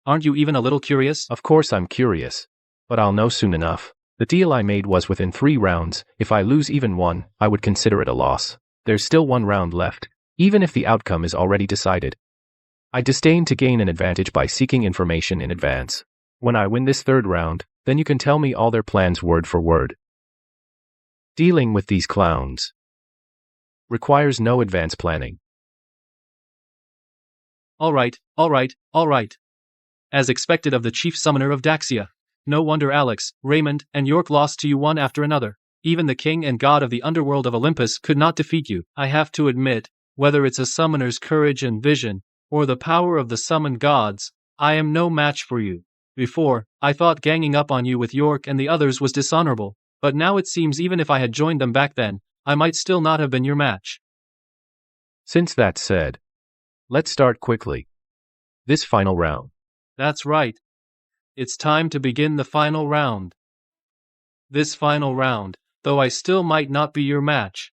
Speaker 9: Aren't you even a little curious?
Speaker 3: Of course I'm curious. But I'll know soon enough. The deal I made was within 3 rounds. If I lose even one, I would consider it a loss. There's still 1 round left, even if the outcome is already decided. I disdain to gain an advantage by seeking information in advance. When I win this 3rd round, then you can tell me all their plans word for word. Dealing with these clowns requires no advance planning.
Speaker 9: All right. As expected of the chief summoner of Daxia. No wonder Alex, Raymond, and York lost to you one after another. Even the king and god of the underworld of Olympus could not defeat you. I have to admit, whether it's a summoner's courage and vision, or the power of the summoned gods, I am no match for you. Before, I thought ganging up on you with York and the others was dishonorable, but now it seems even if I had joined them back then, I might still not have been your match.
Speaker 3: Since that's said, let's start quickly. This final round.
Speaker 9: That's right. It's time to begin the final round. This final round, though I still might not be your match.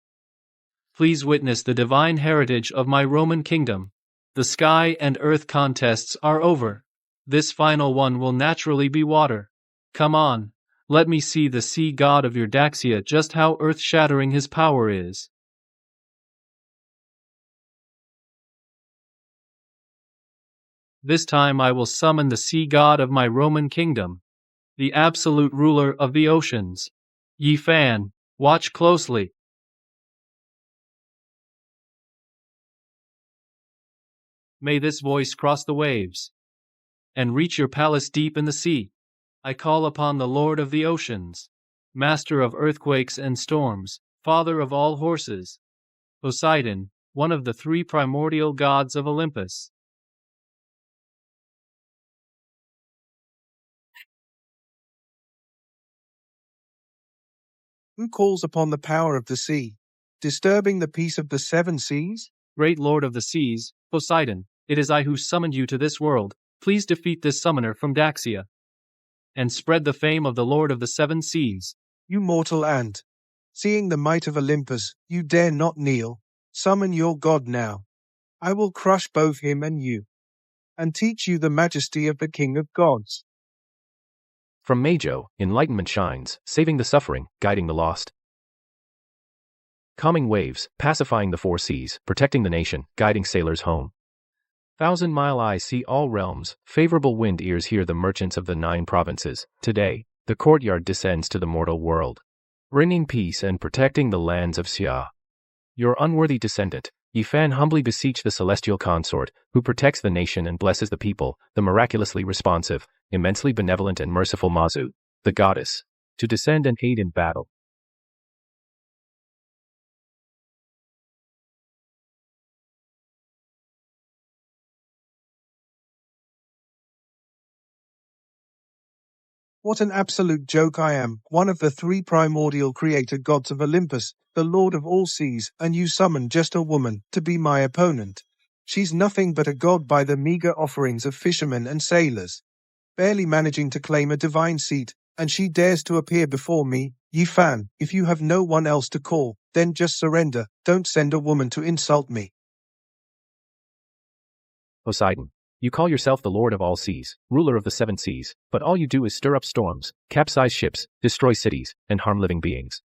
Speaker 9: Please witness the divine heritage of my Roman kingdom. The sky and earth contests are over. This final one will naturally be water. Come on, let me see the sea god of your Daxia just how earth-shattering his power is. This time I will summon the sea god of my Roman kingdom, the absolute ruler of the oceans. Ye fan, watch closely. May this voice cross the waves and reach your palace deep in the sea. I call upon the Lord of the oceans, master of earthquakes and storms, father of all horses, Poseidon, one of the 3 primordial gods of Olympus.
Speaker 5: Who calls upon the power of the sea, disturbing the peace of the 7 seas?
Speaker 9: Great Lord of the seas, Poseidon, it is I who summoned you to this world. Please defeat this summoner from Daxia, and spread the fame of the Lord of the 7 seas.
Speaker 5: You mortal ant, seeing the might of Olympus, you dare not kneel. Summon your god now. I will crush both him and you, and teach you the majesty of the King of Gods.
Speaker 3: From Majo, enlightenment shines, saving the suffering, guiding the lost. Calming waves, pacifying the 4 seas, protecting the nation, guiding sailors home. 1,000-mile eye see all realms, favorable wind ears hear the merchants of the 9 provinces. Today, the courtyard descends to the mortal world, bringing peace and protecting the lands of Xia. Your unworthy descendant, Yifan humbly beseech the celestial consort, who protects the nation and blesses the people, the miraculously responsive, immensely benevolent and merciful Mazu, the goddess, to descend and aid in battle.
Speaker 5: What an absolute joke I am, one of the 3 primordial creator gods of Olympus, the lord of all seas, and you summon just a woman to be my opponent. She's nothing but a god by the meager offerings of fishermen and sailors. barely managing to claim a divine seat, and she dares to appear before me. Yifan, if you have no one else to call, then just surrender. Don't send a woman to insult me.
Speaker 3: Poseidon, you call yourself the Lord of all seas, ruler of the seven seas, but all you do is stir up storms, capsize ships, destroy cities, and harm living beings.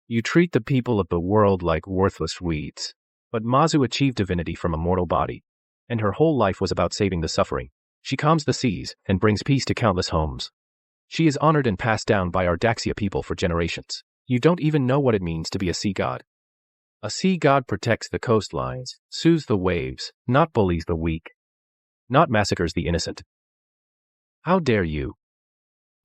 Speaker 3: You treat the people of the world like worthless weeds. But Mazu achieved divinity from a mortal body, and her whole life was about saving the suffering. She calms the seas and brings peace to countless homes. She is honored and passed down by our Daxia people for generations. You don't even know what it means to be a sea god. A sea god protects the coastlines, soothes the waves, not bullies the weak, not massacres the innocent. How dare you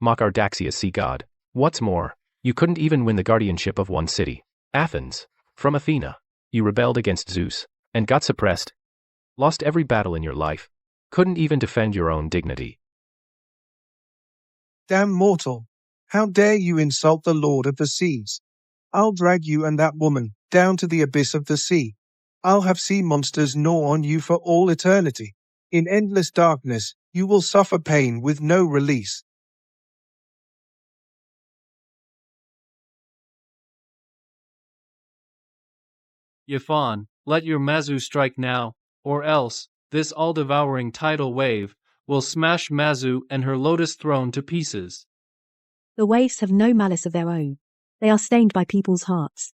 Speaker 3: mock our Daxia sea god? What's more, you couldn't even win the guardianship of one city, Athens, from Athena. You rebelled against Zeus and got suppressed, lost every battle in your life, couldn't even defend your own dignity.
Speaker 5: Damn mortal! How dare you insult the Lord of the Seas? I'll drag you and that woman down to the abyss of the sea. I'll have sea monsters gnaw on you for all eternity. In endless darkness, you will suffer pain with no release.
Speaker 17: Yifan, let your Mazu strike now, or else, this all-devouring tidal wave will smash Mazu and her lotus throne to pieces.
Speaker 16: The waves have no malice of their own. They are stained by people's hearts.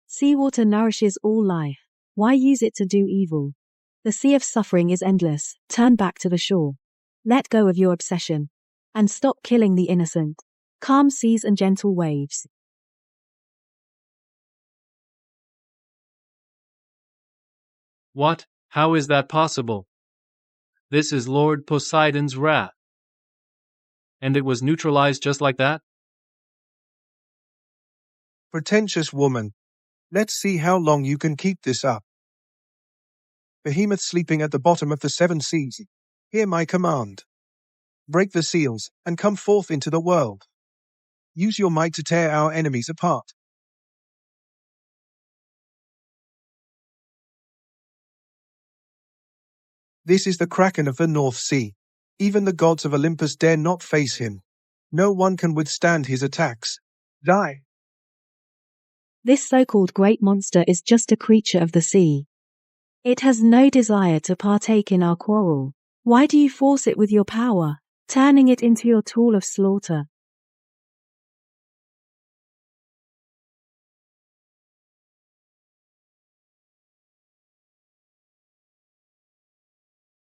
Speaker 16: Seawater nourishes all life. Why use it to do evil? The sea of suffering is endless. Turn back to the shore. Let go of your obsession. And stop killing the innocent. Calm seas and gentle waves.
Speaker 17: What? How is that possible? This is Lord Poseidon's wrath. And it was neutralized just like that?
Speaker 5: Pretentious woman. Let's see how long you can keep this up. Behemoth sleeping at the bottom of the seven seas. Hear my command. Break the seals, and come forth into the world. Use your might to tear our enemies apart. This is the Kraken of the North Sea. Even the gods of Olympus dare not face him. No one can withstand his attacks. Die!
Speaker 16: This so-called great monster is just a creature of the sea. It has no desire to partake in our quarrel. Why do you force it with your power, turning it into your tool of slaughter?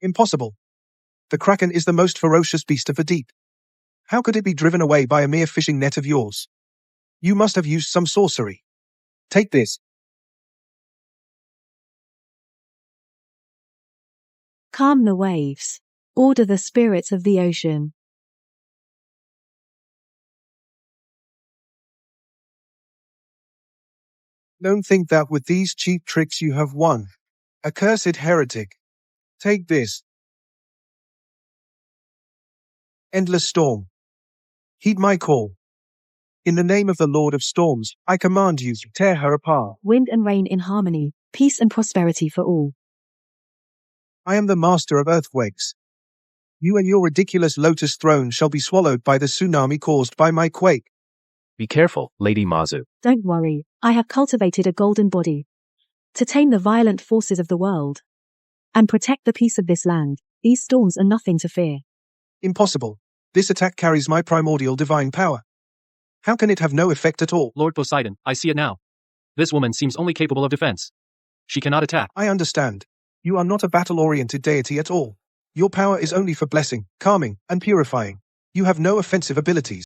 Speaker 5: Impossible. The Kraken is the most ferocious beast of the deep. How could it be driven away by a mere fishing net of yours? You must have used some sorcery. Take this.
Speaker 16: Calm the waves. Order the spirits of the ocean.
Speaker 5: Don't think that with these cheap tricks you have won. Accursed heretic. Take this. Endless storm. Heed my call. In the name of the Lord of Storms, I command you to tear her apart.
Speaker 16: Wind and rain in harmony, peace and prosperity for all.
Speaker 5: I am the master of earthquakes. You and your ridiculous lotus throne shall be swallowed by the tsunami caused by my quake.
Speaker 3: Be careful, Lady Mazu.
Speaker 16: Don't worry, I have cultivated a golden body to tame the violent forces of the world and protect the peace of this land. These storms are nothing to fear.
Speaker 5: Impossible. This attack carries my primordial divine power. How can it have no effect at all?
Speaker 17: Lord Poseidon, I see it now. This woman seems only capable of defense. She cannot attack.
Speaker 5: I understand. You are not a battle-oriented deity at all. Your power is only for blessing, calming, and purifying. You have no offensive abilities.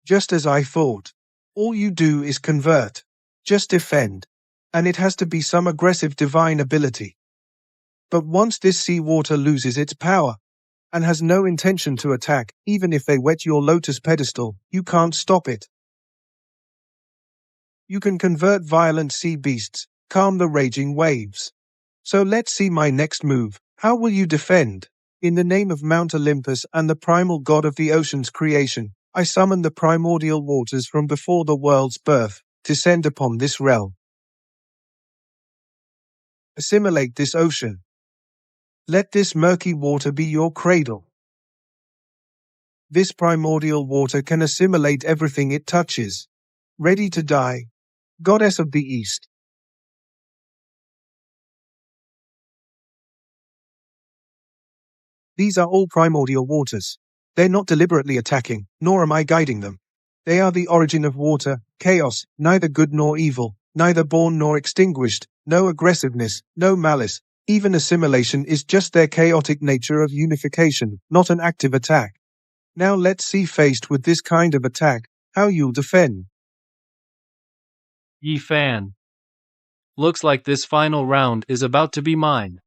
Speaker 5: Just as I thought. All you do is convert. Just defend. And it has to be some aggressive divine ability. But once this seawater loses its power, and has no intention to attack, even if they wet your lotus pedestal, you can't stop it. You can convert violent sea beasts, calm the raging waves. So let's see my next move. How will you defend? In the name of Mount Olympus and the primal god of the ocean's creation, I summon the primordial waters from before the world's birth. descend upon this realm. Assimilate this ocean. Let this murky water be your cradle. This primordial water can assimilate everything it touches. Ready to die, goddess of the East. These are all primordial waters. They're not deliberately attacking, nor am I guiding them. They are the origin of water, chaos, neither good nor evil, neither born nor extinguished, no aggressiveness, no malice. Even assimilation is just their chaotic nature of unification, not an active attack. Now let's see, faced with this kind of attack, how you'll defend.
Speaker 17: Yi Fan. Looks like this final round is about to be mine.